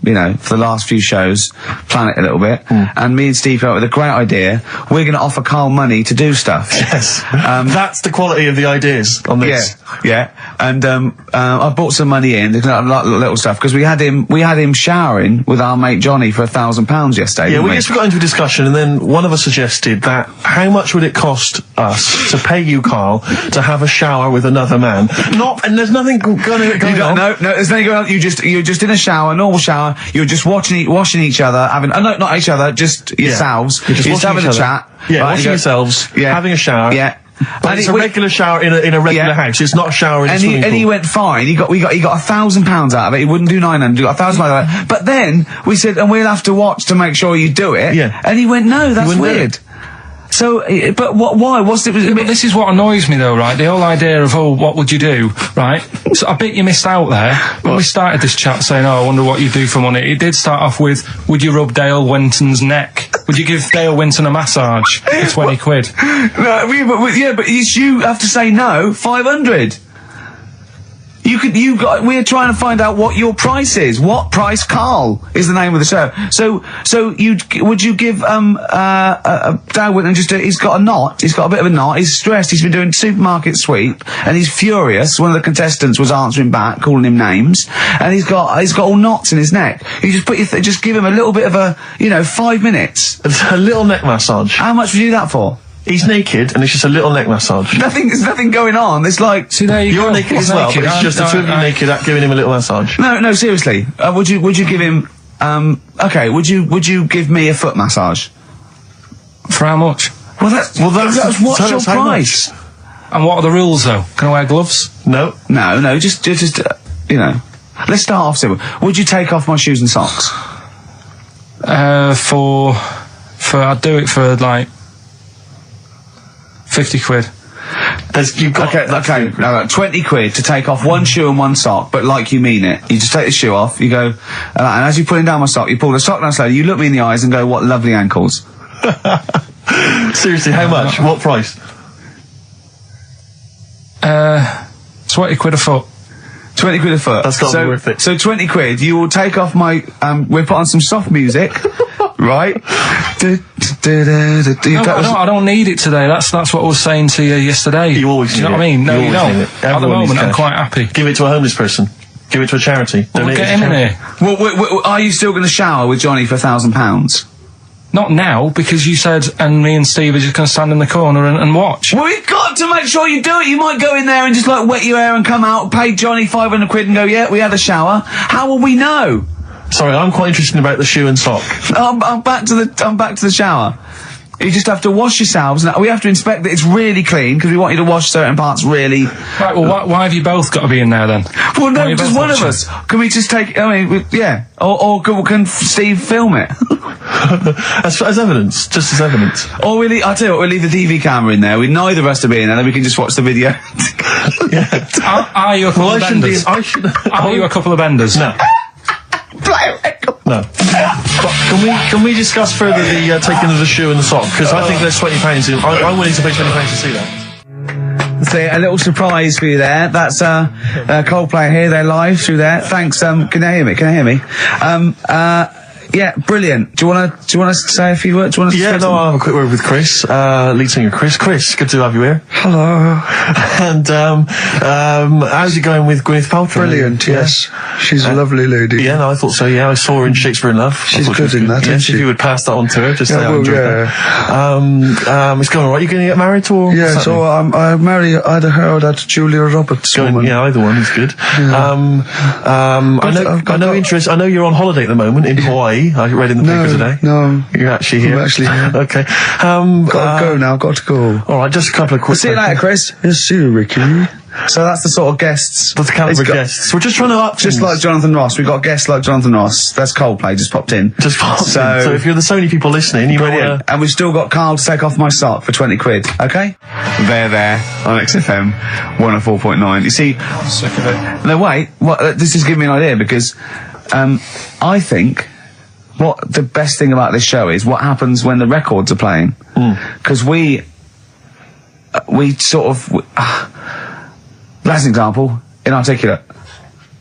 you know, for the last few shows, plan it a little bit. And me and Steve came up with a great idea. We're going to offer Karl money to do stuff. Yes. That's the quality of the ideas on this. Yeah. And I brought some money in, little stuff, because we had him showering with our mate Johnny for £1,000 yesterday. Yeah, we just got into a discussion, and then one of us suggested that how much would it cost us to pay you, Karl, to have a shower with another man? And there's nothing going on. No, there's nothing going on. You're just in a shower, normal shower. You're just washing each other, having not each other, just yourselves. You're just having a chat. Yeah, washing yourselves. Yeah, having a shower. Yeah. But it's a regular shower in a regular house. It's not a shower in a swimming pool. And he went fine. He got £1,000 out of it. He wouldn't do 900. He got £1,000 out of it. But then we said, and we'll have to watch to make sure you do it. Yeah. And he went, no, that's weird. So, but why? What's it? But this is what annoys me, though, right? The whole idea of, what would you do, right? So I bet you missed out there when we started this chat saying, I wonder what you do for money. It did start off with, would you rub Dale Winton's neck? Would you give Dale Winton a massage for 20 quid? No, but you have to say no. 500. We're trying to find out what your price is. What price, Karl, is the name of the show. So would you give Dale Winton he's got a knot. He's got a bit of a knot. He's stressed. He's been doing supermarket sweep, and he's furious. One of the contestants was answering back, calling him names, and he's got all knots in his neck. You just give him a little bit of 5 minutes. A little neck massage. How much would you do that for? He's naked, and it's just a little neck massage. There's nothing going on. It's like... See, there You're naked as well, but it's just the two of you naked giving him a little massage. No, seriously. Would you give him... okay, would you give me a foot massage? For how much? Well, that's what's your price? And what are the rules, though? Can I wear gloves? No, just let's start off simple. Would you take off my shoes and socks? I'd do it for, 50 quid. Okay, no, 20 quid to take off one shoe and one sock, but like you mean it. You just take the shoe off, you go, and as you're pulling down my sock, you pull the sock down slowly, you look me in the eyes and go, what lovely ankles. Seriously, how much? What price? 20 quid a foot. 20 quid a foot. That's got to be worth it. So 20 quid, you will take off my, we'll put on some soft music, right? I don't need it today. That's what I was saying to you yesterday. You always do you know what I mean? No, you don't. At the moment, I'm quite happy. Give it to a homeless person. Give it to a charity. We'll get him in here. Well, are you still going to shower with Johnny for £1,000? Not now, because you said, and me and Steve are just going to stand in the corner and watch. Well, we've got to make sure you do it. You might go in there and just, like, wet your hair and come out, pay Johnny 500 quid and go, yeah, we had a shower. How will we know? Sorry, I'm quite interested about the shoe and sock. I'm back to the shower. You just have to wash yourselves. And we have to inspect that it's really clean, because we want you to wash certain parts really... Right, well, why have you both got to be in there, then? Well, no, just one of us. Can we just take... I mean, yeah. Or can Steve film it? as evidence. Just as evidence. Or I'll tell you what, we'll leave the TV camera in there. Neither of us to be in there, then we can just watch the video. Are you a couple of benders? Are you a couple of benders? No. No. But can we discuss further the taking of the shoe and the sock? Because I think there's £20. I'm willing to pay £20 to see that. So a little surprise for you there. That's Coldplay here. They're live through there. Thanks. Can you hear me? Can you hear me? Yeah, brilliant. Do you want to say a few words? Do you want to I'll have a quick word with Chris, lead singer Chris. Chris, good to have you here. Hello. And how's it going with Gwyneth Paltrow? Brilliant. Yes, she's a lovely lady. Yeah, no, I thought so. Yeah, I saw her in Shakespeare in Love. She's good in that, isn't she? If you would pass that on to her, just say I enjoyed that. It's going all right. You going to get married or? Yeah, so I marry either her or that Julia Roberts woman. Yeah, either one is good. Yeah. I know you're on holiday at the moment in Hawaii. I read in the paper today. No. You're actually here? I'm actually here. Okay. Got to go now, got to go. Alright, just a couple of quick... See you later, Chris. Yes, see you, Ricky. So that's the sort of guests. That's the calibre of guests. We're just trying to up just like Jonathan Ross. We've got guests like Jonathan Ross. That's Coldplay, just popped in. So if you're the Sony people listening, you brilliant. And we've still got Karl to take off my sock for 20 quid, okay? There, on XFM 104.9. You see... I'm sick of it. No, wait. This is giving me an idea, because I think... What the best thing about this show is what happens when the records are playing. Because we sort of... Last example, Inarticulate.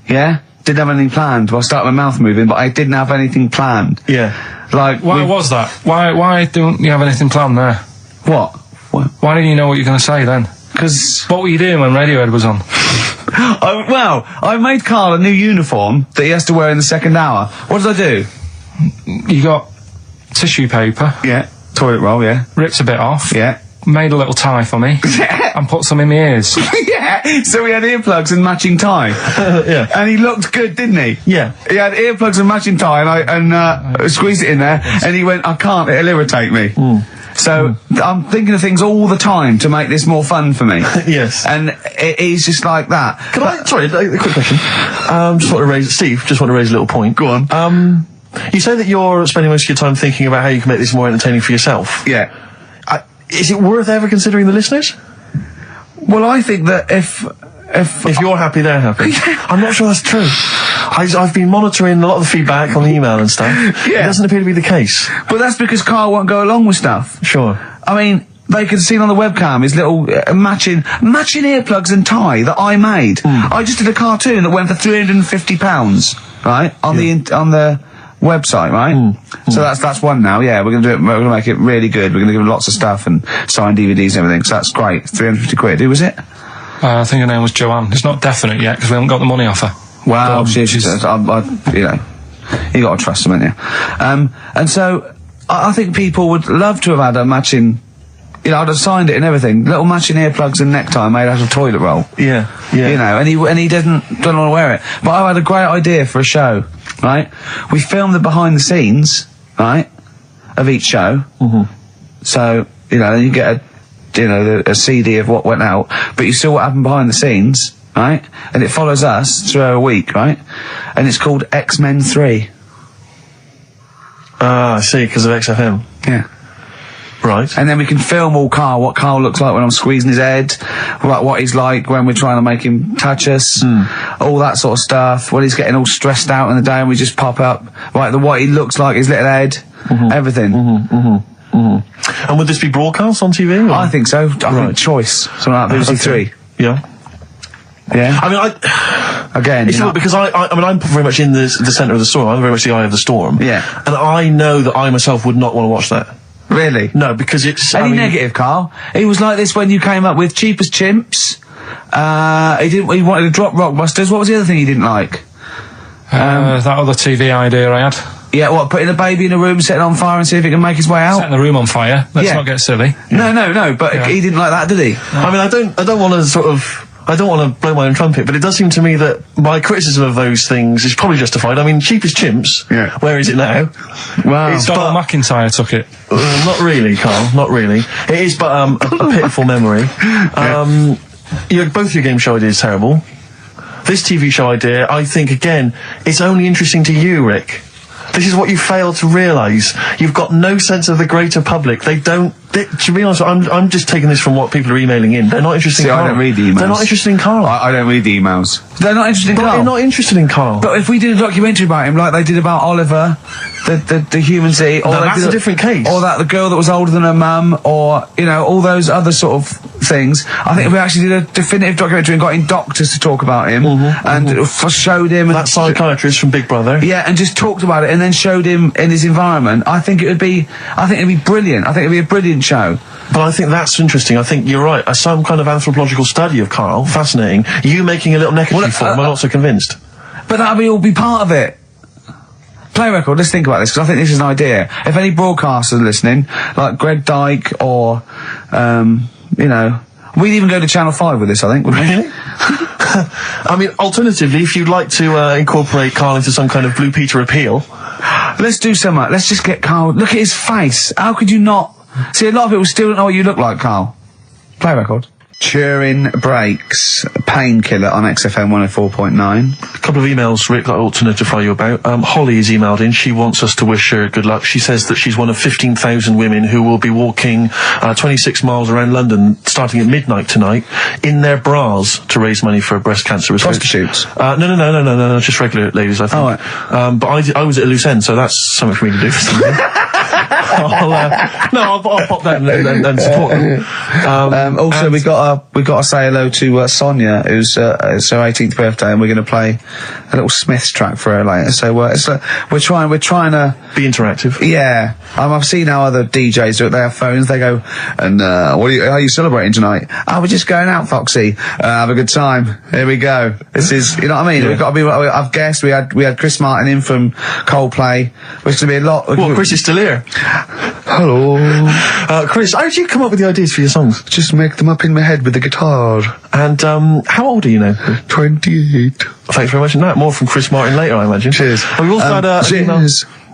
Yeah? Didn't have anything planned. Well, I started my mouth moving, but I didn't have anything planned. Yeah. Like... Why was that? Why don't you have anything planned there? What? Why didn't you know what you're going to say then? Because... What were you doing when Radiohead was on? I made Karl a new uniform that he has to wear in the second hour. What did I do? You got tissue paper. Yeah. Toilet roll, yeah. Ripped a bit off. Yeah. Made a little tie for me. Yeah. And put some in my ears. Yeah. So we had earplugs and matching tie. Yeah. And he looked good, didn't he? Yeah. He had earplugs and matching tie, and I squeezed it in there, and he went, I can't, it'll irritate me. So I'm thinking of things all the time to make this more fun for me. Yes. And he's just like that. Sorry, a quick question. Steve, just want to raise a little point. Go on. You say that you're spending most of your time thinking about how you can make this more entertaining for yourself. Yeah. Is it worth ever considering the listeners? Well, I think that if you're happy, they're happy. I'm not sure that's true. I've been monitoring a lot of the feedback on the email and stuff. Yeah. It doesn't appear to be the case. But that's because Karl won't go along with stuff. Sure. I mean, they could see on the webcam his little matching earplugs and tie that I made. I just did a cartoon that went for £350, right? On the website, right? So that's one now. Yeah, we're gonna do it. We're gonna make it really good. We're gonna give them lots of stuff and sign DVDs and everything. So that's great. 350 quid. Who was it? I think her name was Joanne. It's not definite yet because we haven't got the money off her. Wow, she's you know, you got to trust them, haven't you? And so I think people would love to have had a matching. You know, I'd have signed it and everything. Little matching earplugs and necktie made out of toilet roll. Yeah, yeah. You know, and he don't want to wear it. But I had a great idea for a show, right? We filmed the behind the scenes, right, of each show. So, you know, then you get a CD of what went out, but you saw what happened behind the scenes, right? And it follows us through a week, right? And it's called X-Men 3. Ah, I see, because of XFM. Yeah. Right. And then we can film all Karl, what Karl looks like when I'm squeezing his head, what he's like when we're trying to make him touch us, all that sort of stuff, when he's getting all stressed out in the day and we just pop up, like what he looks like, his little head, everything. And would this be broadcast on TV? Or? I think so. I think Choice, something like BBC Three. Yeah. Yeah. I mean, again, it's not because I mean, I'm very much in the centre of the storm. I'm very much the eye of the storm. Yeah. And I know that I myself would not want to watch that. Really? No, because it's... Any negative, Karl? He was like this when you came up with Cheap as Chimps. He wanted to drop Rockbusters. What was the other thing he didn't like? That other TV idea I had. Yeah, what, putting a baby in a room, setting it on fire and see if it can make its way out? Setting the room on fire. Let's not get silly. No, but he didn't like that, did he? I mean, I don't want to blow my own trumpet, but it does seem to me that my criticism of those things is probably justified. I mean, Cheap as Chimps, where is it now? Wow. Donald McIntyre took it. Not really, Carl, not really. It is but a pitiful memory. Both your game show ideas terrible. This TV show idea, I think, again, it's only interesting to you, Rick. This is what you fail to realise. You've got no sense of the greater public. To be honest, I'm just taking this from what people are emailing in. They're not interested in Carl. I don't read the emails. They're not interested in Carl. I don't read the emails. They're not interested in Carl? They're not interested in Carl. But if we did a documentary about him, like they did about Oliver, the human sea, or that's a different case. Or the girl that was older than her mum, or, all those other sort of things, I think if we actually did a definitive documentary and got in doctors to talk about him, and showed him... That psychiatrist from Big Brother. Yeah, and just talked about it, and then showed him in his environment, I think it'd be brilliant. I think it'd be a brilliant show. But I think that's interesting. I think you're right. Some kind of anthropological study of Karl, fascinating. You making a little neckerchief for him, I'm not so convinced. But that'll all be part of it. Play record, let's think about this, because I think this is an idea. If any broadcasters are listening, like Greg Dyke, or, we'd even go to Channel 5 with this, I think, wouldn't we? Really? I mean, alternatively, if you'd like to incorporate Karl into some kind of Blue Peter appeal... Let's do something. Let's just get Karl... Look at his face. How could you not... See, a lot of people still don't know what you look like, Karl. Play record. Turin Breaks, Painkiller on XFM 104.9. A couple of emails, Rick, that I ought to notify you about. Holly has emailed in. She wants us to wish her good luck. She says that she's one of 15,000 women who will be walking 26 miles around London starting at midnight tonight in their bras to raise money for breast cancer research. Prostitutes? No, just regular ladies, I think. Oh, right. But I was at a loose end, so that's something for me to do for something. I'll pop down and support them. Also, we got to say hello to Sonia, who's it's her 18th birthday, and we're going to play a little Smiths track for her later. So we're trying to be interactive. Yeah, I've seen how other DJs do it. They have phones. They go, and how are you celebrating tonight? Oh, we're just going out, Foxy. Have a good time. Here we go. This is, you know what I mean? Yeah. We've got to be. I've guessed we had Chris Martin in from Coldplay, which is going to be a lot. Well, Chris is still here. Hello. Chris, how did you come up with the ideas for your songs? Just make them up in my head with the guitar. And how old are you now? 28. Thanks very much for that. More from Chris Martin later, I imagine. Cheers. We've also had an email.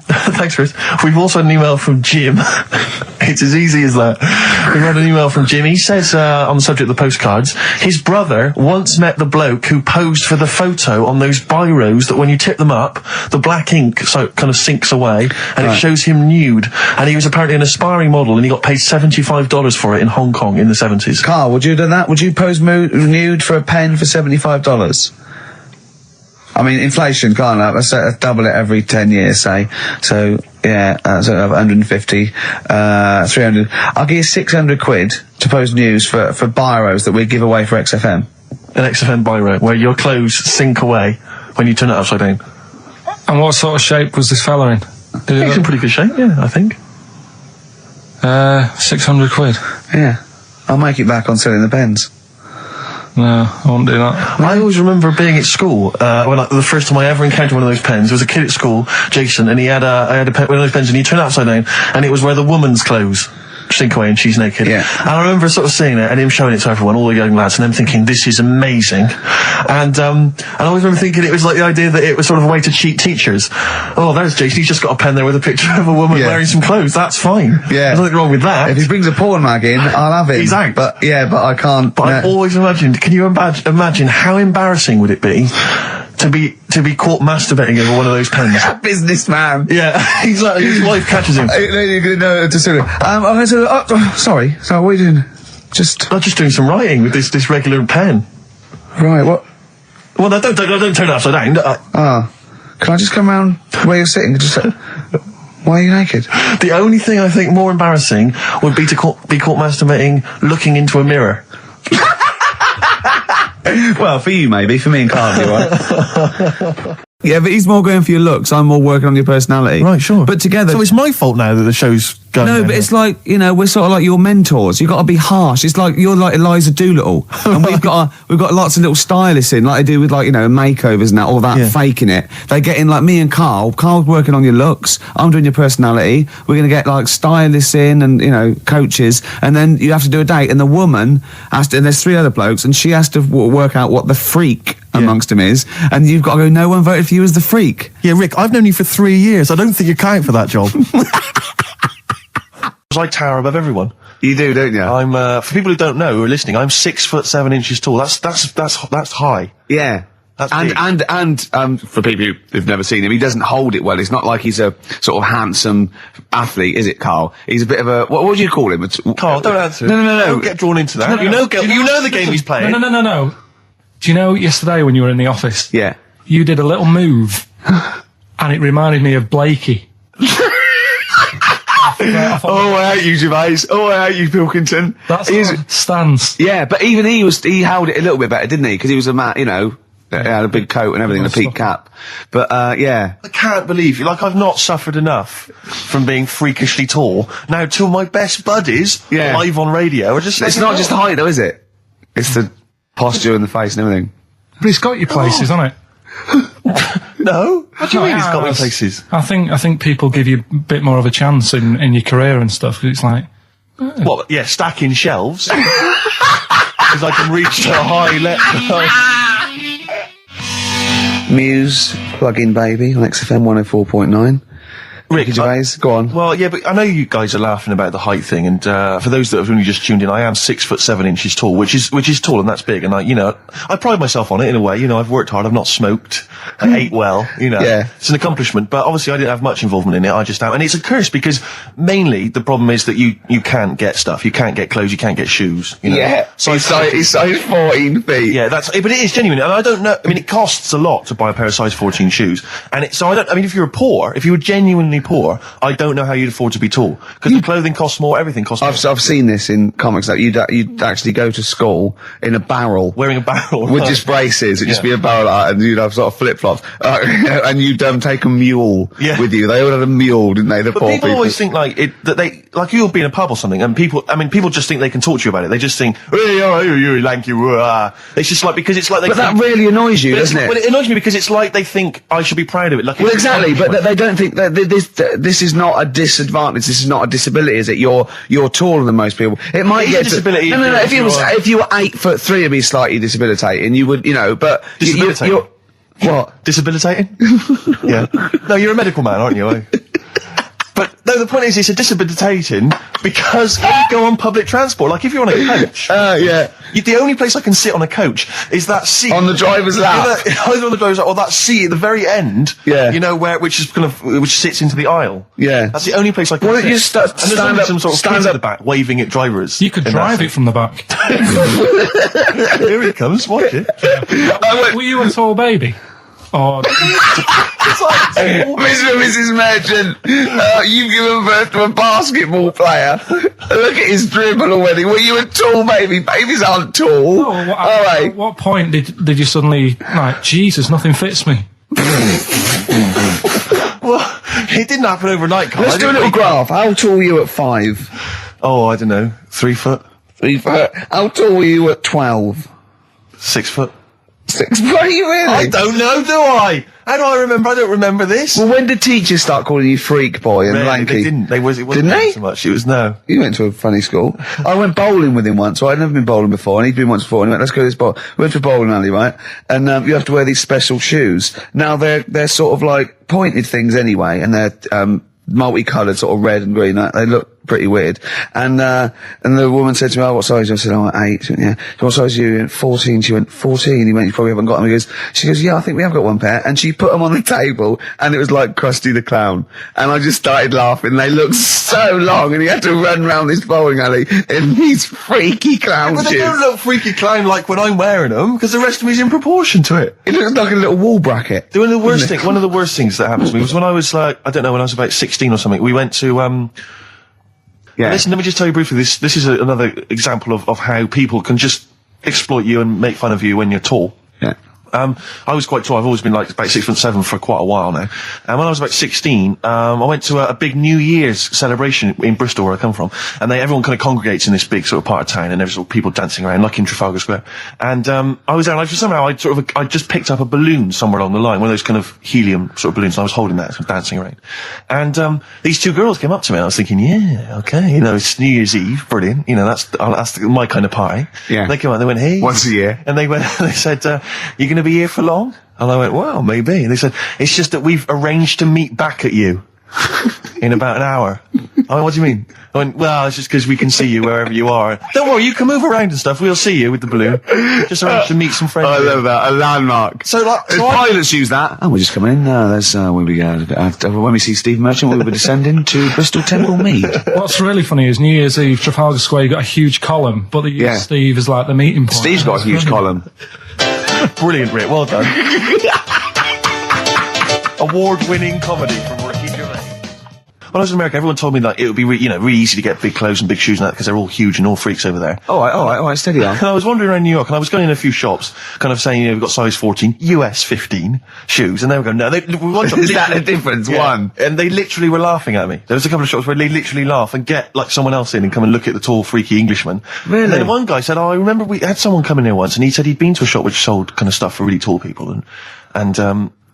Thanks, Chris. We've also had an email from Jim. It's as easy as that. We've had an email from Jim. He says, on the subject of the postcards, his brother once met the bloke who posed for the photo on those biros that when you tip them up, the black ink kind of sinks away, and it shows him nude. And he was apparently an aspiring model, and he got paid $75 for it in Hong Kong in the 70s. Karl, would you have done that? Would you pose nude for a pen for $75? I mean, inflation, can't I? Let's double it every 10 years, say. So, yeah, so 150, 300. I'll give you 600 quid to post news for biros that we give away for XFM. An XFM biro, where your clothes sink away when you turn it upside down. And what sort of shape was this fella in? He's in pretty good shape, yeah, I think. 600 quid. Yeah. I'll make it back on selling the pens. No, I won't do that. I always remember being at school, when the first time I ever encountered one of those pens, there was a kid at school, Jason, and he had a pen, one of those pens, and he turned it upside down, and it was where the woman's clothes sink away and she's naked. Yeah. And I remember sort of seeing it and him showing it to everyone, all the young lads, and them thinking, this is amazing. And I always remember thinking it was like the idea that it was sort of a way to cheat teachers. Oh, there's Jason, he's just got a pen there with a picture of a woman wearing some clothes. That's fine. Yeah. There's nothing wrong with that. If he brings a porn mag in, I'll have it. He's out. But I can't. But I've always imagined, can you imagine how embarrassing would it be to be caught masturbating over one of those pens? Businessman. Yeah, he's like, his wife catches him. Sorry, what are you doing? I'm just doing some writing with this regular pen. Right, what? Well, no, don't turn it upside down. Can I just come round where you're sitting? Why are you naked? The only thing I think more embarrassing would be to be caught masturbating looking into a mirror. Well, for you maybe, for me and Karl, right? Yeah, but he's more going for your looks. I'm more working on your personality. Right, sure. But together... So it's my fault now that the show's going No, but it's like, you know, we're sort of like your mentors. You've got to be harsh. It's like, you're like Eliza Doolittle. And we've got lots of little stylists in, like they do with, like, you know, makeovers and that, all that, faking it. They get in, like, me and Karl. Karl's working on your looks. I'm doing your personality. We're going to get, like, stylists in and, you know, coaches. And then you have to do a date. And the woman has to, and there's 3 other blokes, and she has to work out what the freak amongst them is, and you've got to go, no one voted for you as the freak. Yeah, Rick, I've known you for 3 years. I don't think you count for that job. I tower above everyone. You do, don't you? I'm, for people who don't know, who are listening, I'm 6'7" tall. That's high. Yeah. That's and for people who've never seen him, he doesn't hold it well. It's not like he's a sort of handsome athlete, is it, Karl? He's a bit of a, what would you call him? Karl, don't answer. No. Don't get drawn into that. You know the game he's playing. No. Do you know yesterday when you were in the office? Yeah. You did a little move, and it reminded me of Blakey. Oh, I hate you, Gervais. Oh, I hate you, Pilkington. That's his stance. Yeah, but even he held it a little bit better, didn't he? Because he was a man, you know, he had a big coat and everything, and a peak cap. But, yeah. I can't believe you. Like, I've not suffered enough from being freakishly tall. Now, two of my best buddies live on radio are just... It's not just the height, though, is it? It's the posture and the face and everything. But it's got your places, hasn't it? No? What do you mean it's got your places? I think people give you a bit more of a chance in your career and stuff, 'cause it's like... What, yeah, stacking shelves? Because I can reach to a high level. Muse, plug-in baby on XFM 104.9. Rick, Gervais, go on. Well, yeah, but I know you guys are laughing about the height thing, and for those that have only just tuned in, I am 6'7" tall, which is tall, and that's big. And I pride myself on it in a way. You know, I've worked hard, I've not smoked, I ate well. You know, it's an accomplishment. But obviously, I didn't have much involvement in it. I just am, and it's a curse because mainly the problem is that you can't get stuff, you can't get clothes, you can't get shoes. You know? Yeah, he's size 14 feet. Yeah, but it is genuine, and I don't know. I mean, it costs a lot to buy a pair of size 14 shoes, and so I don't. I mean, if you were genuinely poor, I don't know how you'd afford to be tall, because the clothing costs more, everything costs more. I've seen this in comics that you'd actually go to school in a barrel, wearing a barrel with just braces. It'd just be a barrel, and you'd have sort of flip flops, and you'd take a mule with you. They all had a mule, didn't they? But people always think like you'll be in a pub or something, and people just think they can talk to you about it. They just think, hey, you lanky, it's just like, because it's like they. But that really annoys you, doesn't it? Well, it annoys me because it's like they think I should be proud of it. Like, well, exactly, but they don't think that this is not a disadvantage. This is not a disability, is it? You're taller than most people. It might get disability. No. If you were 8'3", it'd be slightly debilitating. You would, you know, but disabilitating. What? Disabilitating? Yeah. No, you're a medical man, aren't you? But no, the point is, it's a disabilitating because when you go on public transport, like if you're on a coach. The only place I can sit on a coach is that seat on the driver's lap. Either on the driver's lap or that seat at the very end. Yeah. You know which sits into the the Yeah. That's the only place I can. Why don't you stand up? Some sort of kids at the back waving at drivers. You could drive it from the back. Here he comes. Watch it. Were you a tall baby? Oh, Mr. and Mrs. Merchant, you've given birth to a basketball player. Look at his dribble already. Were you a tall baby? Babies aren't tall. At what point did you suddenly, like, Jesus, nothing fits me? Well, it didn't happen overnight, Karl. Let's do a little graph. How tall were you at 5? Oh, I don't know. 3 foot. 3 foot. How tall were you at 12? 6 foot. 6 foot? Are you really? I don't know, do I? How do I remember? I don't remember this. Well, when did teachers start calling you freak boy and lanky? They didn't. It wasn't so much. It was no. You went to a funny school. I went bowling with him once. So I'd never been bowling before, and he'd been once before. And he went, let's go to this bowl. We went to a bowling alley, right? And you have to wear these special shoes. Now they're sort of like pointed things anyway, and they're multicoloured, sort of red and green. They look pretty weird. And the woman said to me, oh, what size? I said, oh, 8. She went, yeah. So what size are you? He went, 14. She went, 14. He went, you probably haven't got them. She goes, yeah, I think we have got one pair. And she put them on the table, and it was like Krusty the Clown. And I just started laughing. They looked so long, and he had to run round this bowling alley in these freaky clown shoes. But they don't look freaky clown like when I'm wearing them, because the rest of me is in proportion to it. It looks like a little wall bracket. One of the worst things that happened to me was when I was like, I don't know, when I was about 16 or something, we went to, listen, let me just tell you briefly, this is another example of how people can just exploit you and make fun of you when you're tall. Yeah. I was quite tall. I've always been like about 6'7" for quite a while now. And when I was about 16, I went to a big New Year's celebration in Bristol, where I come from, and everyone kind of congregates in this big sort of part of town, and there's all people dancing around, like in Trafalgar Square. And I was there, and somehow I just picked up a balloon somewhere along the line, one of those kind of helium sort of balloons, and I was holding that, sort of dancing around. And these two girls came up to me, and I was thinking, yeah, okay, you know, it's New Year's Eve, brilliant, you know, that's my kind of party. Yeah. And they came out, they went, hey. Once a year. And they said, you going to be here for long? And I went, well, maybe. And they said, it's just that we've arranged to meet back at you in about an hour. I went, what do you mean? I went, well, it's just because we can see you wherever you are. Don't worry, you can move around and stuff. We'll see you with the balloon. Just arrange to meet some friends. I love that. A landmark. So pilots use that. Oh, we're just coming in. There's when we go. When we see Steve Merchant, we'll be descending to Bristol Temple Mead. What's really funny is New Year's Eve, Trafalgar Square, you got a huge column, but they use Steve as like the meeting point. Steve's got a huge column. Brilliant, Rick. Well done. Award-winning comedy from Ricky Gervais. When I was in America, everyone told me like it would be really easy to get big clothes and big shoes and that because they're all huge and all freaks over there. All right, steady on. And I was wandering around New York and I was going in a few shops, kind of saying, we've got size 14, US 15 shoes, and they were going, no, is that the difference? Yeah. One. And they literally were laughing at me. There was a couple of shops where they literally laugh and get like someone else in and come and look at the tall, freaky Englishman. Really? And then one guy said, I remember we had someone come in here once and he said he'd been to a shop which sold kind of stuff for really tall people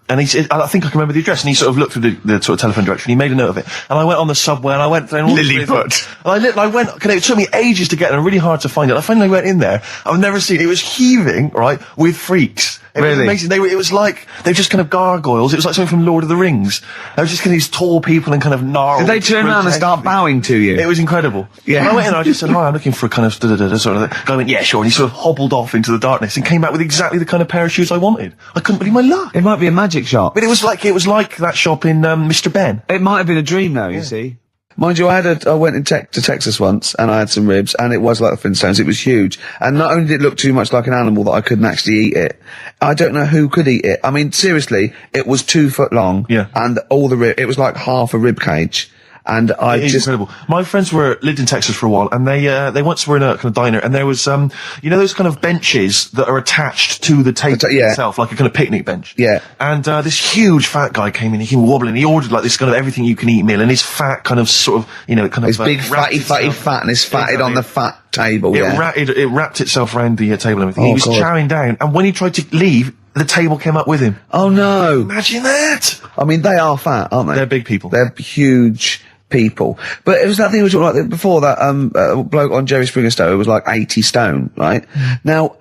and he said, I think I can remember the address, and he sort of looked through the sort of telephone directory, and he made a note of it. And I went on the subway, and I went through all Lilliput. And I went, it took me ages to get there, and really hard to find it. I finally went in there. I've never seen it. It was heaving, right, with freaks. It was amazing. It was like, they were just kind of gargoyles. It was like something from Lord of the Rings. They were just kind of these tall people and kind of gnarled. Did they turn around and start bowing to you? It was incredible. Yeah. When I went in, I just said, hi, I'm looking for a kind of sort of thing. Guy went, yeah, sure. And he sort of hobbled off into the darkness and came back with exactly the kind of pair of shoes I wanted. I couldn't believe my luck. It might be a magic shop. But it was like that shop in, Mr. Ben. It might have been a dream though, you see. Mind you, I went to Texas once, and I had some ribs, and it was like the Flintstones. It was huge. And not only did it look too much like an animal that I couldn't actually eat it, I don't know who could eat it. I mean, seriously, it was 2 foot long. Yeah. And all the it was like half a rib cage. And it's incredible. My friends lived in Texas for a while, and they once were in a kind of diner, and there was, those kind of benches that are attached to the table itself, like a kind of picnic bench. Yeah. And, this huge fat guy came in, he came wobbling, he ordered like this kind of everything you can eat meal, and his fat kind of sort of, kind of. His big fatty fat, and his fatted on the fat table, It wrapped itself around the table and everything. He was chowing down, and when he tried to leave, the table came up with him. Oh no. Imagine that! I mean, they are fat, aren't they? They're big people. They're huge people. But it was that thing we were talking about before, that bloke on Jerry Springer Show who was like 80 stone, right? Now,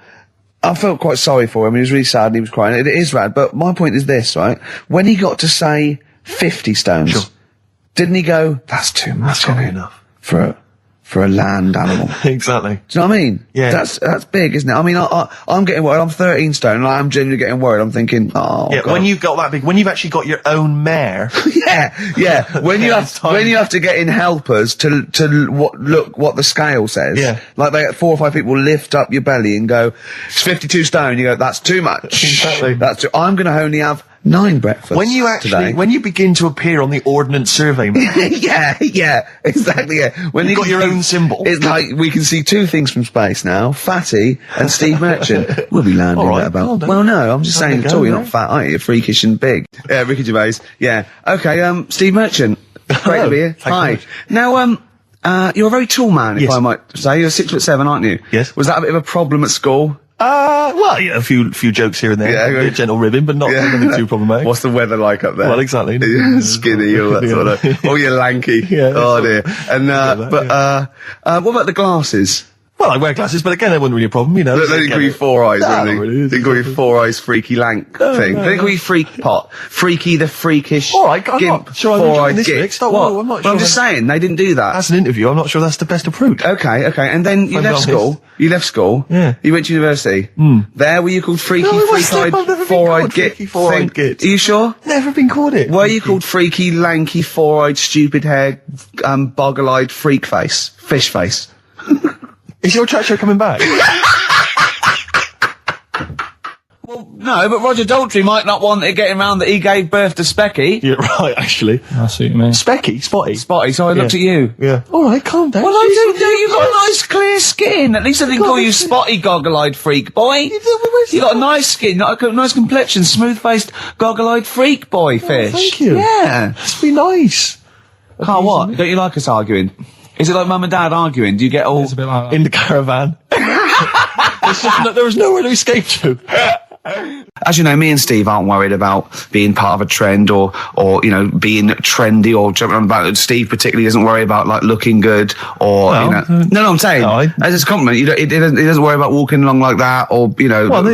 I felt quite sorry for him. He was really sad and he was crying. It is rad, but my point is this, right? When he got to say 50 stones, didn't he go, that's too much. That's not enough. For a land animal. Exactly. Do you know what I mean? Yeah. That's big, isn't it? I mean, I'm getting worried. I'm 13 stone and I am genuinely getting worried. I'm thinking, God. When you've got that big, when you've actually got your own mare. yeah. When you have to get in helpers to look what the scale says. Yeah. Like 4 or 5 people lift up your belly and go, it's 52 stone. You go, that's too much. Exactly. I'm going to only have 9 breakfasts when you begin to appear on the Ordnance Survey map. yeah, exactly, yeah. When you've got your own symbol. It's like, we can see 2 things from space now, Fatty and Steve Merchant. We'll be landing at about... Well, no, I'm just saying at all, you're not fat, aren't you? You're freakish and big. Yeah, Ricky Gervais. Yeah. Okay, Steve Merchant. Great to be here. Hi. Now, you're a very tall man, if I might say. You're 6'7", aren't you? Yes. Was that a bit of a problem at school? Well, yeah, a few jokes here and there. Yeah, a bit gentle ribbing, but nothing too problematic. What's the weather like up there? Well, exactly. Skinny, all that sort of. Oh, you're lanky. Yeah. Oh dear. And what about the glasses? Well, I wear glasses, but again, that wasn't really a problem, They didn't call you 4 eyes, really. They didn't call you 4 eyes, freaky lank thing. They didn't call you freak pot. Freaky the freakish. All right, I'm gimp, not sure I'm enjoying this, Rick. What? I'm just saying, they didn't do that. That's an interview. I'm not sure that's the best approach. Okay. And then you left school. Yeah. You went to university. There, were you called freaky, freak-eyed, 4-eyed git? Four-eyed git. Are you sure? Never been called it. Were you called freaky, lanky, 4-eyed, stupid hair, boggle-eyed freak face? Fish face? Is your chat show coming back? Well, No, but Roger Daltrey might not want it getting round that he gave birth to Specky. Yeah, right, actually. I see what you mean. Specky? Spotty? Spotty, so I looked at you. Yeah. Alright, calm down. Well, I do, you've got a nice clear skin. At least I didn't call you Spotty goggle-eyed freak boy. You got a nice skin, not a nice complexion, smooth-faced goggle-eyed freak boy fish. Thank you. Yeah. Must be nice. Carl, what? Don't you like us arguing? Is it like mum and dad arguing? Do you get all... It's a bit like that. In the caravan. There was nowhere to escape to. As you know, me and Steve aren't worried about being part of a trend or you know, being trendy or jumping on about it. Steve particularly doesn't worry about, like, looking good or, well, you know... No, I'm saying, as a compliment, he doesn't worry about walking along like that or, you know... Well,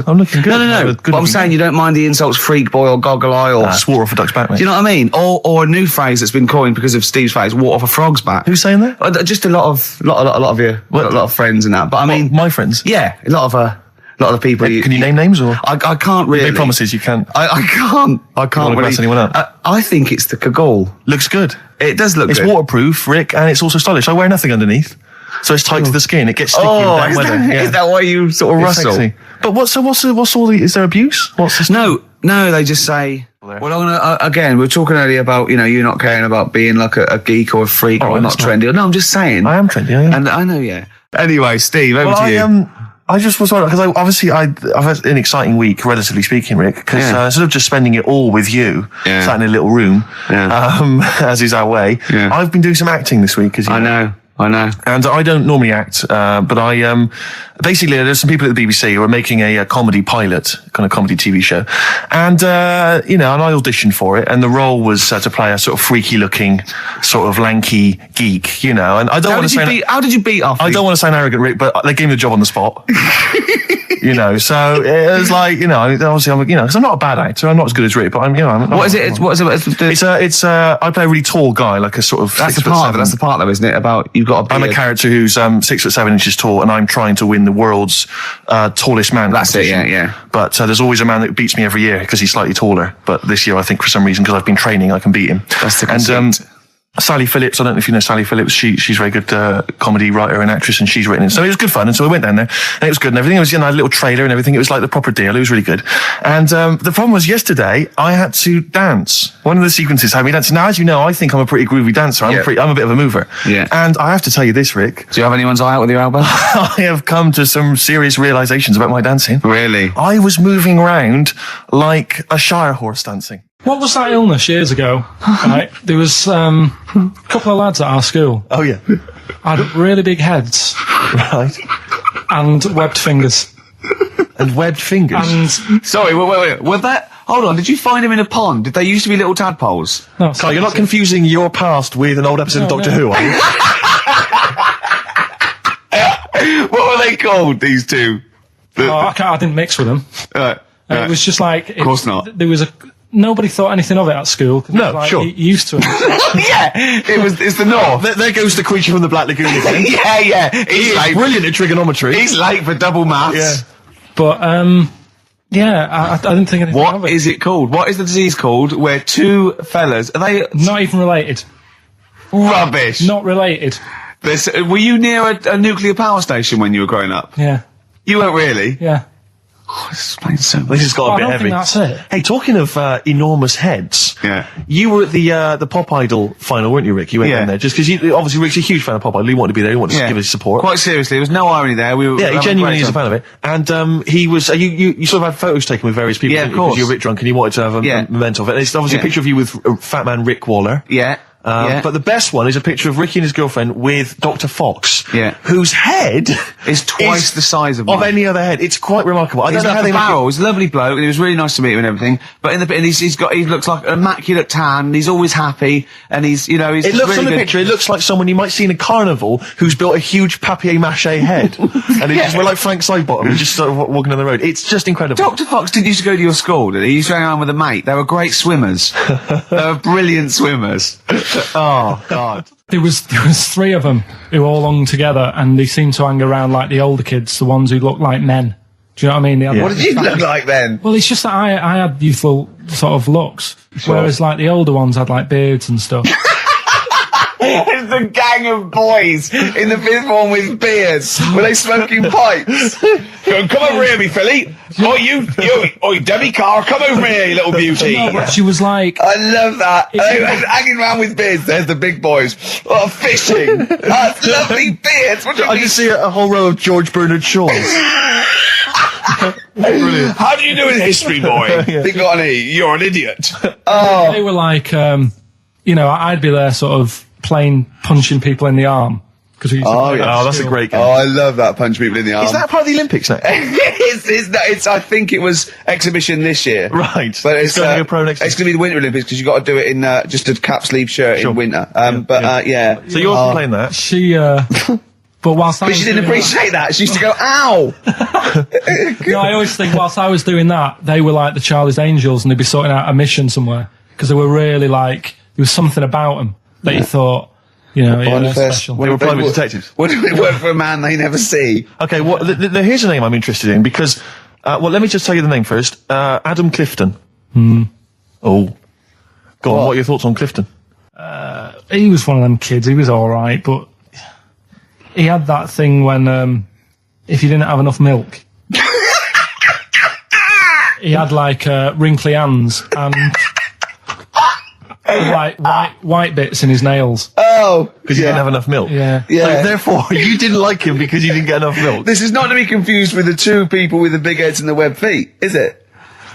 I'm looking good. No. But I'm saying you don't mind the insults freak boy or goggle eye or... Swore off a duck's back, mate. Do you know what I mean? Or a new phrase that's been coined because of Steve's face, water off a frog's back. Who's saying that? Just a lot of friends and that. But I mean... My friends? Yeah, a lot of the people. Can you name names or? I can't really. Make promises you can't. I can't. I can't really. Anyone up? I think it's the Kaggle. Looks good. It does look good. It's waterproof, Rick, and it's also stylish. I wear nothing underneath, so it's tight to the skin. It gets sticky in damp weather. Is that why you sort of rustle? Sexy. But what's all the? Is there abuse? What's this? No. They just say. Well, I'm gonna again. We were talking earlier about you not caring about being like a geek or a freak or not trendy. No, I'm just saying. I am trendy. I am. And I know, yeah. Anyway, Steve, over to you. I just was wondering, because I've had an exciting week, relatively speaking, Rick, because instead of just spending it all with you, sat in a little room, as is our way, I've been doing some acting this week, as you know. I know. And I don't normally act, but I, basically, there's some people at the BBC who are making a comedy pilot, kind of comedy TV show. And, and I auditioned for it, and the role was to play a sort of freaky looking, sort of lanky geek, and I don't want to say... How did you beat off? I don't want to sound arrogant, Rick, but they gave me the job on the spot. So it was like, obviously I'm, because I'm not a bad actor, I'm not as good as Rick, but What is it? It's I play a really tall guy, like a sort of... That's the part though, isn't it? About, you've got a beard. I'm a character who's 6'7" tall, and I'm trying to win the world's tallest man. That's it, yeah. But there's always a man that beats me every year, because he's slightly taller. But this year, I think for some reason, because I've been training, I can beat him. That's the conceit. Sally Phillips, I don't know if you know Sally Phillips, she's a very good comedy writer and actress, and she's written it. So it was good fun, and so we went down there, and it was good and everything. It was, a little trailer and everything. It was like the proper deal. It was really good. And the problem was yesterday, I had to dance. One of the sequences had me dancing. Now, as you know, I think I'm a pretty groovy dancer. I'm a bit of a mover. Yeah. And I have to tell you this, Rick. Do you have anyone's eye out with your elbow? I have come to some serious realizations about my dancing. Really? I was moving around like a Shire horse dancing. What was that illness years ago? Right, there was a couple of lads at our school. Oh yeah, had really big heads, right, and webbed fingers. And webbed fingers. And sorry, wait. Was that? Hold on. Did you find him in a pond? Did they used to be little tadpoles? No, Carl, you're not confusing your past with an old episode of Doctor Who, are you? What were they called? These two? I didn't mix with them. It was just like. Of course not. There was Nobody thought anything of it at school. No, like, sure. Used to it. Yeah, it's the North. There goes the creature from the Black Lagoon again. yeah. He's late. Brilliant at trigonometry. He's late for double maths. Yeah. But, I didn't think anything of it. What is it called? What is the disease called where two fellas, are they... Not even related. Rubbish. Not related. Were you near a nuclear power station when you were growing up? Yeah. You weren't really? Yeah. Oh, this explains so much. This has got a bit heavy. I don't think that's it. Hey, talking of enormous heads, you were at the Pop Idol final, weren't you, Rick? You went down there just because obviously Rick's a huge fan of Pop Idol. He wanted to be there. He wanted to give his support. Quite seriously, there was no irony there. He genuinely is a fan of it. And he was. You sort of had photos taken with various people. Yeah, of course. Because you were a bit drunk and you wanted to have a memento of it. And it's obviously a picture of you with Fat Man Rick Waller. Yeah. But the best one is a picture of Ricky and his girlfriend with Dr. Fox, whose head is twice the size of any other head. It's quite remarkable. I don't know how they barrel. He's a lovely bloke, and it was really nice to meet him and everything. But he looks like an immaculate tan. And he's always happy, and he's It looks really on the picture. It looks like someone you might see in a carnival who's built a huge papier-mâché head, and he's like Frank Sidebottom. He's just sort of walking down the road. It's just incredible. Dr. Fox didn't used to go to your school, did he? He used to hang around with a mate. They were great swimmers. They were brilliant swimmers. Oh. God. There was three of them who all hung together, and they seemed to hang around like the older kids, the ones who looked like men. Do you know what I mean? What did you look like then? Well, it's just that I had youthful sort of looks, whereas like the older ones had like beards and stuff. It's a gang of boys in the fifth form with beards. Were they smoking pipes? Come over here, me filly. Oi, Debbie Carr, come over here, you little beauty. No, but she was like... I love that. They were hanging around with beards. There's the big boys. Oh, fishing. That's lovely beards. What do you I mean? just see a whole row of George Bernard Shaws. Brilliant. How do you do in history, boy? Think on E. You're an idiot. Oh. They were like, I'd be there sort of punching people in the arm. We used to play that at that's a school. great game. Oh, I love that, punch people in the arm. Is that part of the Olympics now? it's I think it was exhibition this year. Right. But it's going to be a pro next year. It's going to be the Winter Olympics because you've got to do it in just a cap sleeve shirt in winter. Yeah. So you're playing that? She, but whilst I was she didn't doing appreciate that. She used to go, ow! No, I always think whilst I was doing that, they were like the Charlie's Angels and they'd be sorting out a mission somewhere. Because they were really like, there was something about them that you thought, they're special. They were private detectives. What do they work for a man they never see? Okay, here's a name I'm interested in because, let me just tell you the name first. Adam Clifton. Oh. Go on, what are your thoughts on Clifton? He was one of them kids, he was alright, but he had that thing when, if you didn't have enough milk, he had like, wrinkly hands and like white bits in his nails. Oh, because he didn't have enough milk. Yeah. So therefore, you didn't like him because you didn't get enough milk. This is not to be confused with the two people with the big heads and the webbed feet, is it?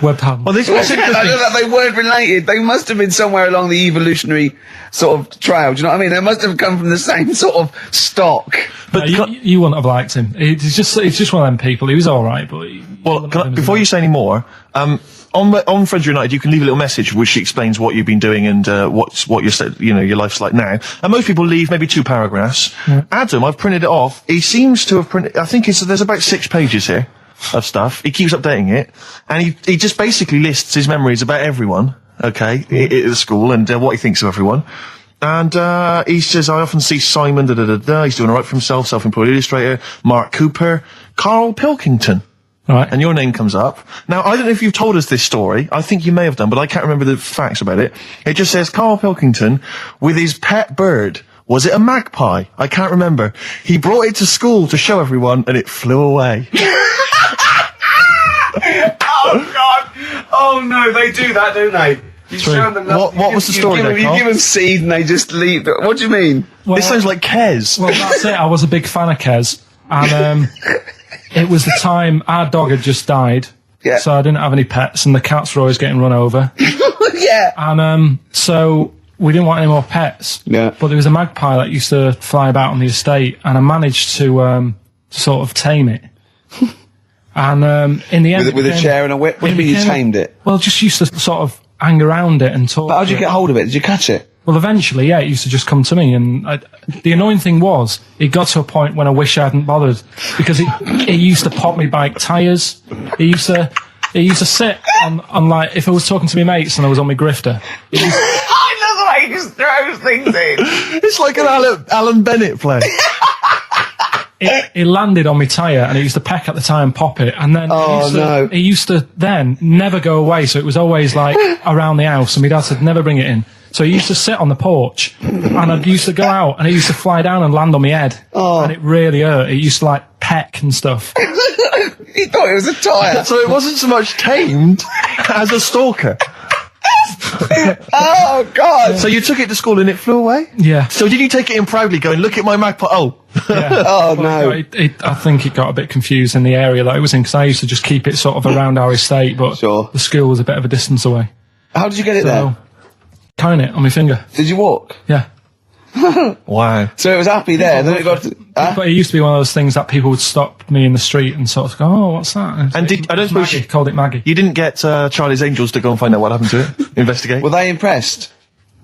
Webbed hands. Well, this was they weren't related. They must have been somewhere along the evolutionary sort of trail. Do you know what I mean? They must have come from the same sort of stock. But you wouldn't have liked him. It's just one of them people. He was all right, but before you say any more, on Friends United, you can leave a little message which explains what you've been doing and what your life's like now. And most people leave maybe 2 paragraphs. Yeah. Adam, I've printed it off. He seems to have printed. I think there's about 6 pages here of stuff. He keeps updating it, and he just basically lists his memories about everyone. Okay, at the school and what he thinks of everyone. And he says, I often see Simon, he's doing all right for himself, self-employed illustrator, Mark Cooper, Karl Pilkington. Right. And your name comes up. Now, I don't know if you've told us this story. I think you may have done, but I can't remember the facts about it. It just says Karl Pilkington with his pet bird. Was it a magpie? I can't remember. He brought it to school to show everyone and it flew away. Oh, God. Oh, no, they do that, don't they? You show them what was the story there, You give them seed and they just leave. What do you mean? Well, this sounds like Kez. Well, that's it. I was a big fan of Kez. And it was the time our dog had just died. Yeah. So I didn't have any pets and the cats were always getting run over. Yeah. And so we didn't want any more pets. Yeah. But there was a magpie that used to fly about on the estate and I managed to sort of tame it. And in the end... With a chair and a whip? What do you mean you tamed it? Well, just used to sort of hang around it and talk. But how did you get hold of it? Did you catch it? Well, eventually, yeah, it used to just come to me, and the annoying thing was, it got to a point when I wish I hadn't bothered, because it used to pop me bike tyres. It used to sit on like, if I was talking to my mates and I was on my grifter. I love the way he just throws things in. It's like an Alan Bennett play. It landed on my tyre and it used to peck at the tyre and pop it, and then it used to then never go away, so it was always like around the house and my dad said never bring it in, so it used to sit on the porch and I used to go out and it used to fly down and land on my head and it really hurt. It used to like peck and stuff. He thought it was a tyre. So it wasn't so much tamed as a stalker. Oh, God. So you took it to school and it flew away? Yeah. So did you take it in proudly going, look at my magpie? Oh. Yeah. Oh, no. I think it got a bit confused in the area that it was in, because I used to just keep it sort of around our estate, but the school was a bit of a distance away. How did you get it there? Tying it on my finger. Did you walk? Yeah. Wow. So it was happy there, then it got to... But it used to be one of those things that people would stop me in the street and sort of go, oh, what's that? And I don't suppose Maggie, called it Maggie. You didn't get Charlie's Angels to go and find out what happened to it? Investigate? Were they impressed?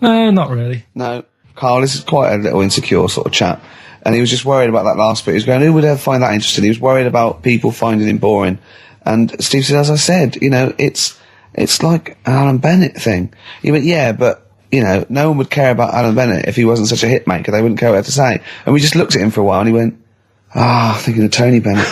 No, not really. No. Karl, this is quite a little insecure sort of chap. And he was just worried about that last bit. He was going, who would ever find that interesting? He was worried about people finding him boring. And Steve said, as I said, it's like an Alan Bennett thing. He went, yeah, but, no one would care about Alan Bennett if he wasn't such a hit maker. They wouldn't care what he had to say. And we just looked at him for a while and he went, thinking of Tony Bennett.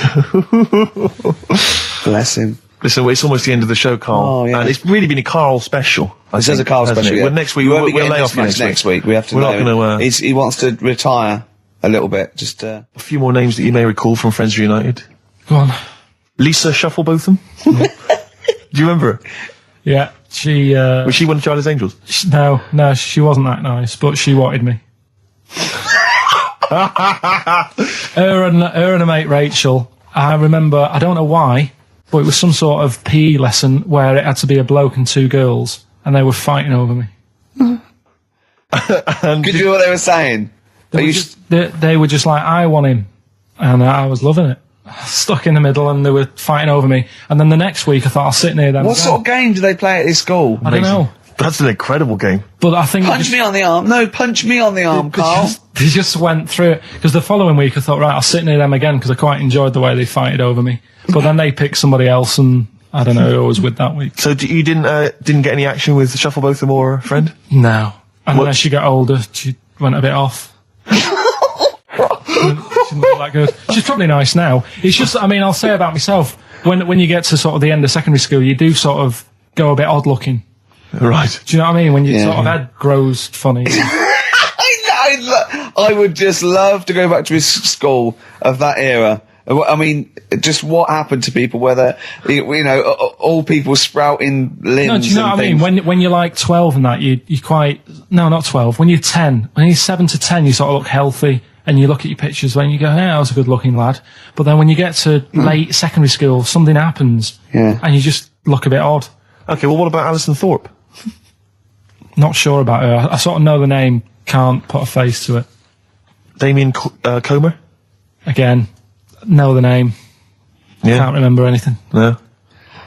Bless him. Listen, it's almost the end of the show, Carl. Oh, yeah. And it's really been a Carl special. This is a Carl special, yeah. Well, next week, we'll lay off next week. We have to We're not going to... he wants to retire a little bit, just... A few more names that you may recall from Friends Reunited. Go on. Lisa Shufflebotham. Do you remember her? Yeah, she... Was she one of Charlie's Angels? No, she wasn't that nice, but she wanted me. her and a mate Rachel, I remember, I don't know why, but it was some sort of PE lesson where it had to be a bloke and 2 girls, and they were fighting over me. Could you hear what they were saying? They were just like, I want him, and I was loving it. Stuck in the middle, and they were fighting over me. And then the next week, I thought I'll sit near them. What sort of game do they play at this school? I don't know. That's an incredible game. But I think punch me on the arm. No, punch me on the arm, Carl. They just went through it. Because the following week, I thought, right, I'll sit near them again because I quite enjoyed the way they fighted over me. But then they picked somebody else, and I don't know who I was with that week. So you didn't get any action with Shufflebotham or a friend? No. And as she got older, she went a bit off. She's not that good. She's probably nice now. It's just, I mean, I'll say about myself, when you get to sort of the end of secondary school, you do sort of go a bit odd looking. Right. Do you know what I mean? When your sort of head grows funny. I would just love to go back to his school of that era. I mean, just what happened to people, whether, all people sprouting limbs. No, do you know what I mean? When you're like 12 and that, you quite, no, not 12, when you're 10, when you're 7 to 10, you sort of look healthy. And you look at your pictures when you go, I was a good-looking lad. But then when you get to late secondary school, something happens, and you just look a bit odd. Okay, well, what about Alison Thorpe? Not sure about her. I sort of know the name, can't put a face to it. Damien Comer? Again, know the name. Yeah. Can't remember anything. No.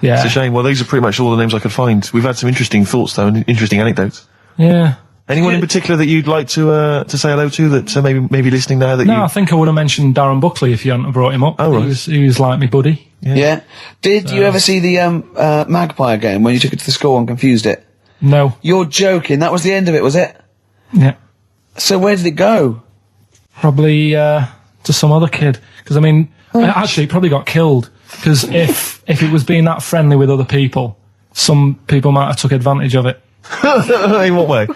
Yeah. It's a shame. Well, these are pretty much all the names I could find. We've had some interesting thoughts, though, and interesting anecdotes. Yeah. Anyone in particular that you'd like to say hello to that maybe listening now? I think I would have mentioned Darren Buckley if you hadn't brought him up. Oh, right. He was like my buddy. Yeah. Did you ever see the Magpie game when you took it to the school and confused it? No. You're joking. That was the end of it, was it? Yeah. So where did it go? Probably to some other kid. Because, I mean, actually, it probably got killed. Because if it was being that friendly with other people, some people might have took advantage of it. In what way?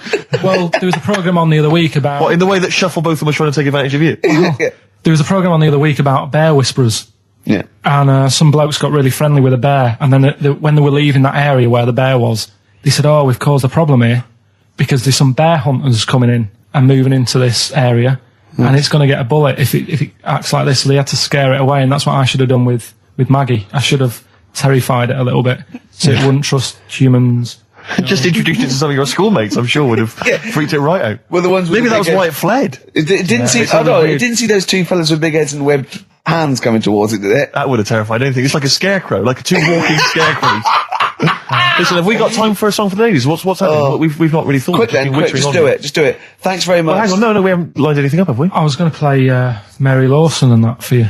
Well, there was a programme on the other week about... What, in the way that Shufflebotham was trying to take advantage of you? There was a programme on the other week about bear whisperers. Yeah. And some blokes got really friendly with a bear. And then when they were leaving that area where the bear was, they said, we've caused a problem here because there's some bear hunters coming in and moving into this area. And it's going to get a bullet if it acts like this. So they had to scare it away. And that's what I should have done with Maggie. I should have terrified it a little bit so it wouldn't trust humans. Just introduced it to some of your schoolmates, I'm sure, would have freaked it right out. Well, the ones with maybe that was why it fled. It didn't see those 2 fellas with big heads and webbed hands coming towards it, did it? That would have terrified anything. It's like a scarecrow, like 2 walking scarecrows. Listen, have we got time for a song for the ladies? What's happening? We've not really thought. Quick, just do it. Thanks very much. Well, hang on, no, we haven't lined anything up, have we? I was going to play Mary Lawson and that for you.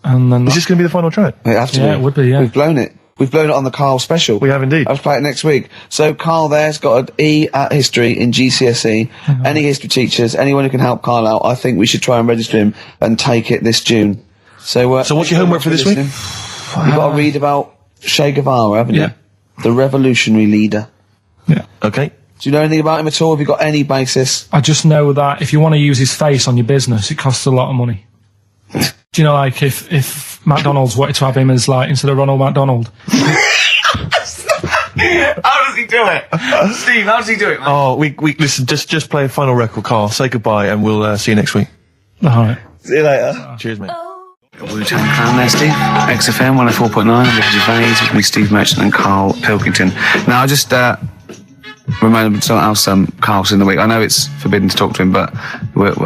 And then is this going to be the final track? It would be, yeah. We've blown it. We've blown it on the Karl special. We have indeed. I'll play it next week. So Karl there's got an E at history in GCSE. Any history teachers, anyone who can help Karl out, I think we should try and register him and take it this June. So what's your homework for this week? You've got to read about Che Guevara, haven't you? The revolutionary leader. Yeah. Okay. Do you know anything about him at all? Have you got any basis? I just know that if you want to use his face on your business, it costs a lot of money. Do you know, like, if McDonald's wanted to have him as, like, instead of Ronald McDonald? How does he do it? Steve, how does he do it, man? Oh, we listen, just play a final record, Karl. Say goodbye, and we'll see you next week. All right. See you later. Cheers, mate. Wu-Tang Clan there, Steve. XFM 104.9, Ricky Gervais, with me, Steve Merchant and Karl Pilkington. Now, I just reminded something else Karl's in the week. I know it's forbidden to talk to him, but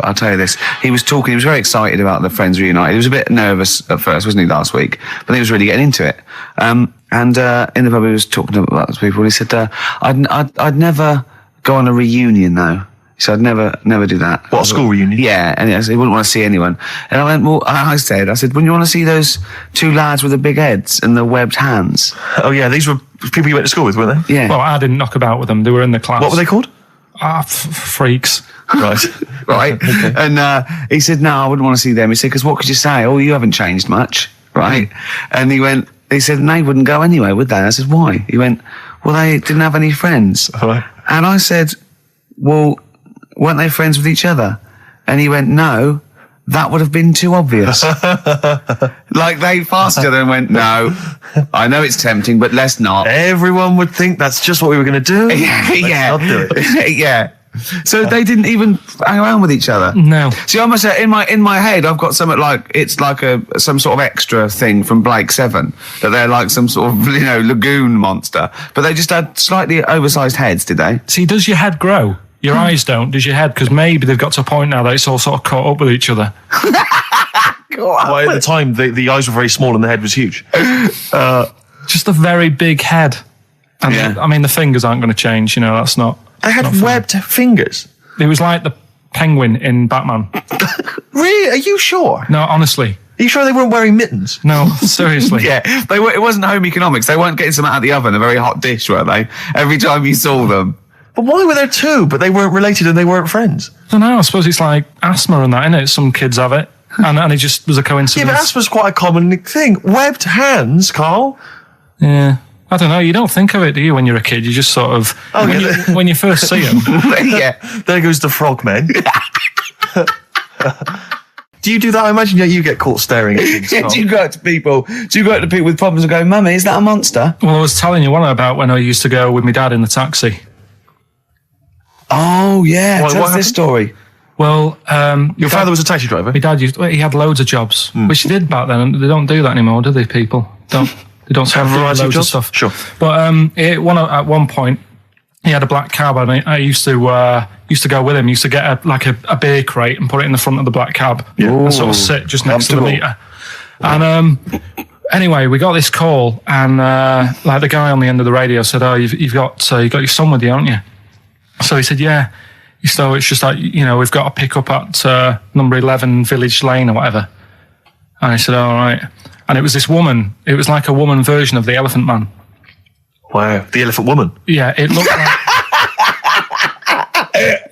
I'll tell you this. He was very excited about the Friends Reunited. He was a bit nervous at first, wasn't he, last week? But he was really getting into it. And in the pub, he was talking about those people, and he said, I'd never go on a reunion, though. He said, I'd never do that. What, a school reunion? Yeah, and he wouldn't want to see anyone. And I went, well, I said, wouldn't you want to see those 2 lads with the big heads and the webbed hands? Oh, yeah, these were people you went to school with, weren't they? Yeah. Well, I didn't knock about with them. They were in the class. What were they called? Freaks. Right. Right. Okay. And he said, no, I wouldn't want to see them. He said, because what could you say? Oh, you haven't changed much. Right. And he went, He said, they wouldn't go anyway, would they? I said, why? He went, well, they didn't have any friends. Right. And I said, well, weren't they friends with each other? And he went, no, that would have been too obvious. Like, they passed each other and went, no, I know it's tempting, but let's not. Everyone would think that's just what we were going to do. Let's not do it. Yeah. So they didn't even hang around with each other. No. See, I must say, in my head, I've got something like it's like some sort of extra thing from Blake 7 that they're like some sort of lagoon monster, but they just had slightly oversized heads, did they? See, does your head grow? Your eyes don't. Does your head? Because maybe they've got to a point now that it's all sort of caught up with each other. Well, at the time, the eyes were very small and the head was huge. Just a very big head. And I mean, the fingers aren't going to change. That's not. They had webbed fingers. It was like the penguin in Batman. Really? Are you sure? No, honestly. Are you sure they weren't wearing mittens? No, seriously. Yeah, it wasn't home economics. They weren't getting something out of the oven, a very hot dish, were they? Every time you saw them. But why were there two, but they weren't related and they weren't friends? I don't know. I suppose it's like asthma and that, innit? Some kids have it. And it just was a coincidence. Yeah, but asthma's quite a common thing. Webbed hands, Carl. Yeah. I don't know. You don't think of it, do you, when you're a kid? You just sort of... when you first see them. Yeah. There goes the frogmen. Do you do that? I imagine you get caught staring at things. Yeah, do you go up to people with problems and go, Mummy, is that a monster? Well, I was telling you about when I used to go with my dad in the taxi. Oh, yeah. Tell us this story. Well, your father was a taxi driver? My dad he had loads of jobs, which he did back then, and they don't do that anymore, do they, people? They don't have variety of loads of stuff. Sure. But at one point, he had a black cab, and I used to go with him. He used to get a beer crate and put it in the front of the black cab and sort of sit just next to the meter. And anyway, we got this call, and the guy on the end of the radio said, "Oh, you've got your son with you, haven't you?" So he said, "Yeah." So it's just like, we've got to pick up at number 11 Village Lane or whatever. And I said, all right. And it was this woman. It was like a woman version of the Elephant Man. Wow, the Elephant Woman. Yeah, it looked like...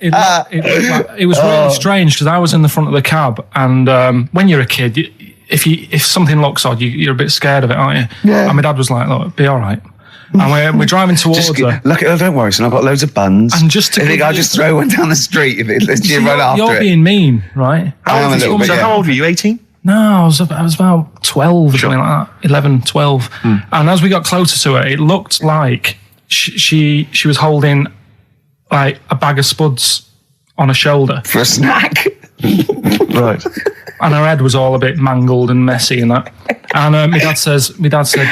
it was really strange because I was in the front of the cab, and when you're a kid, if something looks odd, you're a bit scared of it, aren't you? Yeah. And my dad was like, look, be all right. And we're driving towards her. Look, don't worry, son, I've got loads of buns. And just to I'll just throw one down the street if it lets you run after it. You're being mean, right? How old were you, 18? No, I was about 12 or something like that. 11, 12. And as we got closer to her, it looked like she was holding like a bag of spuds on her shoulder. For a snack. Right. And her head was all a bit mangled and messy and that. And my dad said,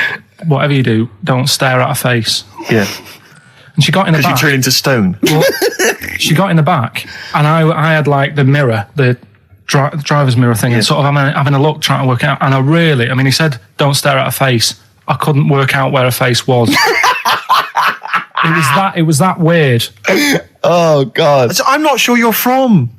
whatever you do, don't stare at her face. Yeah. And she got in the back. She turned into stone. Well, she got in the back, and I had like the mirror, the driver's mirror thing, and sort of having a look, trying to work out. And he said, don't stare at her face. I couldn't work out where her face was. It was that weird. Oh, God. So I'm not sure you're from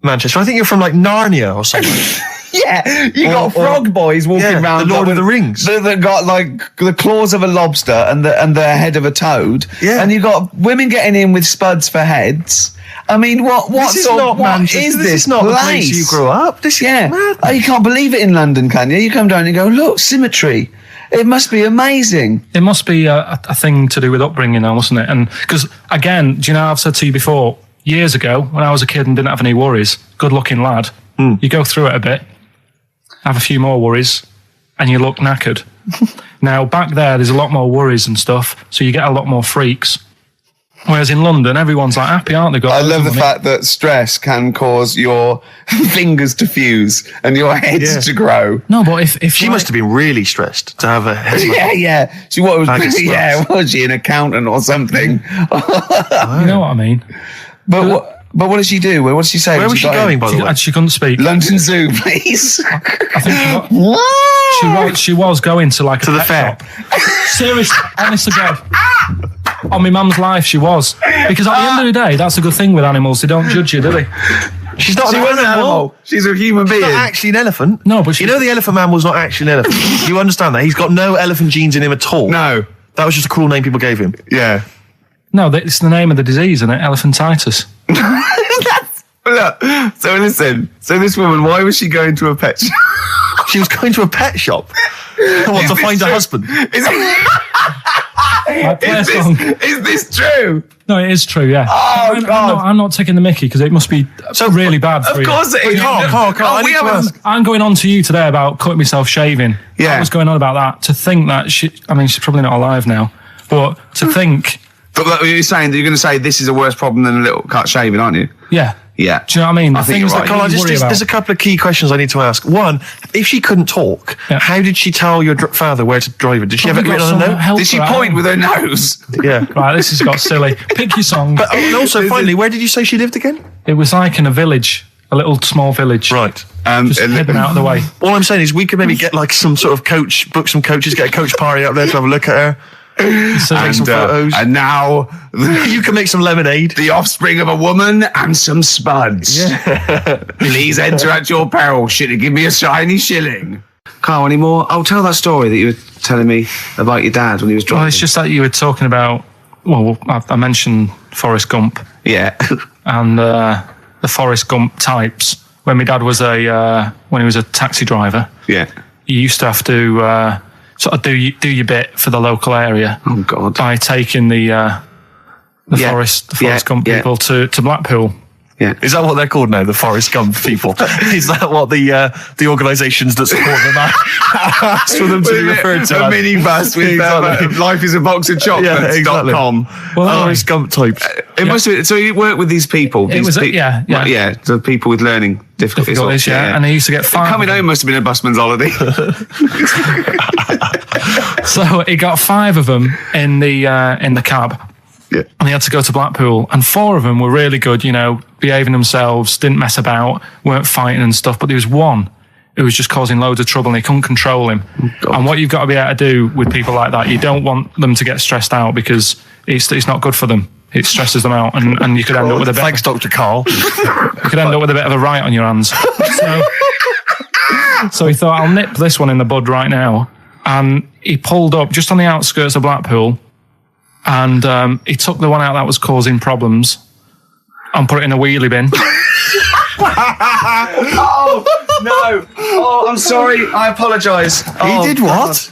Manchester. I think you're from like Narnia or something. Yeah, you got frog boys walking around. The Lord of the Rings. That got like the claws of a lobster and the head of a toad. Yeah. And you got women getting in with spuds for heads. I mean, what is not Manchester. Is this is not the place you grew up. This is madness. Oh, you can't believe it in London, can you? You come down and you go, look, symmetry. It must be amazing. It must be a thing to do with upbringing now, mustn't it? And because, again, do you know, I've said to you before, years ago, when I was a kid and didn't have any worries, good-looking lad, you go through it a bit, have a few more worries, and you look knackered. Now, back there's a lot more worries and stuff, so you get a lot more freaks. Whereas in London, everyone's like happy, aren't they? I love the fact that stress can cause your fingers to fuse and your heads to grow. No, but if she must have been really stressed to have a head. Yeah. She was she an accountant or something? You know what I mean? But what did she do? What did she say? Where was she going, by the way? She couldn't speak. London Zoo, please. I think she was going to like to the fair. Seriously, honest to God. On my mum's life, she was. Because at the end of the day, that's a good thing with animals. They don't judge you, do they? She's not an animal. She's a human being. She's not actually an elephant. No, but you know the Elephant Man was not actually an elephant. You understand that? He's got no elephant genes in him at all. No. That was just a cool name people gave him. Yeah. No, it's the name of the disease, isn't it? Elephantitis. Look, so listen. So this woman, why was she going to a pet shop? She was going to a pet shop. What, to find a husband? Is this true? No, it is true, yeah. Oh, God. I'm not taking the mickey because it must be really bad for you. Of course it is. Carl, I'm going on to you today about cutting myself shaving. Yeah. I was going on about that. To think that she's probably not alive now, but to think... But you're saying that you're going to say this is a worse problem than a little cut shaving, aren't you? Yeah. Yeah. Do you know what I mean? I think things you're right. that Carl, you worry about. there's a couple of key questions I need to ask. One, if she couldn't talk, how did she tell your father where to drive her? Did she have it written on a note? Did she point with her nose? Yeah. Right, this has got silly. Pick your song. But and also, finally, where did you say she lived again? It was like in a village. A little small village. Right. Just hidden out of the way. All I'm saying is we could maybe get like some sort of coach, book some coaches, get a coach party up there to have a look at her. Take some photos. And now you can make some lemonade. The offspring of a woman and some spuds. Yeah. Please enter at your peril. Should it give me a shiny shilling? Carl, any more? I'll tell that story that you were telling me about your dad when he was driving. Well, it's just that you were talking about. Well, I mentioned Forrest Gump. Yeah. And the Forrest Gump types. When my dad was when he was a taxi driver. Yeah. You used to have to sort of do your bit for the local area. Oh God! By taking the Forrest Gump people to Blackpool. Yeah. Is that what they're called now? The Forrest Gump people? Is that what the organisations that support them ask for them to be referred to? A minibus with life is a box of chocolates.com. Well, Forrest Gump types. It must be. So you work with these people. The people with learning difficulties. And they used to get 5. Coming home must have been a busman's holiday. So he got 5 of them in the cab. Yeah. And he had to go to Blackpool, and 4 of them were really good, behaving themselves, didn't mess about, weren't fighting and stuff, but there was one who was just causing loads of trouble and he couldn't control him. Oh, and what you've got to be able to do with people like that, you don't want them to get stressed out because it's not good for them. It stresses them out, and you could end up with a bit... Thanks, Dr. Carl. You could end up with a bit of a riot on your hands. So he thought, I'll nip this one in the bud right now. And he pulled up just on the outskirts of Blackpool, and he took the one out that was causing problems and put it in a wheelie bin. Oh, no. Oh, I'm sorry. I apologise. He did what?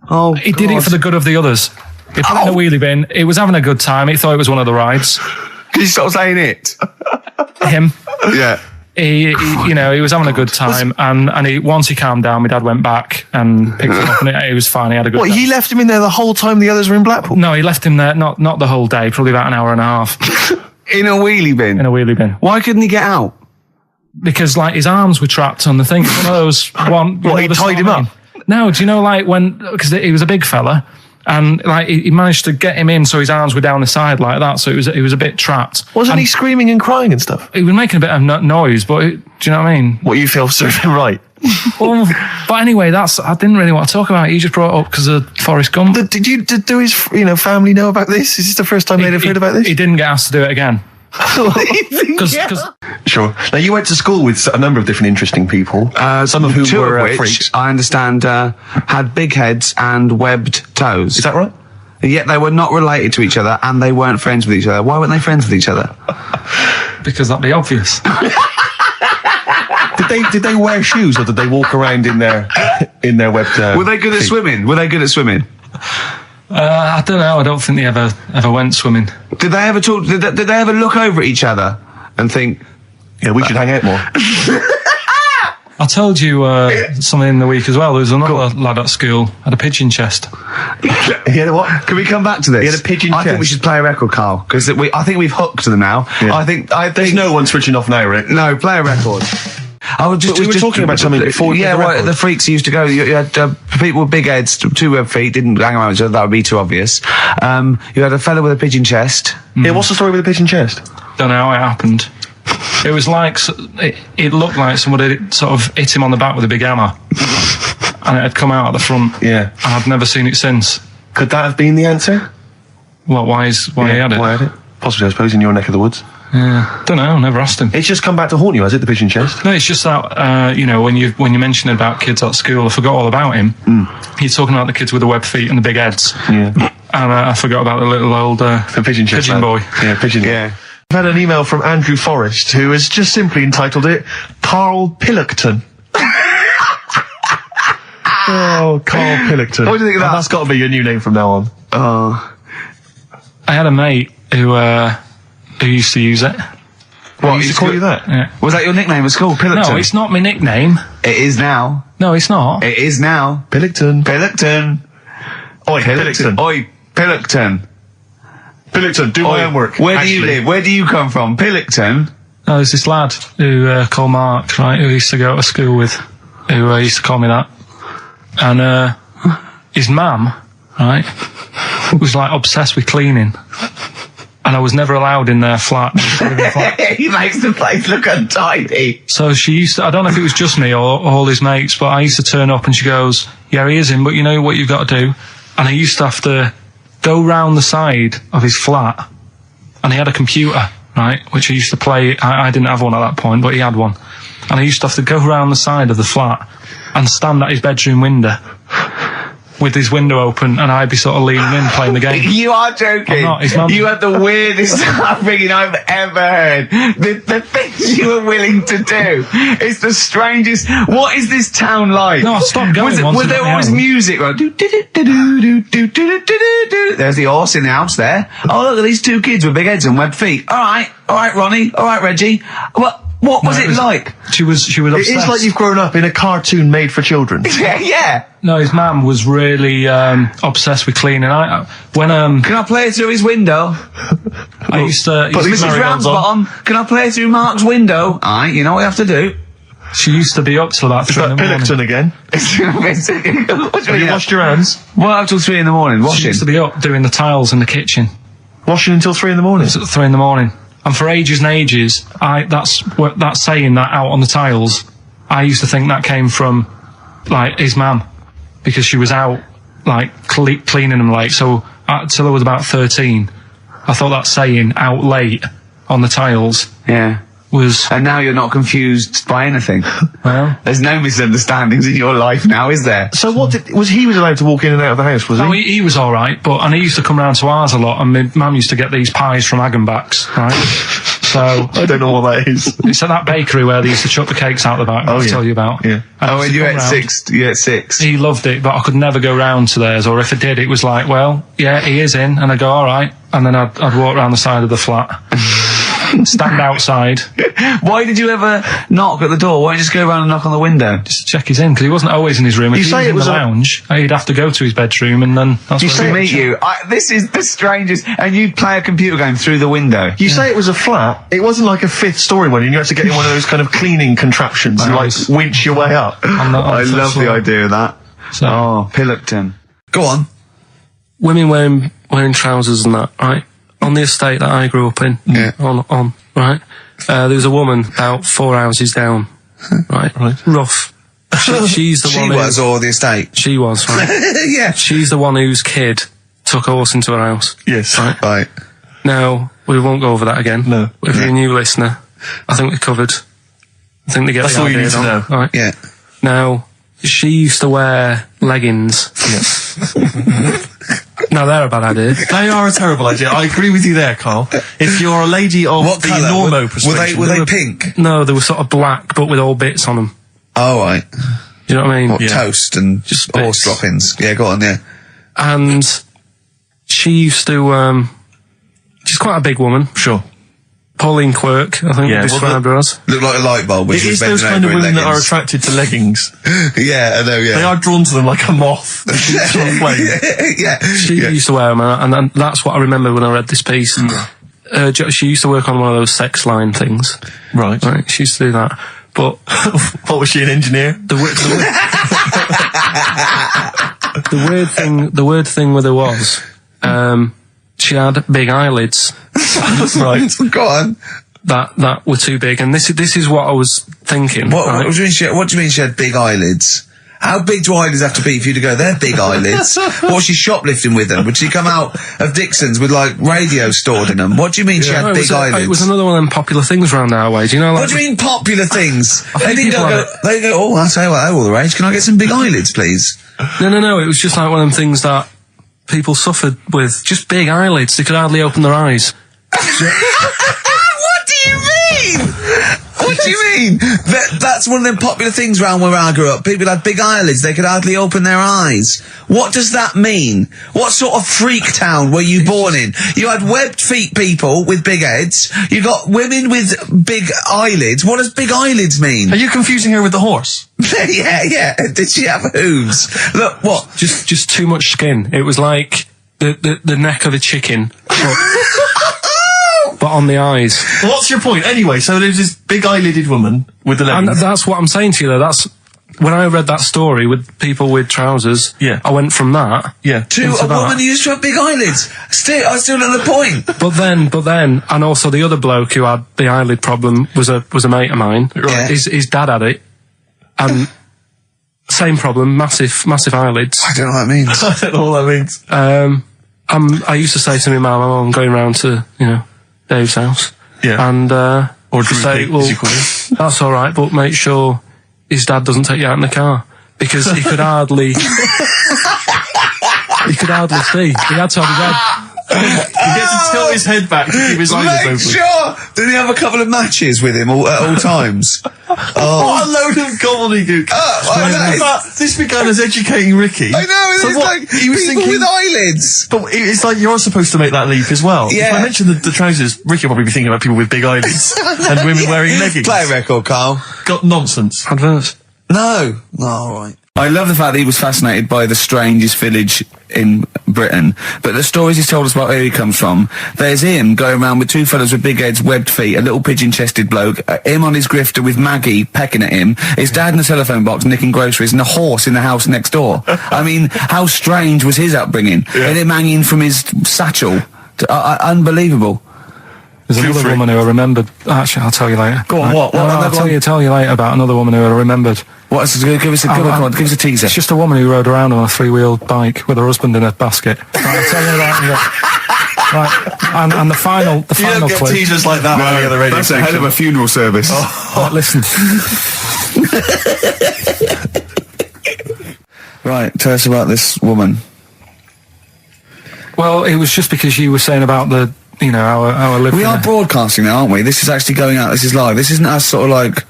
Oh, he did it for the good of the others. He put it in a wheelie bin. He was having a good time. He thought it was one of the rides. Can you stop saying it? Him. Yeah. He was having a good time, and once he calmed down, my dad went back and picked him up, and he was fine. He had a good time. He left him in there the whole time the others were in Blackpool? No, he left him there, not the whole day, probably about an hour and a half. In a wheelie bin? In a wheelie bin. Why couldn't he get out? Because, his arms were trapped on the thing. One of those... he tied him up? No, do you know, because he was a big fella, and he managed to get him in so his arms were down the side like that, so he was a bit trapped. Wasn't he screaming and crying and stuff? He was making a bit of noise, but do you know what I mean? What you feel served him right? Well, but anyway, I didn't really want to talk about it. He just brought it up because of Forrest Gump. Did his family know about this? Is this the first time they'd have heard about this? He didn't get asked to do it again. Sure. Now, you went to school with a number of different interesting people, some of whom were freaks. I understand had big heads and webbed toes. Is that right? Yet they were not related to each other, and they weren't friends with each other. Why weren't they friends with each other? Because that'd be obvious. Did they wear shoes, or did they walk around in their webbed? Were they good at swimming? I don't know. I don't think they ever went swimming. Did they ever talk? Did they ever look over at each other and think, "Yeah, we should hang out more"? I told you something in the week as well. There was another lad at school had a pigeon chest. He had a what? Can we come back to this? He had a pigeon chest. I think we should play a record, Carl, because I think we've hooked them now. Yeah. I think there's no one switching off now, Rick. No, play a record. We were talking about something before. The freaks used to go. You had people with big heads, 2 web feet, didn't hang around with each other. That would be too obvious. You had a fella with a pigeon chest. Yeah, what's the story with the pigeon chest? Don't know how it happened. It was it looked like somebody sort of hit him on the back with a big hammer, and it had come out at the front. Yeah, and I've never seen it since. Could that have been the answer? Why he had it? Why had it? Possibly, I suppose, in your neck of the woods. Yeah, don't know. Never asked him. It's just come back to haunt you, has it? The pigeon chest? No, it's just that when you mentioned about kids at school, I forgot all about him. You're talking about the kids with the webbed feet and the big heads. Yeah, and I forgot about the little old the pigeon chest pigeon boy. Yeah, pigeon. Yeah. I've had an email from Andrew Forrest, who has just simply entitled it Karl Pilkington. Oh, Karl Pilkington. What do you think of that? That's got to be your new name from now on. Oh. I had a mate who used to use it. What, he used to call you that? Yeah. Was that your nickname at school, Pilkington? No, it's not my nickname. It is now. No, it's not. It is now. Pilkington. Pilkington. Oi, Pilkington. Oi, Pilkington. Pilkington, do my homework. Where do you live? Where do you come from? Pilkington? No, there's this lad who called Mark, right, who I used to go to school with, who used to call me that. And his mum, right, was like obsessed with cleaning. And I was never allowed in their flat. He makes the place look untidy. So she used to, I don't know if it was just me or all his mates, but I used to turn up and she goes, yeah, he is in, but you know what you've got to do? And I used to have to go round the side of his flat, and he had a computer, right, which I used to play. I didn't have one at that point, but he had one. And I used to have to go round the side of the flat and stand at his bedroom window with his window open, and I'd be sort of leaning in playing the game. You are joking. I'm not. His mum. You had the weirdest upbringing I've ever heard. The things you were willing to do. It's the strangest. What is this town like? No, I stopped going. Was there always music? Right? There's the horse in the house there. Oh, look at these two kids with big heads and webbed feet. All right, Ronnie. All right, Reggie. What was it like? She was obsessed. It's like you've grown up in a cartoon made for children. Yeah. No, his mum was really obsessed with cleaning. Can I play through his window? I used to. Mrs. Ramsbottom, can I play through Mark's window? Aye, you know what you have to do. She used to be up till about 3 in the morning. Pilkington again? Have you washed your hands? What, up till 3 in the morning? Washing? She used to be up doing the tiles in the kitchen. Washing until 3 in the morning? It's at 3 in the morning. And for ages and ages, that saying that out on the tiles, I used to think that came from, like, his mum. Because she was out, like, cleaning them late. So, till I was about 13, I thought that saying, out late, on the tiles, was... And now you're not confused by anything. Well... There's no misunderstandings in your life now, is there? So he was allowed to walk in and out of the house, was he? No, he was alright, and he used to come round to ours a lot, and my mum used to get these pies from Hagenbach's, right? So... I don't know what that is. It's at that bakery where they used to chuck the cakes out the back, I'll tell you about. Yeah. And you ate six? He loved it, but I could never go round to theirs, or if I did, it was like, well, yeah, he is in, and I'd go, alright, and then I'd walk round the side of the flat. Stand outside. Why did you ever knock at the door? Why don't you just go around and knock on the window? Just to check he's in, because he wasn't always in his room. If he was in the lounge, he'd have to go to his bedroom, and then that's to meet you. This is the strangest. And you'd play a computer game through the window. You say it was a flat. It wasn't like a 5th story one, and you had to get in one of those kind of cleaning contraptions and like winch your way up. I love the idea of that. So, oh, Pilkington. Go on. Women wearing trousers and that, right? On the estate that I grew up in, on right, there was a woman about 4 houses down, right, rough. She's the one. She was, or the estate? She was, right. Yeah. She's the one whose kid took a horse into her house. Yes. Right. Now, we won't go over that again. No. If you're a new listener, I think we covered. I think they get That's the all you idea need to know. Right. Yeah. Now, she used to wear leggings. Yeah. No, they're a bad idea. They are a terrible idea. I agree with you there, Karl. If you're a lady of what the colour? normo persuasion... Were they pink? No, they were sort of black, but with all bits on them. Oh, right. You know what I mean? What, toast and just horse droppings. Yeah, go on, yeah. And she used to, she's quite a big woman. Sure. Pauline Quirk, I think you described her as. Looked like a light bulb. It is those kind of women that are attracted to leggings. Yeah, I know, yeah. They are drawn to them like a moth. Yeah. She used to wear them, and that's what I remember when I read this piece. She used to work on one of those sex line things. Right. She used to do that. But... What, was she an engineer? The weird thing with her was, she had big eyelids. Right. Go on. That were too big, and this is what I was thinking. What do you mean she had big eyelids? How big do eyelids have to be for you to go, they're big eyelids? What was she shoplifting with them? Would she come out of Dixon's with, like, radio stored in them? What do you mean she had big eyelids? It was another one of them popular things around our way. Do you know, like... What do you mean popular things? They go, oh, I'll tell you what, they're all the rage. Can I get some big eyelids, please? No. It was just like one of them things that people suffered with. Just big eyelids. They could hardly open their eyes. What do you mean? What do you mean? that's one of them popular things around where I grew up. People had big eyelids, they could hardly open their eyes. What does that mean? What sort of freak town were you born in? You had webbed feet people with big heads, you got women with big eyelids. What does big eyelids mean? Are you confusing her with the horse? Yeah. Did she have hooves? Look, what? Just too much skin. It was like the neck of a chicken. But on the eyes. What's your point? Anyway, so there's this big eyelided woman with the leggings. And that's what I'm saying to you, though. That's when I read that story with people with trousers. Yeah. I went from that to a woman who used to have big eyelids. I still at the point. But then, and also the other bloke who had the eyelid problem was a mate of mine. Right. His dad had it, and same problem, massive eyelids. I don't know what that means. I don't know what that means. I used to say to my mum, I'm going round to Dave's house. Yeah. And or to say, well, that's all right, but make sure his dad doesn't take you out in the car, because he could hardly see. He had to have his head. He gets to tilt his head back to keep his eyes open. Make sure! Did he have a couple of matches with him at all times? What a load of gobbledygook. This began as educating Ricky. I know, so it's what, like he was people thinking, with eyelids. But it's like you're supposed to make that leap as well. Yeah. If I mentioned the trousers, Ricky will probably be thinking about people with big eyelids and women wearing leggings. Play a record, Carl. Got nonsense. Adverts. No. All right. I love the fact that he was fascinated by the strangest village in Britain, but the stories he's told us about where he comes from, there's him going around with two fellas with big heads, webbed feet, a little pigeon-chested bloke, him on his grifter with Maggie pecking at him, his dad in the telephone box nicking groceries, and a horse in the house next door. I mean, how strange was his upbringing? And him hanging from his satchel. Unbelievable. There's another woman who I remembered. Actually, I'll tell you later. Go on, what? I'll tell you later about another woman who I remembered. Give us a teaser. It's just a woman who rode around on a three-wheeled bike with her husband in a basket. Right, I'll tell you that. Right, and the final you don't get clip. teasers like that on the other radio That's a hell of a funeral service. Right, listen. Right, tell us about this woman. Well, it was just because you were saying about the, our living. We are broadcasting now, aren't we? This is actually going out. This is live. This isn't us sort of like.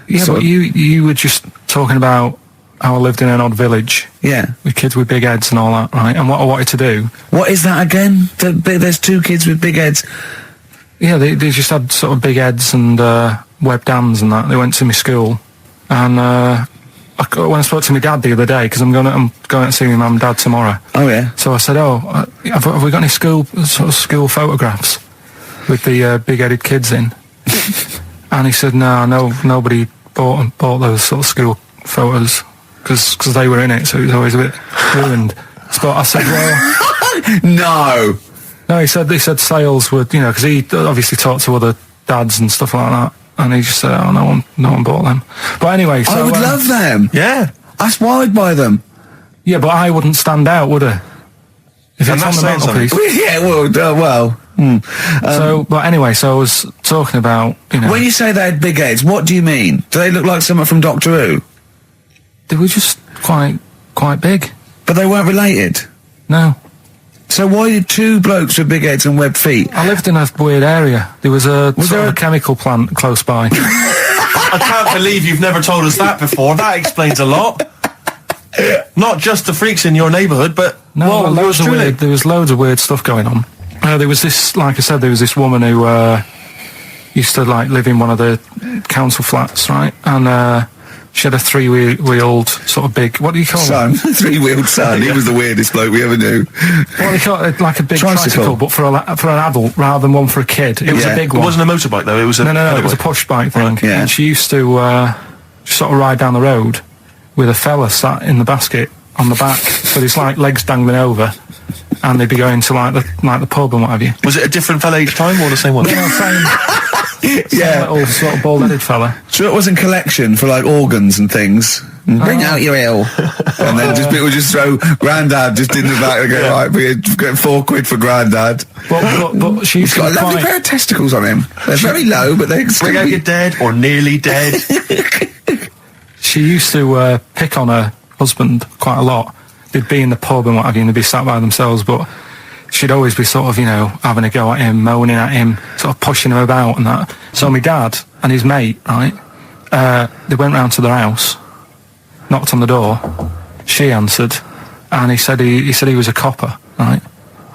Yeah, but you were just talking about how I lived in an odd village. Yeah. With kids with big heads and all that, right? And what I wanted to do. What is that again? There's two kids with big heads. Yeah, they just had sort of big heads and webbed hands and that. They went to my school, and when I spoke to my dad the other day, because I'm going to see my mum and dad tomorrow. Oh yeah. So I said, have we got any school photographs with the big-headed kids in? And he said, no, nobody bought those sort of school photos because they were in it, so it was always a bit ruined. So I said, well, no. He said sales were, because he obviously talked to other dads and stuff like that, and he just said, no one bought them. But anyway, so I would love them. Yeah, that's why I'd buy them. Yeah, but I wouldn't stand out, would I? If it's on the mantelpiece. Yeah, well. But anyway, so I was talking about, When you say they had big heads, what do you mean? Do they look like someone from Doctor Who? They were just quite big. But they weren't related? No. So why did two blokes with big heads and webbed feet? I lived in a weird area. There was a chemical plant close by. I can't believe you've never told us that before. That explains a lot. Not just the freaks in your neighbourhood, but there was loads of weird stuff going on. There was this, like I said, there was this woman who used to live in one of the council flats, right? And she had a three-wheeled sort of big, what do you call it? Three-wheeled son. He was the weirdest bloke we ever knew. Well, they call it like a big tricycle, but for an adult rather than one for a kid. It was a big one. It wasn't a motorbike though. It was no. It was a push bike thing. Right, yeah. And she used to just sort of ride down the road with a fella sat in the basket on the back, with his legs dangling over, and they'd be going to the pub and what have you. Was it a different fella each time, or the same one? No, same little sort of bald-headed fella. So it wasn't collection for organs and things. Bring out your ill, and then people just throw Grandad just in the back and go right, we get £4 for Grandad. But she's got a lovely pair of testicles on him. They're very low, but they bring out your dead or nearly dead. She used to pick on her husband quite a lot. They'd be in the pub and what have you, and they'd be sat by themselves, but she'd always be sort of, having a go at him, moaning at him, sort of pushing him about and that. So my dad and his mate, right, they went round to their house, knocked on the door. She answered, and he said he was a copper, right?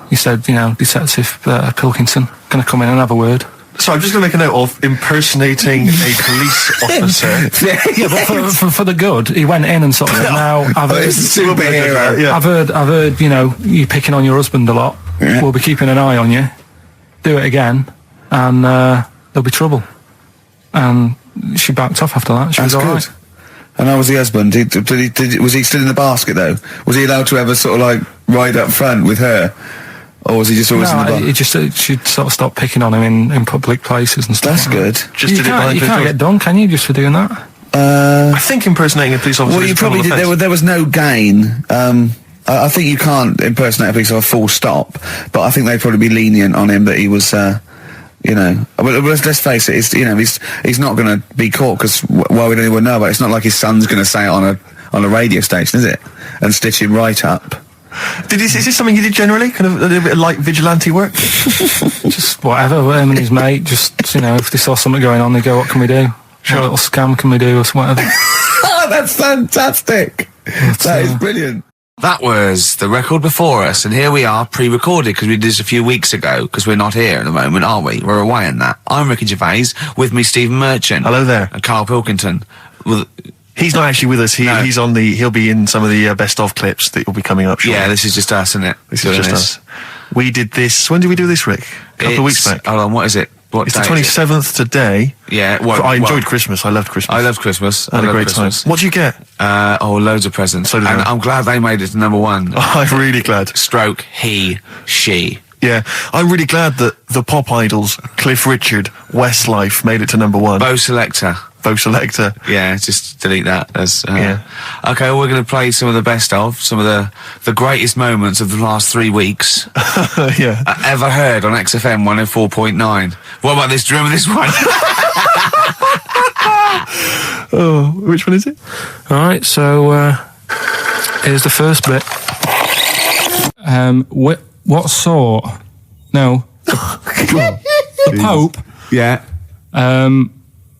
He said, Detective Pilkington, going to come in and have a word. So I'm just going to make a note of impersonating a police officer. Yeah, but for the good, he went in and sort of, now, I've heard, I've heard, you picking on your husband a lot. Yeah. We'll be keeping an eye on you. Do it again, and there'll be trouble. And she backed off after that. She was all right. And how was the husband? Was he still in the basket, though? Was he allowed to ever sort of, like, ride up front with her? Or was he just always in the basket? She'd sort of stopped picking on him in public places and stuff. That's good. You can't get done, can you, just for doing that? I think impersonating a police officer. Well, you probably did. There was no gain. I think you can't impersonate a police officer full stop, but I think they'd probably be lenient on him that he was, But let's face it, he's not going to be caught, because why would anyone know about it? It's not like his son's going to say it on a radio station, is it? And stitch him right up. Is this something you did generally? Kind of a little bit of like vigilante work? Just whatever, him and his mate, just, if they saw something going on, they go, what can we do? Sure. What little scam can we do, or whatever. Oh, that's fantastic. That is brilliant. That was the record before us, and here we are, pre-recorded, because we did this a few weeks ago, because we're not here at the moment, are we? We're away in that. I'm Ricky Gervais, with me Stephen Merchant. Hello there. And Karl Pilkington. Well, he's not actually with us. He'll be in some of the best of clips that will be coming up shortly. Yeah, this is just us, isn't it? This is just us. We did this, when did we do this, Rick? A couple of weeks back. Hold on, what is it? It's the 27th today. Yeah, I enjoyed Christmas. I loved Christmas. I loved Christmas. I had a great time. What did you get? Loads of presents. So I'm glad they made it to number one. I'm really glad. Stroke, he, she. Yeah, I'm really glad that the pop idols, Cliff Richard, Westlife, made it to number one. Bo Selector. Yeah, just delete that. Okay, we're going to play some of the best of, some of the greatest moments of the last 3 weeks. Yeah. Ever heard on XFM 104.9. What about this? Do you remember this one? Oh, which one is it? Alright, so, here's the first bit. What sort? No. The Pope. Yeah.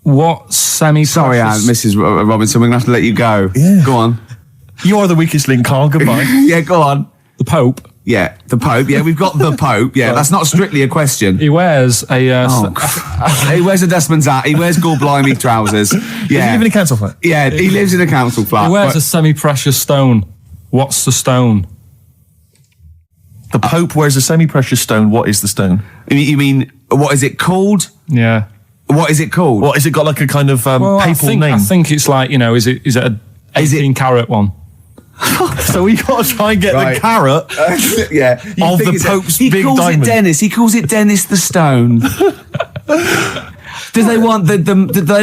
What semi-precious... Sorry, Mrs. Robinson, we're going to have to let you go. Yeah. Go on. You are the weakest link, Karl. Goodbye. Yeah, go on. The Pope. Yeah, the Pope. Yeah, we've got the Pope. Yeah, that's not strictly a question. He wears a... he wears a dustman's hat. He wears gore-blimey trousers. Yeah. Does he live in a council flat? Yeah, he lives in a council flat. He wears a semi-precious stone. What's the stone? The Pope wears a semi-precious stone. What is the stone? You mean, what is it called? Yeah. What is it called? What, is it got like a kind of papal name? I think it's like, is it a 18-carat one? So we got to try and get the carat of the Pope's big diamond. He calls it Dennis the Stone. Do they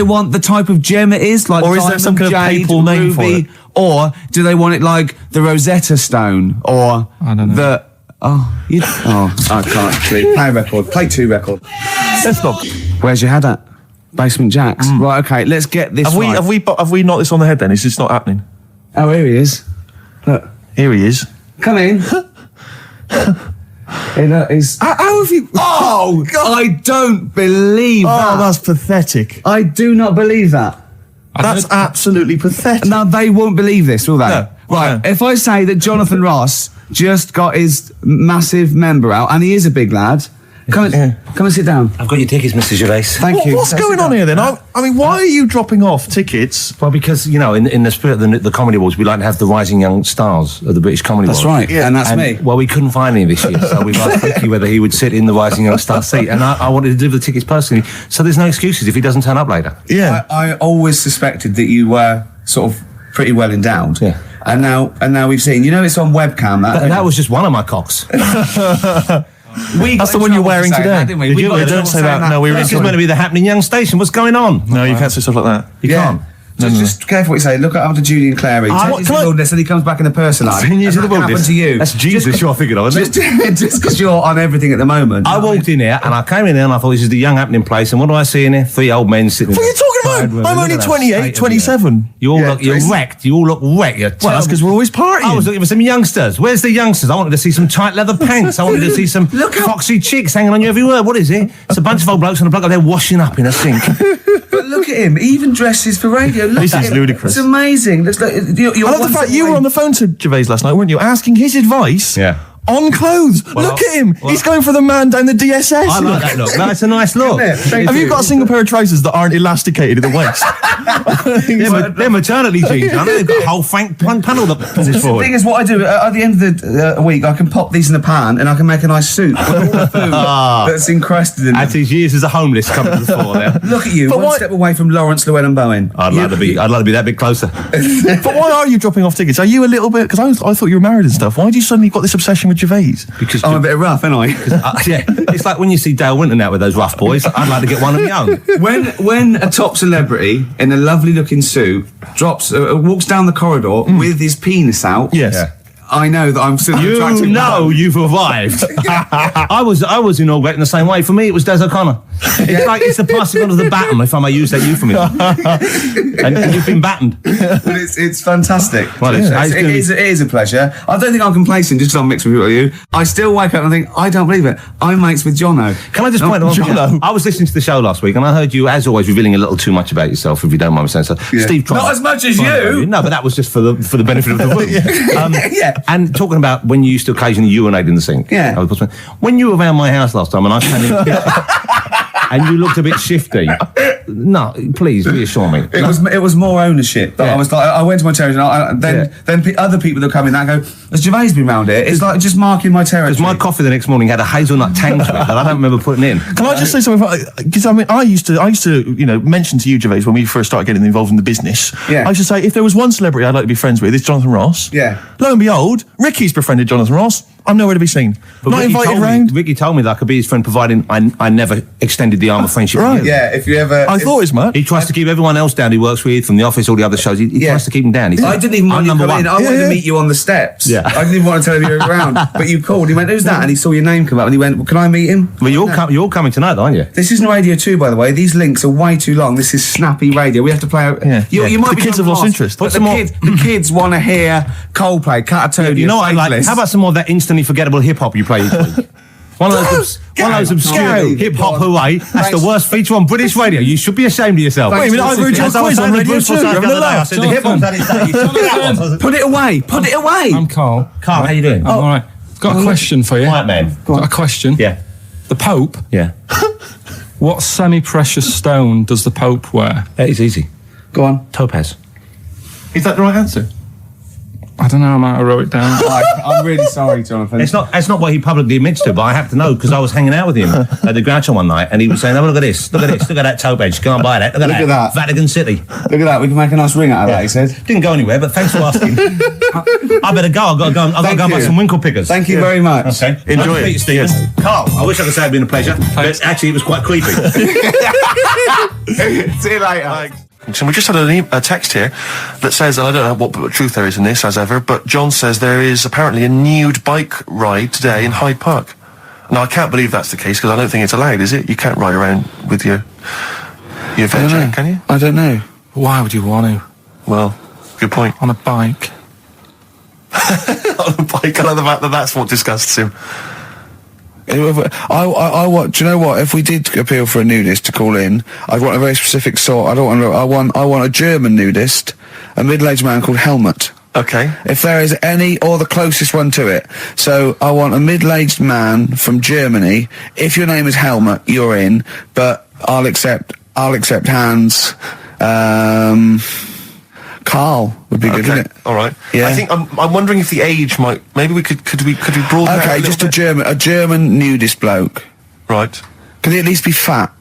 want the type of gem it is? Like, or is there some kind of papal name for it? Or do they want it like the Rosetta Stone? Or I don't know. I can't actually. Play a record. Play 2 record. Let's not. Where's your head at? Basement Jacks. Right, okay, let's get this right. Have we knocked this on the head then? Is this not happening? Oh, here he is. Look. Here he is. Come in. How have you... Oh, God. I don't believe that. Oh, that's pathetic. I do not believe that. That's absolutely pathetic. Now, they won't believe this, will they? No. Right, if I say that Jonathan Ross just got his massive member out, and he is a big lad... Come and sit down. I've got your tickets, Mr. Gervais. Thank you. What's going on here then? I mean, why are you dropping off tickets? Well, because, in the spirit of the Comedy Awards, we like to have the rising young stars of the British Comedy Awards. That's right, yeah. And that's me. Well, we couldn't find any this year, so we've asked Ricky whether he would sit in the rising young star seat, and I wanted to deliver the tickets personally, so there's no excuses if he doesn't turn up later. Yeah. I always suspected that you were sort of pretty well endowed. Yeah. And now we've seen, it's on webcam. That was just one of my cocks. That's the one you're wearing today. That, didn't we? Don't say that. No, this is meant to be the happening young station. What's going on? No, you can't say stuff like that. You can't. Just careful what you say. Look after Julian Clary. Take you to the wilderness and he comes back in a person life. 10 years in the wilderness. To you. That's Jesus you're thinking of, isn't it? Just because you're on everything at the moment. I walked in here and I came in here and I thought this is the young happening place, and what do I see in here? 3 old men sitting. What are you talking about? I'm only 28, 27. You all look, you're wrecked. You all look wrecked. Well, that's because we're always partying. I was looking for some youngsters. Where's the youngsters? I wanted to see some tight leather pants. I wanted to see some foxy chicks hanging on you every word. What is it? It's a bunch of old blokes on a block up there washing up in a sink. But look at him. He even dresses for radio. Look this at is him. ludicrous. It's amazing. Looks like you're I love the fact you were on the phone to Gervais last night, weren't you? Asking his advice. Yeah. On clothes. Look at him. He's going for the man down the DSS. I like that look. That's a nice look. Have you got a single pair of trousers that aren't elasticated at the waist? They're maternity jeans, aren't they? They've got a whole Frank panel that pulls The forward. thing is, what I do at the end of the week, I can pop these in the pan and I can make a nice soup with all the food that's encrusted in As them. his years as a homeless coming to the fore there. Look at you, But one why- step away from Lawrence Llewellyn Bowen. I'd like to be that bit closer. But why are you dropping off tickets? Are you a little bit... Because I thought you were married and stuff. Why do you suddenly got this obsession with Gervais? Because I'm a bit rough, ain't I? yeah, it's like when you see Dale Winton out with those rough boys. I'd like to get one of my own. When a top celebrity in a lovely looking suit walks down the corridor with his penis out, Yes. Yeah. I know that I'm still an You attractive know man. you've arrived. I was inaugurated in the same way. For me, it was Des O'Connor. It's like it's the passing on of the baton, if I may use that euphemism. and you've been battened. But it's fantastic. Well, it is a pleasure. I don't think I'm complacent just because I'm mixed with people like you. I still wake up and think, I don't believe it. I'm mates with Jono. Can I just point out? I was listening to the show last week and I heard you, as always, revealing a little too much about yourself, if you don't mind me saying so. Yeah. Steve, Not as much as you. No, but that was just for the benefit of the room. Yeah. And talking about when you used to occasionally urinate in the sink. Yeah. When you were around my house last time and I came in and you looked a bit shifty. No, please reassure me. It was more ownership. But Yeah. I was like, I went to my territory and then other people that come in that go, has Gervais been round here? It's like just marking my territory. Because my coffee the next morning had a hazelnut tang to it that I don't remember putting in. Can I just say something? Because I mean, I used to, mention to you, Gervais, when we first started getting involved in the business. Yeah. I used to say, if there was one celebrity I'd like to be friends with, it's Jonathan Ross. Yeah. Lo and behold, Ricky's befriended Jonathan Ross. I'm nowhere to be seen. But Not Ricky invited told me- round. Ricky told me that I could be his friend, providing I never extended the arm of friendship. Right. with you. Yeah, if you ever... I thought as much. He tries to keep everyone else down he works with, from the office, all the other shows. He tries to keep them down. He said, I didn't even want I'm you to number come in. one. I wanted to meet you on the steps. Yeah. I didn't even want to tell you you were around. But you called. He went, who's that? And he saw your name come up and he went, well, can I meet him? Well, you're coming tonight, aren't you? This isn't Radio 2, by the way. These links are way too long. This is snappy radio. We have to play out... Yeah. You might The be kids John have lost Ross, interest. But the kids want to hear Coldplay, Catatonia, You know what I like? Faithless. How about some more of that instantly forgettable hip hop you play each week? One of those obscure hip hop hooray. That's the worst feature on British radio. You should be ashamed of yourself. Wait a minute, I've heard your quiz on Radio 2. You're having a laugh. The hip hop that is that. Put it away. Put it away. I'm Karl. Carl, how you doing? I'm all right. Got a question for you. Right, man. Got a question. Yeah. The Pope. Yeah. What semi-precious stone does the Pope wear? It's easy. Go on. Topaz. Is that the right answer? I don't know. I might have wrote it down. I'm really sorry, Jonathan. It's not what he publicly admits to, but I have to know because I was hanging out with him at the Groucho one night and he was saying, oh, look at this, look at this, look at that topaz, go and buy that, look at that. Vatican City. Look at that, we can make a nice ring out of that, he said. Didn't go anywhere, but thanks for asking. I better go, I've got to go and buy some winkle pickers. Thank you very much. Okay. Enjoy it. Steve. Yes. Carl, I wish I could say it'd been a pleasure, but actually it was quite creepy. See you later. So we just had a text here that says, and I don't know what truth there is in this, as ever, but John says there is apparently a nude bike ride today in Hyde Park. Now, I can't believe that's the case, because I don't think it's allowed, is it? You can't ride around with your veg, can you? I don't know. Why would you want to? Well, good point. On a bike. On a bike, I love the fact that that's what disgusts him. I want. Do you know what? If we did appeal for a nudist to call in, I'd want a very specific sort. I want a German nudist, a middle-aged man called Helmut. Okay. If there is any, or the closest one to it. So I want a middle-aged man from Germany. If your name is Helmut, you're in. But I'll accept Hans. Karl would be good, wouldn't it? All right. Yeah. I think I'm wondering if the age might. Maybe we could we broaden it out Okay, a just little bit? a German nudist bloke. Right. Can he at least be fat?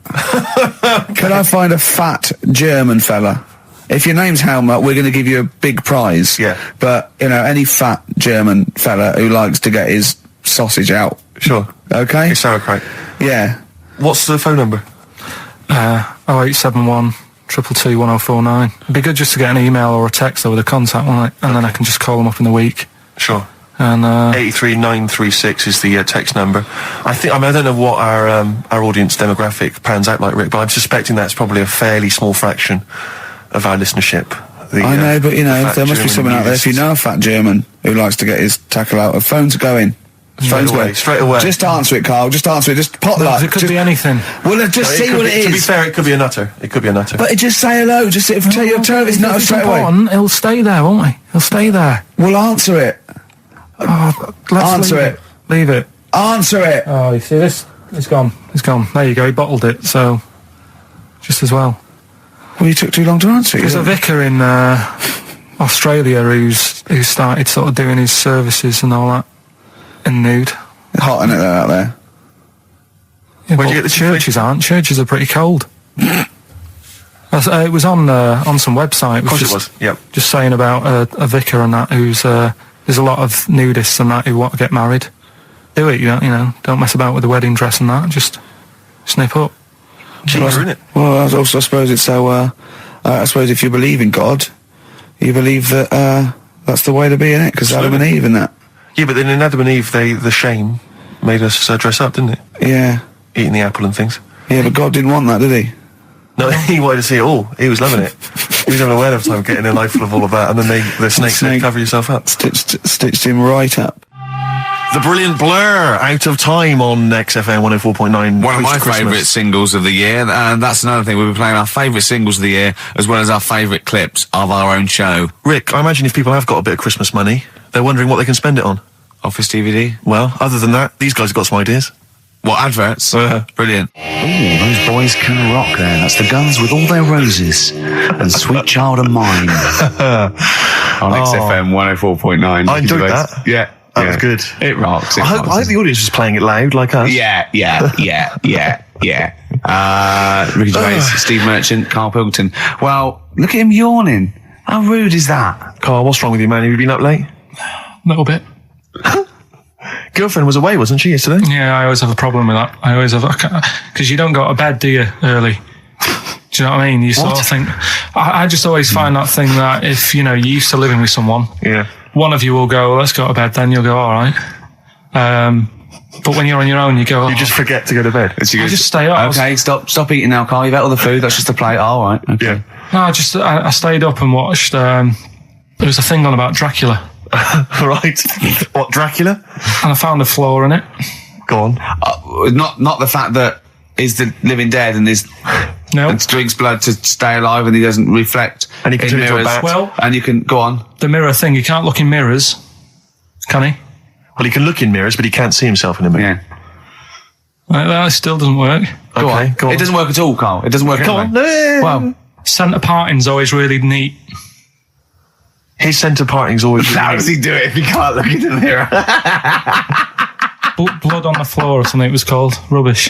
Can I find a fat German fella? If your name's Helmut, we're going to give you a big prize. Yeah. But, any fat German fella who likes to get his sausage out. Sure. Okay? It's sauerkraut. Yeah. What's the phone number? 0871 222 1049. It'd be good just to get an email or a text over the contact, wouldn't it? And then I can just call them up in the week. Sure. And 83936 is the text number. I don't know what our audience demographic pans out like, Rick, but I'm suspecting that's probably a fairly small fraction of our listenership. I know, but there must be someone out there. If you know a fat German who likes to get his tackle out, a phone's going. Straight away. Just answer it, Carl. Just answer it. Just pop that. It could be anything. Well, just see what it is. To be fair, it could be a nutter. But just say hello. Just tell your turn. It's not straight away. He'll stay there, won't he? He'll stay there. Well, answer it. Answer it. Leave it. Answer it. Oh, you see this? It's gone. There you go. He bottled it. So, just as well. Well, you took too long to answer it. There's a vicar in Australia who started sort of doing his services and all that in nude. Hot, isn't it, out there? Yeah, where'd you get the churches? Churches are pretty cold. It was on some website. Of course it was. Yep. Just saying about a vicar and that who's there's a lot of nudists and that who want to get married. Do it, don't mess about with the wedding dress and that. Just snip up. Isn't it? Well, I suppose it's so. I suppose if you believe in God, you believe that that's the way to be in it, because Adam and Eve and that. Yeah, but then in Adam and Eve, the shame made us dress up, didn't it? Yeah. Eating the apple and things. Yeah, but God didn't want that, did he? No, he wanted to see it all. He was loving it. He was having a whale of time getting a life full of all of that, and then the snake said, cover yourself up. Stitched him right up. The brilliant Blur, Out of Time on XFM 104.9. One of my favourite singles of the year, and that's another thing. We'll be playing our favourite singles of the year, as well as our favourite clips of our own show. Rick, I imagine if people have got a bit of Christmas money, they're wondering what they can spend it on. Office DVD? Well, other than that, these guys have got some ideas. What, adverts? Brilliant. Ooh, those boys can rock there. That's the Guns with All Their Roses and Sweet Child of Mine. On XFM 104.9. I enjoyed that. Yeah. That was good. It rocks. I hope the audience was playing it loud like us. Yeah. Ricky Gervais, Steve Merchant, Karl Pilkington. Well, look at him yawning. How rude is that? Karl, what's wrong with you, man? Have you been up late? A little bit. Girlfriend was away, wasn't she, yesterday? Yeah, I always have a problem with that. I always have, because you don't go to bed, do you, early? Do you know what I mean? You sort of think, I just always find that thing that if, you're used to living with someone, one of you will go, let's go to bed, then you'll go, all right. But when you're on your own, you go, you just forget to go to bed. I just stay up. Okay, stop eating now, Karl. You've ate all the food, that's just a plate. All right, okay. Yeah. No, I stayed up and watched, there was a thing on about Dracula. Right. What, Dracula? And I found a flaw in it. Go on. Not the fact that he's the living dead and and drinks blood to stay alive and he doesn't reflect and he can in mirrors. Well, and you can go on. The mirror thing, he can't look in mirrors, can he? Well, he can look in mirrors, but he can't see himself in a mirror. Yeah. That still doesn't work. Go on. It doesn't work at all, Karl. It doesn't work. Go on. Well, centre parting's always really neat. His centre parting's always really how does he do it if he can't look in the mirror? Blood on the floor or something it was called. Rubbish.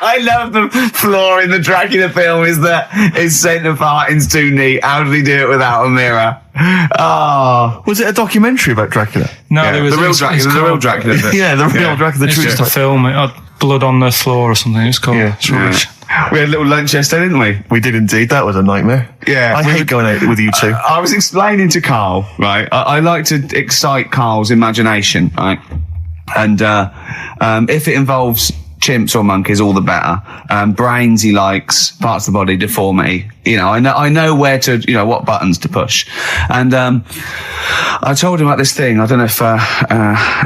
I love the flaw in the Dracula film is that his centre parting's too neat. How did he do it without a mirror? Oh. Was it a documentary about Dracula? No, there was the real Dracula. Yeah, the real Dracula. It's just a film. It had blood on the floor or something. It's called. It's rubbish. We had a little lunch yesterday, didn't we? We did indeed. That was a nightmare. Yeah. I hate going out with you two. I was explaining to Karl, right? I like to excite Karl's imagination, right? And if it involves chimps or monkeys, all the better. Brains he likes, parts of the body, deformity. I know where to, what buttons to push. And I told him about this thing. I don't know if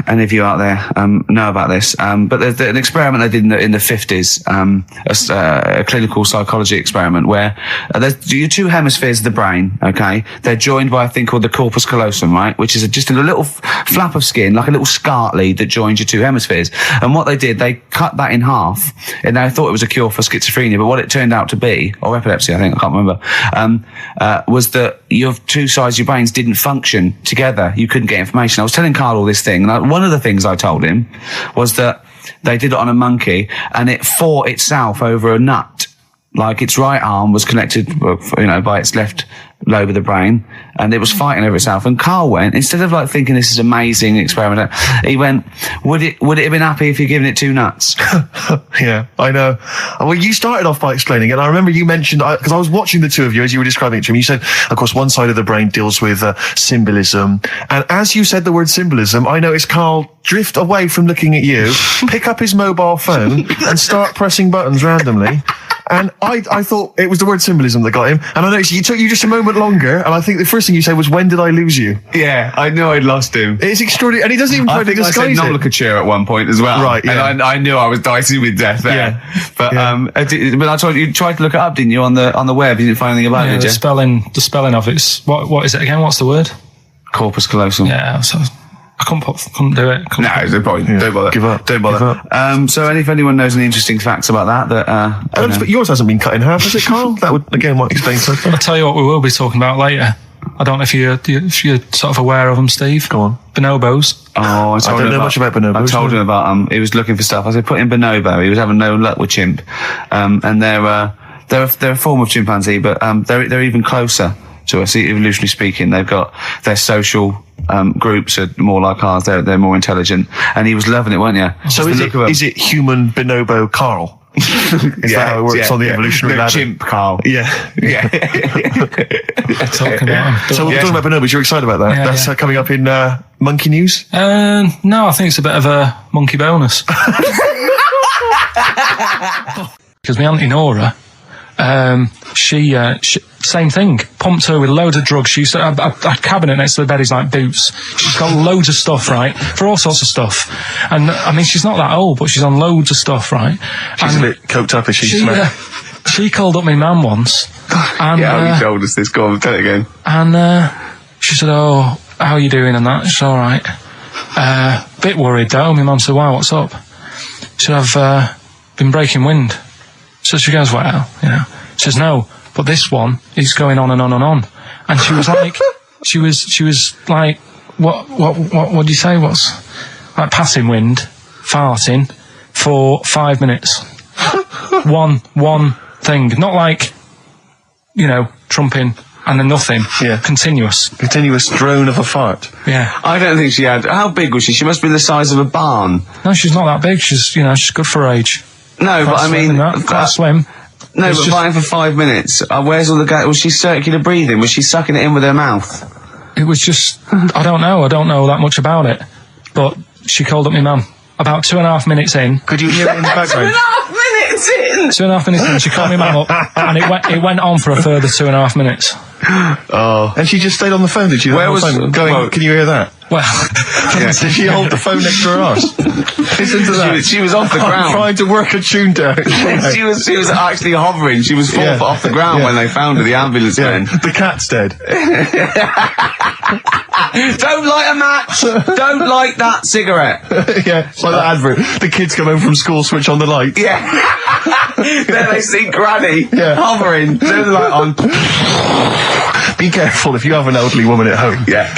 any of you out there know about this, but there's an experiment they did in the 50s, a clinical psychology experiment where there's your two hemispheres of the brain, okay? They're joined by a thing called the corpus callosum, right? Which is just a little flap of skin, like a little scarlet lead that joins your two hemispheres. And what they did, they cut that in half, and they thought it was a cure for schizophrenia, but what it turned out to be, or epilepsy, I think, I can't remember, was that your two sides of your brains didn't function together. You couldn't get information. I was telling Karl all this thing, and one of the things I told him was that they did it on a monkey, and it fought itself over a nut. Like its right arm was connected, by its left lobe of the brain, and it was fighting over itself. And Karl went, instead of like thinking this is amazing experiment, he went, would it have been happy if you'd given it 2 nuts? Yeah, I know. Well, you started off by explaining it, and I remember you mentioned, because I was watching the two of you as you were describing it to me, you said, of course, one side of the brain deals with symbolism, and as you said the word symbolism, I noticed Karl drift away from looking at you, pick up his mobile phone, and start pressing buttons randomly. And I thought it was the word symbolism that got him. And I noticed it took you just a moment longer. And I think the first thing you said was, when did I lose you? Yeah, I knew I'd lost him. It's extraordinary. And he doesn't even try to disguise it. I said nomenclature at one point as well. Right, yeah. And I knew I was dicing with death there. Yeah. But, but I told you tried to look it up, didn't you, on the web? You didn't find anything about it, did you? The spelling of it's, what is it again? What's the word? Corpus callosum. Yeah, so I couldn't do it. No, it's no point. Don't bother. Give up. Don't bother. So if anyone knows any interesting facts about that, but yours hasn't been cut in half, has it, Karl? That would, again, might explain something. I'll tell you what we will be talking about later. I don't know if you're sort of aware of them, Steve. Go on. Bonobos. Oh, I don't know much about bonobos. I told him about them. He was looking for stuff. I said, put in bonobo. He was having no luck with chimp. And they're a form of chimpanzee, but they're even closer to us, evolutionarily speaking. They've got their social groups are more like ours. They're more intelligent, and he was loving it, weren't you? So is it human bonobo Karl? Is that how it works on the evolutionary ladder? Chimp Karl. Yeah. Talking about him. So we're talking about bonobos. You're excited about that? Yeah, That's coming up in Monkey News? No, I think it's a bit of a monkey bonus. Because my auntie Nora, she same thing, pumped her with loads of drugs. She used to have a cabinet next to the bed is like boots. She's got loads of stuff, right, for all sorts of stuff. And I mean, she's not that old, but she's on loads of stuff, right? She's a bit coked up, is she? She called up my mum once, and you told us this. Go on, tell it again. And she said, "Oh, how are you doing?" And that. She's all right. Bit worried though. My mum said, "Why? What's up?" She said, "I've been breaking wind." So she goes, "Well, you know." She says, "No, but this one is going on and on and on." And she was like, she was like, what do you say? What's like passing wind, farting for 5 minutes. one thing, not like, you know, trumping and then nothing. Yeah. Continuous drone of a fart. Yeah. I don't think she had. How big was she? She must be the size of a barn. No, she's not that big. She's good for her age. No, Quite but I mean, quite slim. No, but fighting for 5 minutes. Where's all the gas? Was she circular breathing? Was she sucking it in with her mouth? It was just, I don't know that much about it. But she called up my mum. About 2.5 minutes in. Could you hear it in the background? 2.5 minutes in! 2.5 minutes in, she called my mum up, and it went on for a further 2.5 minutes. Oh. And she just stayed on the phone, did she? Where was going? Well, can you hear that? Well, did she hold the phone next to her arse? Listen to that. She was off the ground. I'm trying to work a tune down. she was actually hovering. She was 4 foot off the ground when they found her, the ambulance men. The cat's dead. Don't light a match! Don't light that cigarette! Yeah, it's like that advert. The kids come home from school, switch on the light. Yeah. Then they see Granny hovering, turn the light on. Be careful if you have an elderly woman at home. Yeah.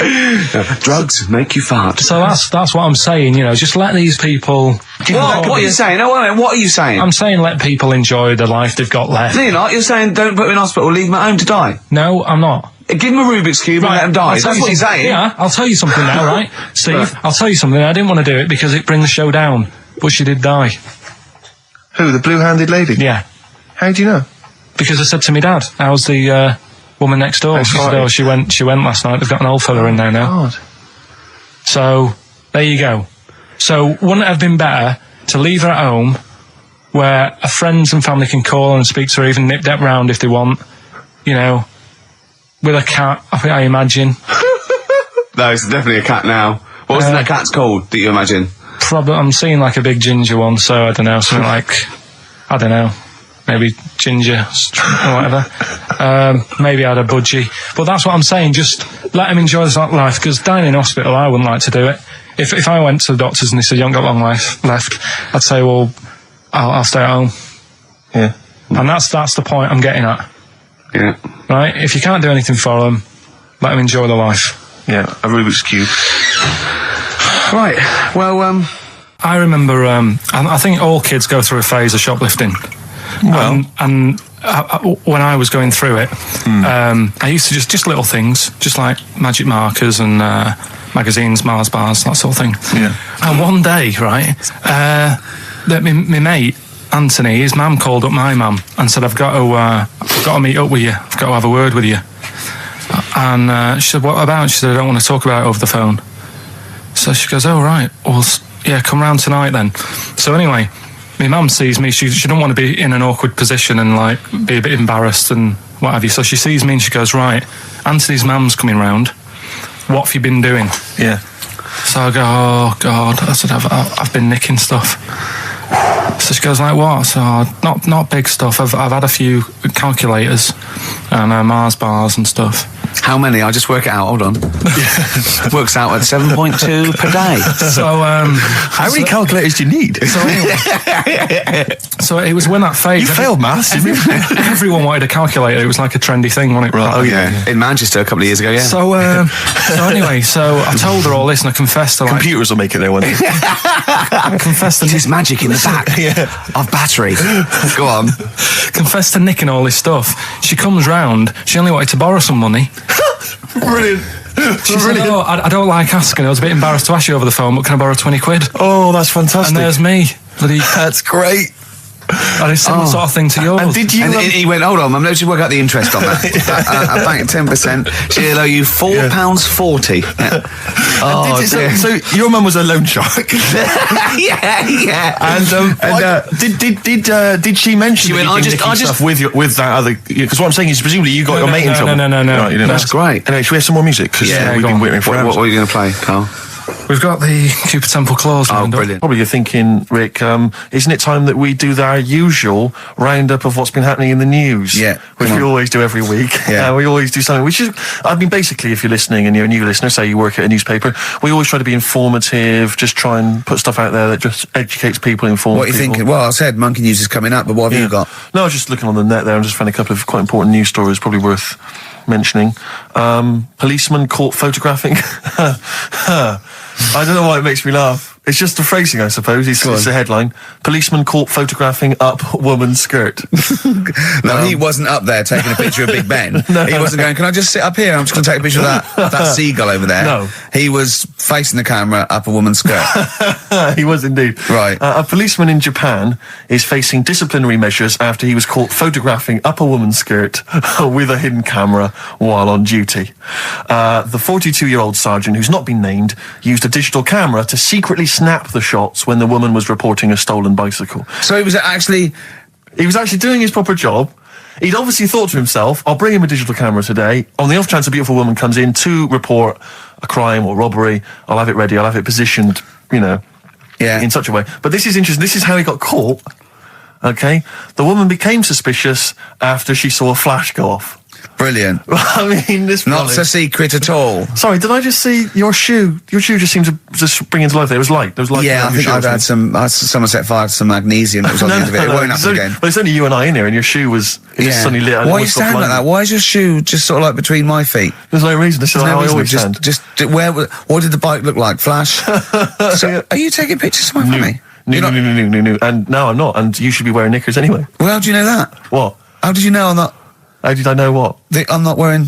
Drugs make you fart. So that's what I'm saying, you know, just let these people... What are you saying? No, what are you saying? I'm saying let people enjoy the life they've got left. No, you're not. You're saying don't put them in hospital, leave them at home to die. No, I'm not. Give them a Rubik's Cube and let them die. That's what you're saying. Yeah, I'll tell you something now, right? Steve, right. I'll tell you something. I didn't want to do it because it brings the show down, but she did die. Who, the blue-handed lady? Yeah. How do you know? Because I said to my dad, how's the woman next door? She said, oh, she went last night. They've got an old fella in there now. God. So, there you go. So, wouldn't it have been better to leave her at home where her friends and family can call and speak to her, even nip that round if they want, you know, with a cat, I imagine. No, it's definitely a cat now. What was that cat's called that you imagine? Probably, I'm seeing like a big ginger one, so I don't know, something like, I don't know, maybe ginger or whatever. Maybe I had a budgie. But that's what I'm saying, just let them enjoy this life, because dying in hospital, I wouldn't like to do it. If I went to the doctors and they said, you haven't got long life left, I'd say, well, I'll stay at home. Yeah. And that's the point I'm getting at. Yeah. Right? If you can't do anything for them, let them enjoy their life. Yeah, a Rubik's Cube. Right, well, I remember, I think all kids go through a phase of shoplifting. Well. And when I was going through it, I used to just little things, just like magic markers and magazines, Mars bars, that sort of thing. Yeah. And one day, right, that my mate Anthony, his mum called up my mum and said, I've got to meet up with you. I've got to have a word with you. And she said, what about? She said, I don't want to talk about it over the phone. So she goes, oh, right. Well, yeah, come round tonight then. So anyway, my mum sees me. She don't want to be in an awkward position and, like, be a bit embarrassed and what have you. So she sees me and she goes, right, Anthony's mum's coming round. What have you been doing? Yeah. So I go, oh, God. I said, I've been nicking stuff. So she goes, like what? So not big stuff. I've had a few calculators and Mars bars and stuff. How many? I'll just work it out. Hold on. Works out at 7.2 per day. So how many calculators do you need? So anyway, so it was when that phase. You failed maths. Everyone wanted a calculator. It was like a trendy thing, wasn't it? Right. Oh yeah. In Manchester a couple of years ago. Yeah. So anyway, so I told her all this and I confessed to, like, computers will make it there one day. I confessed to there's magic in the back of battery. Go on. Confessed to nicking all this stuff. She comes round. She only wanted to borrow some money. Brilliant. She said, oh, I don't like asking. I was a bit embarrassed to ask you over the phone, but can I borrow 20 quid? Oh, that's fantastic. And there's me. That's great. And it's similar sort of thing to yours. And did you? And he went, hold on, I'm going to work out the interest on that. I bank 10%. She'll owe you £4.40. Oh, so your mum was a loan shark. yeah. And did she mention? She went, I just with that other, because what I'm saying is presumably you got your mate in trouble. No. Right, that's great. Anyway, should we have some more music? Because we've been waiting for hours. What are you going to play, Carl? We've got the Cooper Temple Clause. Oh, brilliant. Probably you're thinking, Rick, isn't it time that we do our usual roundup of what's been happening in the news? Yeah. Which we always do every week. Yeah. We always do something, which is, I mean, basically, if you're listening and you're a new listener, say you work at a newspaper, we always try to be informative, just try and put stuff out there that just educates people, informs What are you people. thinking? Well, I said Monkey News is coming up, but what have you got? No, I was just looking on the net there and just found a couple of quite important news stories, probably worth mentioning. Policeman caught photographing. I don't know why it makes me laugh. It's just the phrasing, I suppose. It's the headline. Policeman caught photographing up woman's skirt. No, he wasn't up there taking a picture of Big Ben. He wasn't going, can I just sit up here? I'm just going to take a picture of that seagull over there. No. He was facing the camera up a woman's skirt. He was indeed. Right. A policeman in Japan is facing disciplinary measures after he was caught photographing up a woman's skirt with a hidden camera while on duty. The 42-year-old sergeant, who's not been named, used a digital camera to secretly snap the shots when the woman was reporting a stolen bicycle. So he was actually doing his proper job. He'd obviously thought to himself, I'll bring him a digital camera today. On the off chance a beautiful woman comes in to report a crime or robbery, I'll have it ready, I'll have it positioned, in such a way. But this is interesting. This is how he got caught. Okay? The woman became suspicious after she saw a flash go off. Brilliant. I mean, this not so secret at all. Sorry, did I just see your shoe? Your shoe just seemed to just spring into life. There was light. There was light. Yeah, I think I've had someone set fire to some magnesium that was on the end of it. It won't happen again. Well, it's only you and I in here, and your shoe was just suddenly lit. Why are you standing like that? Why is your shoe just sort of like between my feet? There's no reason. This is how I always stand. What did the bike look like? Flash? So, are you taking pictures of my family? No. And no, I'm not. And you should be wearing knickers anyway. Well, how do you know that? What? How did you know I'm not? How did I know what? I'm not wearing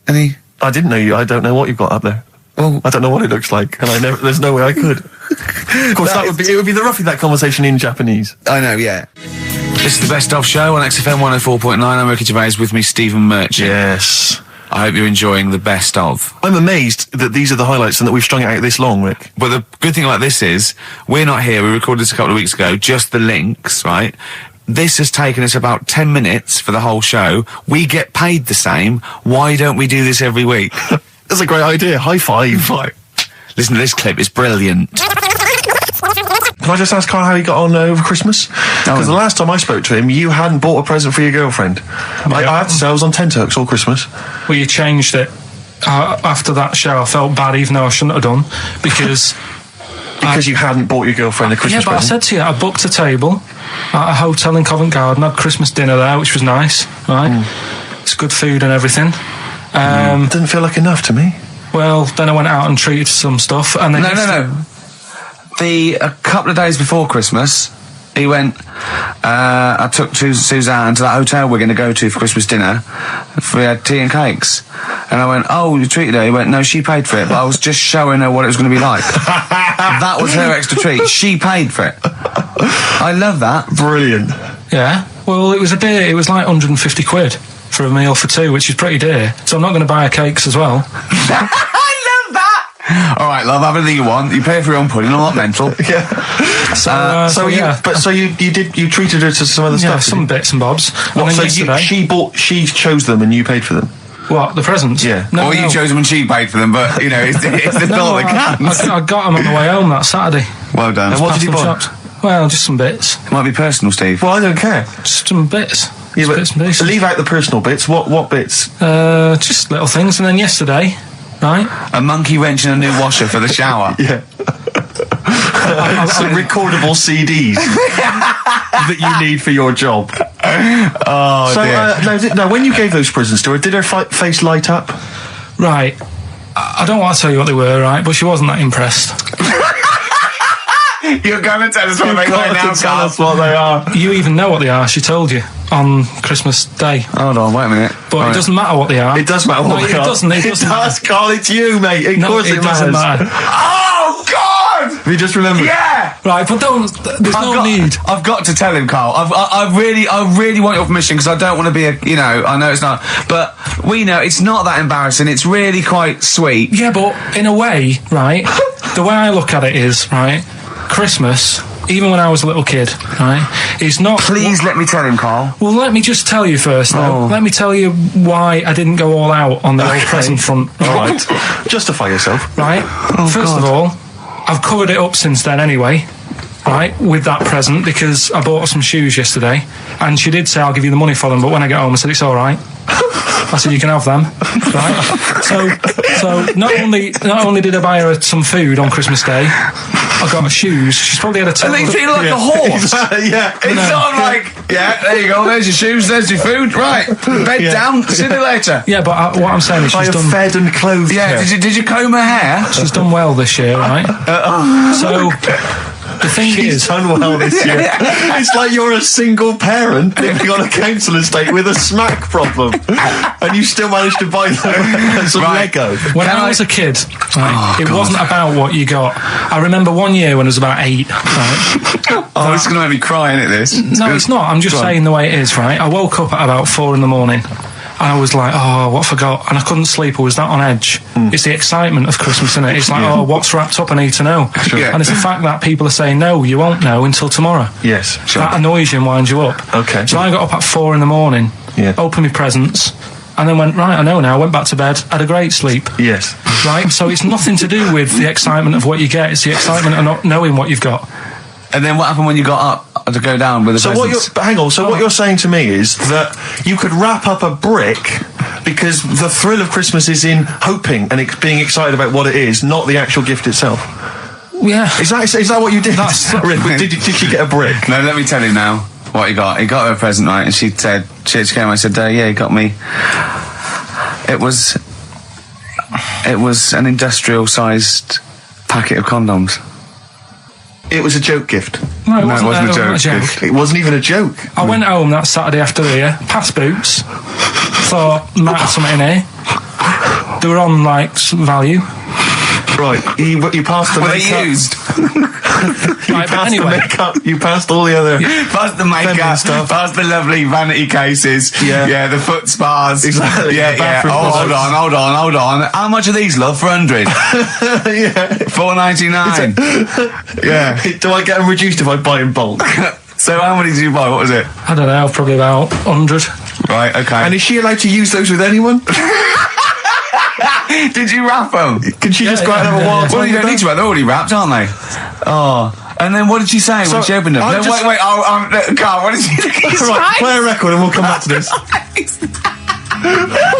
any... I didn't know you. I don't know what you've got up there. Well, I don't know what it looks like, and there's no way I could. Of course, it would be roughly that conversation in Japanese. I know, yeah. This is the Best Of Show on XFM 104.9. I'm Ricky Gervais, with me Stephen Merchant. Yes. I hope you're enjoying the Best Of. I'm amazed that these are the highlights and that we've strung it out this long, Rick. But the good thing about this is, we're not here, we recorded this a couple of weeks ago, just the links, right? This has taken us about 10 minutes for the whole show. We get paid the same. Why don't we do this every week? That's a great idea. High five. Listen to this clip. It's brilliant. Can I just ask Karl how he got on over Christmas? Because the last time I spoke to him, you hadn't bought a present for your girlfriend. Yeah. I have to say, I was on tenterhooks all Christmas. Well, you changed it. After that show, I felt bad, even though I shouldn't have done, because... Because you hadn't bought your girlfriend a Christmas present? Yeah, but I said to you, I booked a table at a hotel in Covent Garden, had Christmas dinner there, which was nice, right? It's good food and everything. Didn't feel like enough to me. Well, then I went out and treated some stuff, and then... No. A couple of days before Christmas, He went, I took Suzanne to that hotel we're going to go to for Christmas dinner. We had tea and cakes. And I went, oh, you treated her? He went, no, she paid for it, but I was just showing her what it was going to be like. That was her extra treat. She paid for it. I love that. Brilliant. Yeah. Well, it was like 150 quid for a meal for two, which is pretty dear. So I'm not going to buy her cakes as well. All right, love, have anything you want. You pay for your own pudding, not mental. Yeah. You treated her to some other stuff. Some bits and bobs. What, so she chose them and you paid for them? What, the presents? Yeah. No, you chose them and she paid for them, but, you know, it's the thought that counts. I got them on the way home that Saturday. Well done. And what did you buy? Well, just some bits. It might be personal, Steve. Well, I don't care. Just some bits. Yeah, but bits and pieces. Leave out the personal bits. What bits? Just little things. And then yesterday, right? A monkey wrench and a new washer for the shower. Yeah. Some recordable CDs that you need for your job. Oh, dear. No, when you gave those presents to her, did her face light up? Right. I don't want to tell you what they were, right? But she wasn't that impressed. You're going to tell us what they are now, tell us what they are. You even know what they are. She told you on Christmas Day. Hold on, wait a minute. But it doesn't matter what they are. It does matter what they are. It doesn't. It does, Carl. It's you, mate. Of course it doesn't matter. Oh, God! Have you just remembered? Yeah! Right, but there's no need. I've got to tell him, Carl. I really want your permission because I don't want to be I know it's not, but we know it's not that embarrassing. It's really quite sweet. Yeah, but in a way, right, the way I look at it is, right, Christmas, even when I was a little kid, right, is not... Please let me tell him, Carl. Well, let me just tell you first, though. Let me tell you why I didn't go all out on the old present front. All right. Justify yourself. Right. First of all, I've covered it up since then anyway, right, with that present, because I bought her some shoes yesterday, and she did say, I'll give you the money for them, but when I get home, I said, it's all right. I said, you can have them, right? So not only did I buy her some food on Christmas Day, I got her shoes. She's probably had a total... And they feel like a horse. Yeah. It's sort of like, there you go, there's your shoes, there's your food, right. Bed down, see you later. Yeah, but what I'm saying is she's done... fed and clothed. Yeah, did you comb her hair? She's done well this year, right? So... The thing She's done well this year. It's like you're a single parent living on a council estate with a smack problem, and you still managed to buy them some Lego. When I was a kid, it wasn't about what you got. I remember one year when I was about 8. Right? Oh, it's going to make me cry, isn't it, this? No, it's not. I'm just saying the way it is, right? I woke up at about 4 in the morning. I was like, what I forgot? And I couldn't sleep. I was that on edge. It's the excitement of Christmas, isn't it? It's like, what's wrapped up? I need to know. Sure. Yeah. And it's the fact that people are saying, no, you won't know until tomorrow. Yes, sure. That annoys you and winds you up. Okay. So I got up at 4 in the morning, opened my presents, and then went, right, I know now, went back to bed, had a great sleep. Yes. Right? So it's nothing to do with the excitement of what you get. It's the excitement of not knowing what you've got. And then what happened when you got up to go down with the presents? What you're saying to me is that you could wrap up a brick because the thrill of Christmas is in hoping and being excited about what it is, not the actual gift itself. Yeah. Is that what you did? Did you get a brick? No, let me tell you now what he got. He got her a present, right? And she said, she came and said, yeah, he got me. It was an industrial-sized packet of condoms. It was a joke gift. No, it wasn't a joke gift. It wasn't even a joke. I went home that Saturday after the year, past Boots, thought, might have something in here. They were on, like, some value. Right, you passed the makeup. Were they used? Right, but anyway. You passed all the other... Passed the makeup, stuff. Passed the lovely vanity cases. Yeah, the foot spas. Exactly. Yeah. Hold on. How much are these, love, for 100? Yeah. $4.99. Yeah. Do I get them reduced if I buy in bulk? So how many did you buy? What was it? I don't know, probably about 100. Right, okay. And is she allowed to use those with anyone? Did you wrap them? Can she just go out and have a wild time? Well, you don't need to wrap. They're already wrapped, aren't they? Oh. And then what did she say when she opened them? No, wait. Carl, what did she say? Right, play a record and we'll come back to this.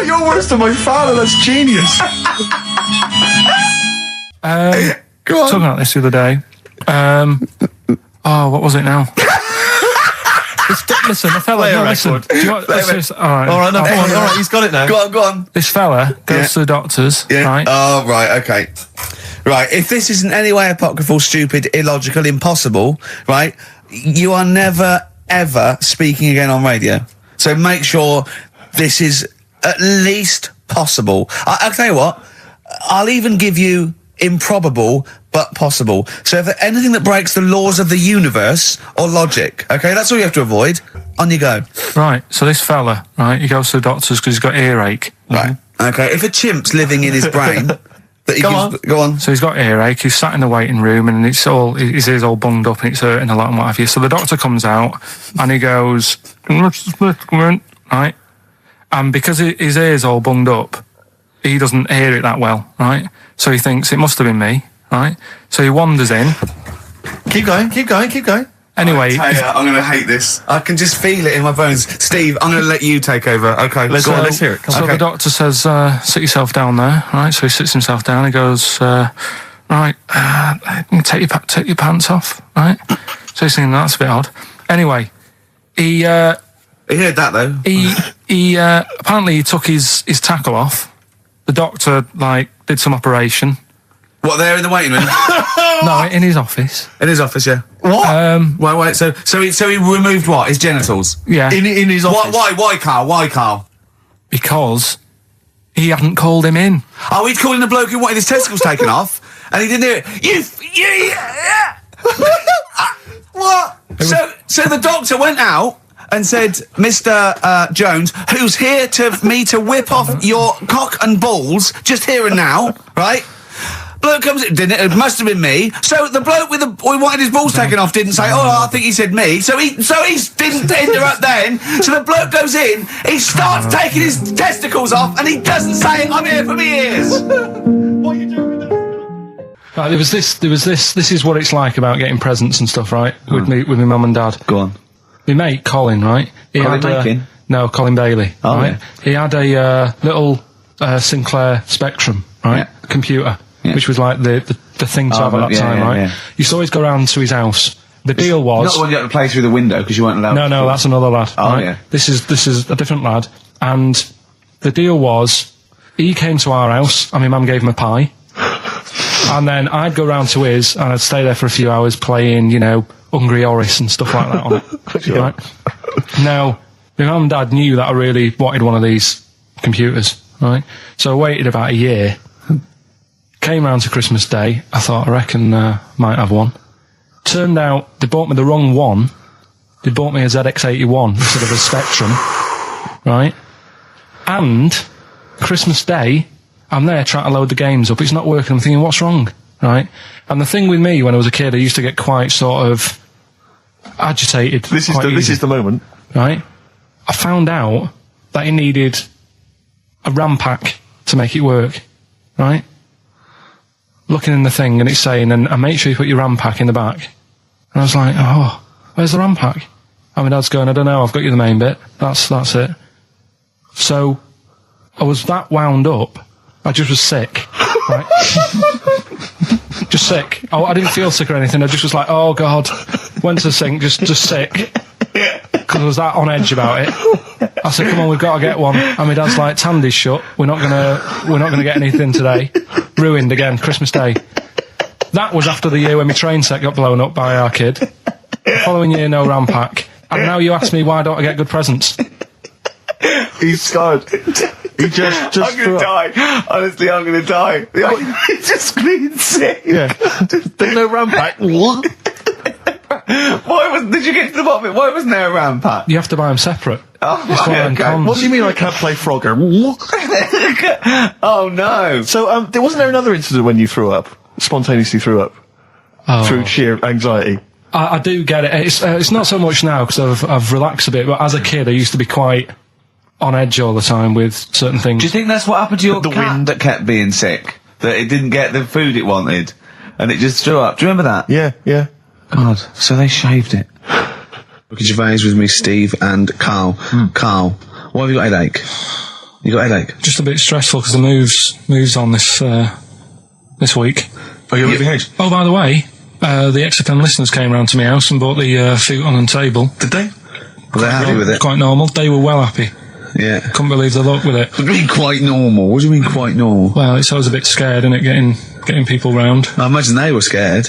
You're worse than my father. That's genius. Go on. Talking about this the other day. What was it now? Listen, a fella. No, listen. Do you want, all right, he's got it now. Go on. This fella goes to the doctors, right? Oh, right, okay. Right, if this isn't any way apocryphal, stupid, illogical, impossible, right, you are never, ever speaking again on radio. So make sure this is at least possible. I'll tell you what, I'll even give you improbable but possible. So if anything that breaks the laws of the universe or logic, okay, that's all you have to avoid. On you go. Right, so this fella, right, he goes to the doctors because he's got earache. Right. Okay, if a chimp's living in his brain... Go on. So he's got earache, he's sat in the waiting room and his ear's all bunged up and it's hurting a lot and what have you. So the doctor comes out and he goes, right? And because his ear's all bunged up, he doesn't hear it that well, right? So he thinks it must have been me, right? So he wanders in. Keep going. Anyway, I'm going to hate this. I can just feel it in my bones. Steve, I'm going to let you take over. Okay, let's hear it. So the doctor says, sit yourself down there, right? So he sits himself down. He goes, right, take your pants off, right? So he's thinking that's a bit odd. Anyway, he heard that though. He apparently he took his tackle off. The doctor did some operation. What, there in the waiting room? No, in his office. In his office, yeah. What? Wait. So he removed what? His genitals? Yeah. In his office. Why, Karl? Why, Karl? Because he hadn't called him in. Oh, he'd called in the bloke who wanted his testicles taken off, and he didn't hear it. What? So the doctor went out and said, Mr. Jones, who's here to whip off your cock and balls, just here and now, right? Bloke comes in, didn't it? It must have been me. So the bloke who wanted his balls taken off didn't say, I think he said me. So he didn't interrupt then. So the bloke goes in, he starts taking his testicles off, and he doesn't say, I'm here for me ears. What are you doing with that? Right, there was this. This is what it's like about getting presents and stuff, right? With my mum and dad. Go on. My mate, Colin, right? Colin Bailey. Oh, right? yeah. He had a little Sinclair Spectrum, right? Yeah. Computer. Yeah. Which was like the thing to have at that time, right? Yeah. Used to always go round to his house. The deal was not the one you had to play through the window because you weren't allowed. No, that's another lad. Oh, right? yeah. This is a different lad, and the deal was he came to our house and my mum gave him a pie, and then I'd go round to his and I'd stay there for a few hours playing, Hungry Horace and stuff like that on it. Sure. Right? Now, my mum and dad knew that I really wanted one of these computers, right? So I waited about a year. Came round to Christmas Day, I thought, I reckon might have one. Turned out, they bought me the wrong one. They bought me a ZX81 instead of a Spectrum, right? And, Christmas Day, I'm there trying to load the games up, it's not working, I'm thinking, what's wrong, right? And the thing with me, when I was a kid, I used to get quite sort of agitated. This is the moment. Right? I found out that it needed a RAM pack to make it work, right? Looking in the thing and it's saying, and make sure you put your RAM pack in the back. And I was like, oh, where's the RAM pack? And my dad's going, I don't know, I've got you the main bit. That's it. So, I was that wound up, I just was sick, right? Just sick. I didn't feel sick or anything, I just was like, oh God. Went to the sink, just sick. Because I was that on edge about it. I said, come on, we've got to get one. And my dad's like, Tandy's shut, we're not gonna get anything today. Ruined again, Christmas Day. That was after the year when my train set got blown up by our kid. The following year, no RAM pack. And now you ask me why don't I get good presents? He's scarred. He just I'm gonna die. Honestly, I'm gonna die. He's just screaming sick. Yeah. There's no RAM pack. Did you get to the bottom of it? Why wasn't there a RAM pack? You have to buy them separate. Oh, okay. What do you mean I can't play Frogger? Oh no. So, wasn't there another incident when you threw up? Spontaneously threw up? Through sheer anxiety? I do get it. It's not so much now because I've relaxed a bit, but as a kid I used to be quite on edge all the time with certain things. Do you think that's what happened to your cat that kept being sick? That it didn't get the food it wanted and it just threw up? Do you remember that? Yeah. God, so they shaved it. Look at Gervais with me, Steve and Karl. Karl, why have you got a headache? You got a headache? Just a bit stressful because the moves on this week. Are you moving house? Oh, by the way, the XFM listeners came round to my house and bought the futon and table. Did they? Were they happy with it? Quite normal. They were well happy. Yeah. Couldn't believe the luck with it. What do you mean quite normal? What do you mean quite normal? Well, it's always a bit scared, isn't it, getting getting people round. I imagine they were scared.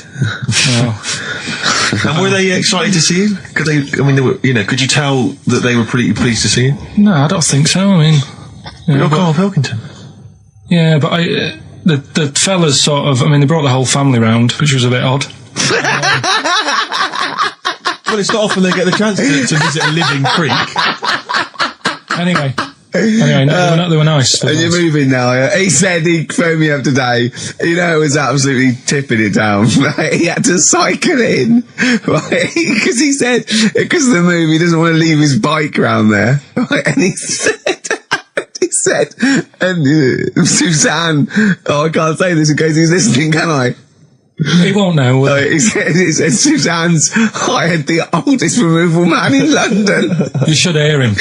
And were they excited to see you? Could they? I mean, they were, could you tell that they were pretty pleased to see you? No, I don't think so. I mean, you're Karl Pilkington. Yeah, but the fellas sort of. I mean, they brought the whole family round, which was a bit odd. Well, it's not often they get the chance to visit a living creek. Anyway, no, they were nice. And you're moving now. Yeah? He said he phoned me up today. It was absolutely tipping it down. Right? He had to cycle in, right? Because he said, because of the move, he doesn't want to leave his bike around there. Right? And he said, and Suzanne, I can't say this in case he's listening, can I? He won't know. He said Suzanne's hired the oldest removal man in London. You should hear him.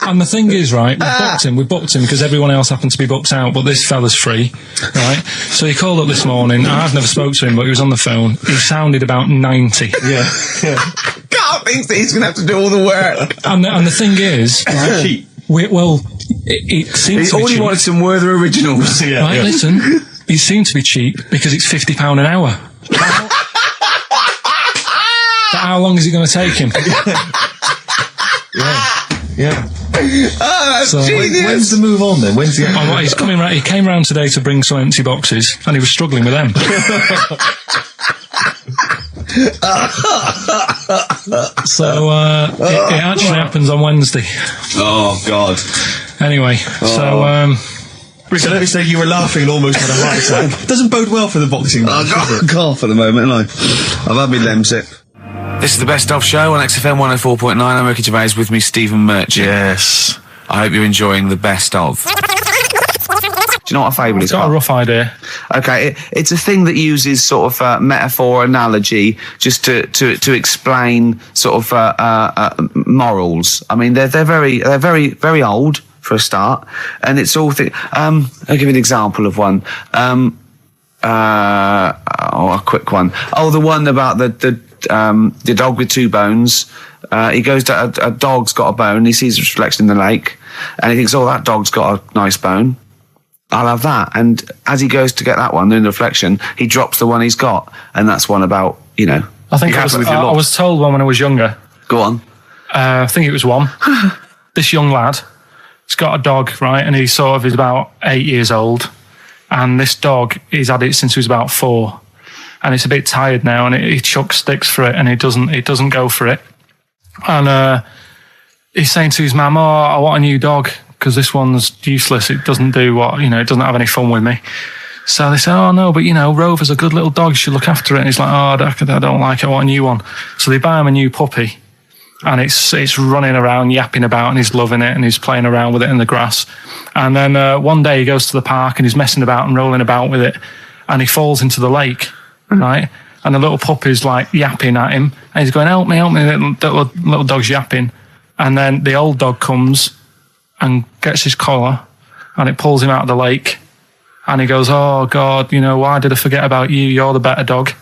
And the thing is, right, we booked him because everyone else happened to be booked out, but this fella's free, right? So he called up this morning. I've never spoke to him, but he was on the phone. He sounded about 90. Yeah. Carl thinks that he's going to have to do all the work. And the thing is, right, it seems he only wanted some Werther originals. Right, listen, he seemed to be cheap because it's £50 an hour. But how long is it going to take him? Yeah. Oh, that's genius. When's the move on then? When's the? He's coming round. He came round today to bring some empty boxes, and he was struggling with them. So it actually happens on Wednesday. Oh God. Anyway, so. Richard, let me say you were laughing and almost had a heart attack. Doesn't bode well for the boxing match, does it? Cough at the moment, I've had my Lemsip. This is the Best Of Show on XFM 104.9. I'm Ricky Gervais, with me Stephen Merchant. Yes. I hope you're enjoying the Best Of. Do you know what a fable is? I've got a rough idea. Okay, it's a thing that uses sort of metaphor, analogy, just to explain sort of morals. I mean, they're very, very old for a start, and it's all I'll give you an example of one. A quick one. Oh, the one about the dog with two bones. He goes to a dog's got a bone. He sees a reflection in the lake, and he thinks, "Oh, that dog's got a nice bone. I'll have that." And as he goes to get that one in the reflection, he drops the one he's got, and that's one about I think I was told one when I was younger. Go on. I think it was one. This young lad, he's got a dog, right, and he's about 8 years old, and this dog, he's had it since he was about 4. And it's a bit tired now, and he chucks sticks for it, and it doesn't go for it. And he's saying to his mum, "Oh, I want a new dog because this one's useless. It doesn't do it doesn't have any fun with me." So they say, "Oh no, but Rover's a good little dog. You should look after it." And he's like, "Oh, I don't like it. I want a new one." So they buy him a new puppy, and it's running around, yapping about, and he's loving it, and he's playing around with it in the grass. And then one day he goes to the park and he's messing about and rolling about with it, and he falls into the lake. Right, and the little puppy's like yapping at him, and he's going, help me, little dog's yapping. And then the old dog comes and gets his collar, and it pulls him out of the lake, and he goes, "Oh God, why did I forget about you? You're the better dog."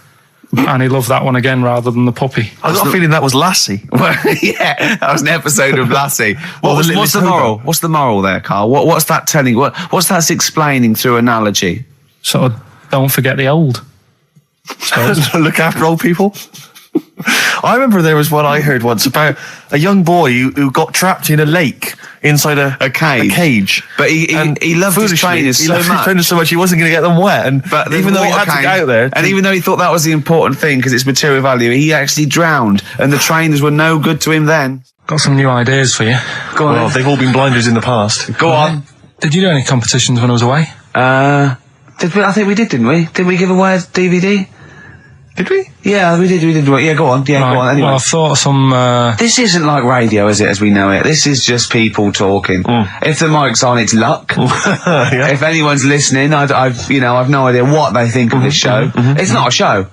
And he loved that one again rather than the puppy. I got a feeling that was Lassie. Well, yeah, that was an episode of Lassie. What's the moral? What's the moral there, Karl? What's that telling? What's that explaining through analogy? Sort of, don't forget the old. Look after old people. I remember there was one I heard once about a young boy who got trapped in a lake inside a cage. But he loved his trainers so much. He wasn't going to get them wet. But even though he had to get out there, and even though he thought that was the important thing because it's material value, he actually drowned, and the trainers were no good to him then. Got some new ideas for you. Go on. Well, they've all been blinders in the past. Go on. Did you do any competitions when I was away? I think we did, didn't we? Didn't we give away a DVD? Did we? Yeah, we did. Yeah, go on. Yeah, right. Go on. Anyway. Well, I thought some... This isn't like radio, is it, as we know it? This is just people talking. If the mic's on, it's luck. Yeah. If anyone's listening, I've no idea what they think of this show. It's not a show.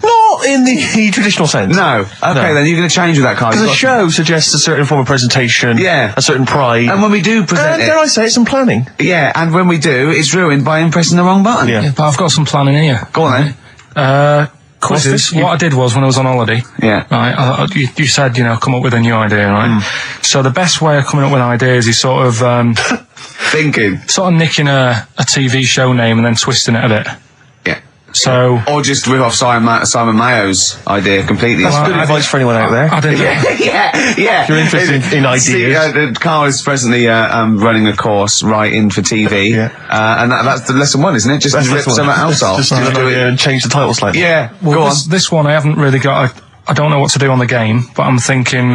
Not in the traditional sense. No. Okay, then you're going to change with that, Karl. Because a show suggests a certain form of presentation. Yeah. A certain pride. And when we do present dare I say it, some planning. Yeah, and when we do, it's ruined by him pressing the wrong button. Yeah, but I've got some planning here. Go on then. Quizzes. What I did was, when I was on holiday, right, you said, come up with a new idea, right? So the best way of coming up with ideas is sort of Thinking. Sort of nicking a TV show name and then twisting it a bit. Yeah. So. Or just rip off Simon Mayo's idea completely. That's good advice for anyone out there. I didn't know. Yeah. If you're interested in ideas. Karl is presently running a course writing for TV. Yeah. And that's the lesson 1, isn't it? Just rip something else off. Just do it and change the title slightly. Yeah. Well, go on. This one I haven't really got. I don't know what to do on the game, but I'm thinking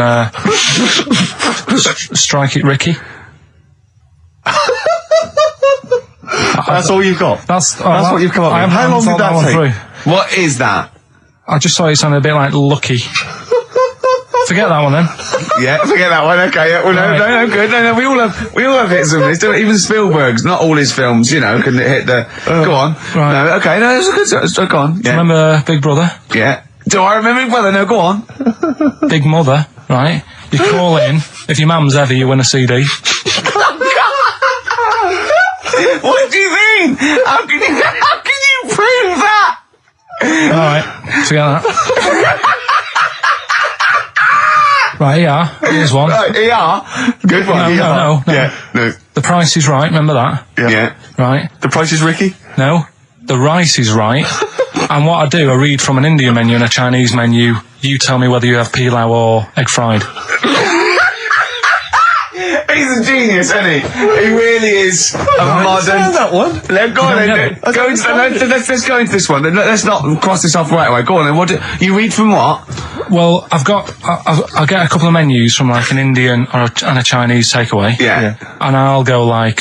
Strike It Ricky. That's all you've got? That's what you've come up with. How long did that take? What is that? I just thought it sounded a bit like Lucky. Forget that one then. Yeah, forget that one. Okay, yeah, well, no, good. No, we all have hits and misses. Even Spielberg's, not all his films, can hit the. Go on. Right. No, okay, no, it's good. Go on. Yeah. Remember Big Brother? Yeah. Do I remember Big Brother? No, go on. Big Mother, right? You call in. If your mum's ever, you win a CD. What do you mean? How can you prove that? Alright, forget that. Right, ER. Here's one. Right, ER. Good one. No. Yeah, no. The Price is Right, remember that? Yeah. Right. The Price is Ricky? No. The Rice is Right. And what I do, I read from an Indian menu and a Chinese menu. You tell me whether you have pilau or egg fried. He's a genius, isn't he? He really is a modern. That one. Go on then. Let's go into this one. Let's not cross this off right away. Go on then. What you read from what? Well, I'll get a couple of menus from like an Indian and a Chinese takeaway. Yeah. And I'll go like,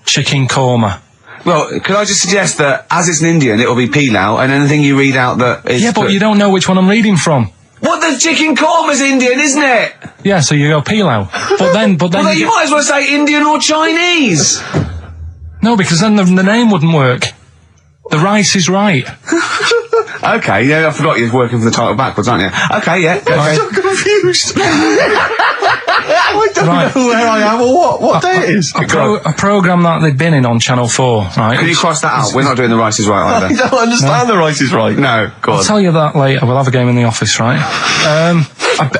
chicken korma. Well, could I just suggest that as it's an Indian, it'll be pilau, and anything you read out that is... Yeah, but you don't know which one I'm reading from. What, the chicken korma's Indian, isn't it? Yeah, so you go pilau. But then well, you might as well say Indian or Chinese. No, because then the name wouldn't work. The Rice is Right. Okay, yeah, I forgot you're working for the title backwards, aren't you? Okay, yeah. I'm so confused. I don't know where I am or what day it is. A programme that they've been in on Channel 4, right? Can you cross that out? We're not doing The Rice is Right either. I don't understand The Rice is Right. No, go on. I'll tell you that later. We'll have a game in the office, right?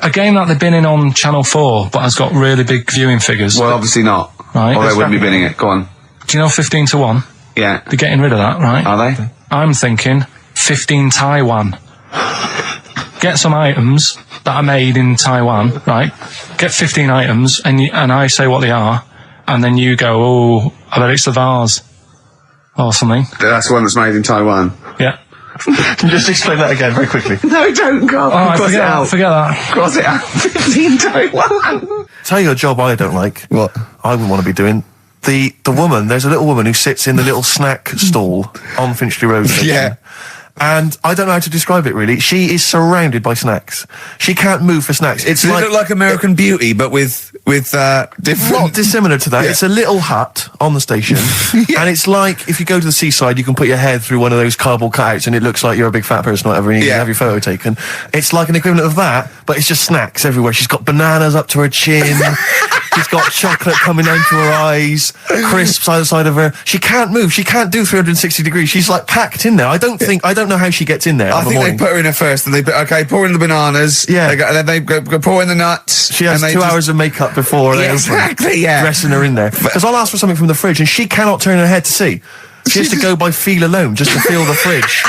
A game that they've been in on Channel 4, but has got really big viewing figures. Well, obviously not. Right. Or they wouldn't be binning it. Go on. Do you know 15 to 1? Yeah. They're getting rid of that, right? Are they? I'm thinking 15 Taiwan. Get some items that are made in Taiwan, right? Get 15 items, and I say what they are, and then you go, oh, I bet it's the vase. Or something. That's the one that's made in Taiwan. Yeah. Can you just explain that again very quickly? No, don't go. Cross it out. Forget that. Cross it out. 15 Taiwan. Tell you a job I don't like. What? I wouldn't want to be doing. The woman, there's a little woman who sits in the little snack stall on Finchley Road. Yeah. And I don't know how to describe it really. She is surrounded by snacks. She can't move for snacks. Does it look like American Beauty, but with different... Not dissimilar to that. Yeah. It's a little hut on the station. Yeah. And it's like, if you go to the seaside, you can put your head through one of those cardboard cutouts and it looks like you're a big fat person or whatever, and you can have your photo taken. It's like an equivalent of that, but it's just snacks everywhere. She's got bananas up to her chin. She's got chocolate coming down to her eyes, crisps either side of her. She can't move. She can't do 360 degrees. She's like packed in there. I don't know how she gets in there. I think they put her in there first, and they pour in the bananas. Yeah. Then they go pour in the nuts. She has 2 hours of makeup before they dressing her in there. Because I'll ask for something from the fridge, and she cannot turn her head to see. She has to go by feel alone, just to feel the fridge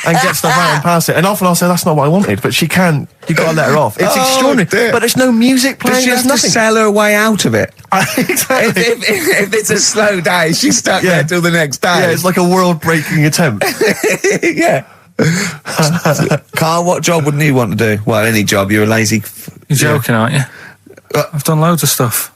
and get stuff out and pass it. And often I'll say, that's not what I wanted, but she can. You've got to let her off. It's extraordinary. Dear. But there's no music playing. Does she have nothing. to sell her way out of it? Exactly. If it's a slow day, she's stuck there till the next day. Yeah, it's like a world-breaking attempt. Yeah. Karl, what job wouldn't you want to do? Well, any job. You're a lazy... You're joking, aren't you? I've done loads of stuff.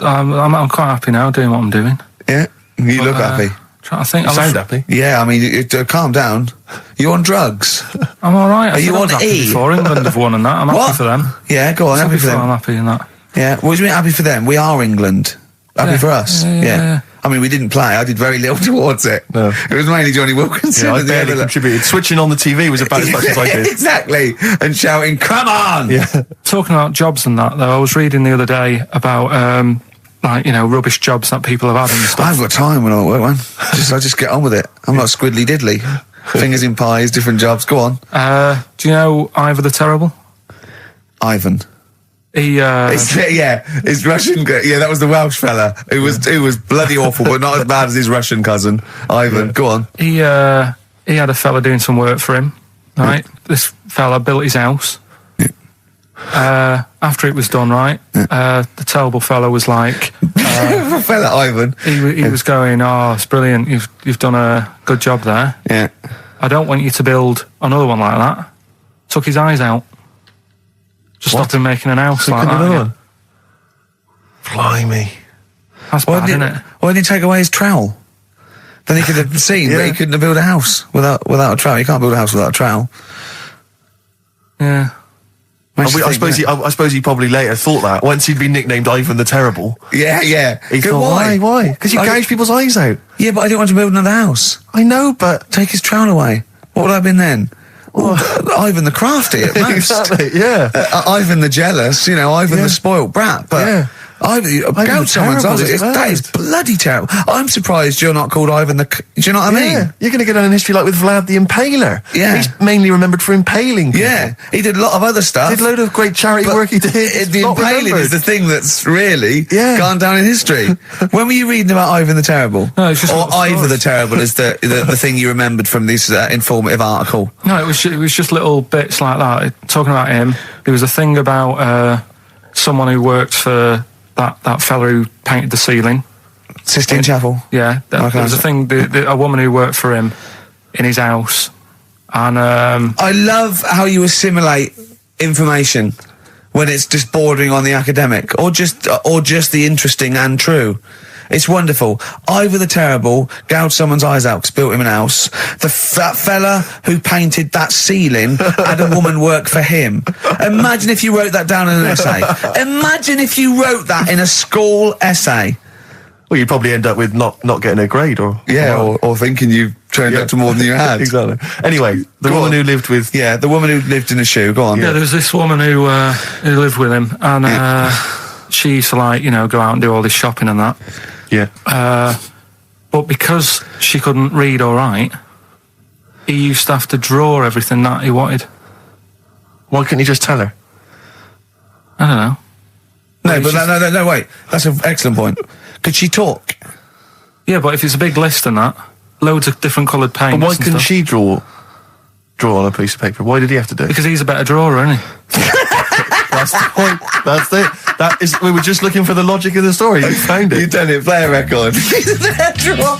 I'm quite happy now doing what I'm doing. Yeah? You look happy. I think you sound happy. Yeah, I mean, calm down. You on drugs? I'm all right. Are you on E? Before England have won and that. I'm happy for them. Yeah, go on. Happy for them. I'm happy in that. Yeah. What do you mean happy for them? We are England. Happy for us. Yeah. I mean, we didn't play. I did very little towards it. No. It was mainly Johnny Wilkinson. Yeah, I barely contributed. Switching on the TV was about as much as I did. Exactly. And shouting, "Come on!" Yeah. Talking about jobs and that, though, I was reading the other day about rubbish jobs that people have had and stuff. I haven't got time when I'm at work, man. I just get on with it. I'm not squiddly diddly. Fingers in pies, different jobs. Go on. Do you know Ivor the Terrible? Ivan. his Russian. Yeah, that was the Welsh fella. Who was bloody awful, but not as bad as his Russian cousin, Ivan. Yeah. Go on. He had a fella doing some work for him, right? Yeah. This fella built his house. Yeah. After it was done, right? Yeah. The terrible fella was like, fella Ivan. He was going, "Oh, it's brilliant. You've done a good job there. Yeah. I don't want you to build another one like that." Took his eyes out. Just stopped him making an house like that. Again. Blimey. That's bad, isn't it? Why didn't he take away his trowel? Then he could have seen, but he couldn't have built a house without a trowel. You can't build a house without a trowel. Yeah. I suppose he probably later thought that once he'd been nicknamed Ivan the Terrible. Yeah. He thought, why? Because you gouge people's eyes out. Yeah, but I didn't want to build another house. I know, but take his trowel away. What would I have been then? Ivan the Crafty at most. Exactly, yeah. Ivan the Jealous, Ivan the spoilt brat. But Ivan someone's eyes. That is bloody terrible. I'm surprised you're not called Ivan the... Do you know what I mean? You're going to get on in history like with Vlad the Impaler. Yeah. He's mainly remembered for impaling people. Yeah, he did a lot of other stuff. Did a load of great charity work he did. The impaling is the thing that's really gone down in history. When were you reading about Ivan the Terrible? No, it's just or Ivan the Terrible is the thing you remembered from this informative article? No, it was just little bits like that. Talking about him, there was a thing about someone who worked for that fella who painted the ceiling. Sistine Chapel. Yeah, there was a thing. A woman who worked for him in his house, and I love how you assimilate information when it's just bordering on the academic, or just the interesting and true. It's wonderful. Ivan the Terrible gouged someone's eyes out because built him an house. That fella who painted that ceiling had a woman work for him. Imagine if you wrote that down in an essay. Imagine if you wrote that in a school essay. Well, you'd probably end up with not getting a grade, or thinking you turned up to more than you had. Exactly. Anyway, the woman who lived with... Yeah, the woman who lived in a shoe. Go on. Yeah, there was this woman who lived with him, and she used to go out and do all this shopping and that. Yeah. But because she couldn't read or write, he used to have to draw everything that he wanted. Why couldn't he just tell her? I don't know. No, wait. That's an excellent point. Could she talk? Yeah, but if it's a big list and that, loads of different coloured paints. But why couldn't she draw on a piece of paper? Why did he have to do it? Because he's a better drawer, isn't he? That's the point. That's it. We were just looking for the logic of the story. You found it. You've done it. Play a record. He's a better drawer.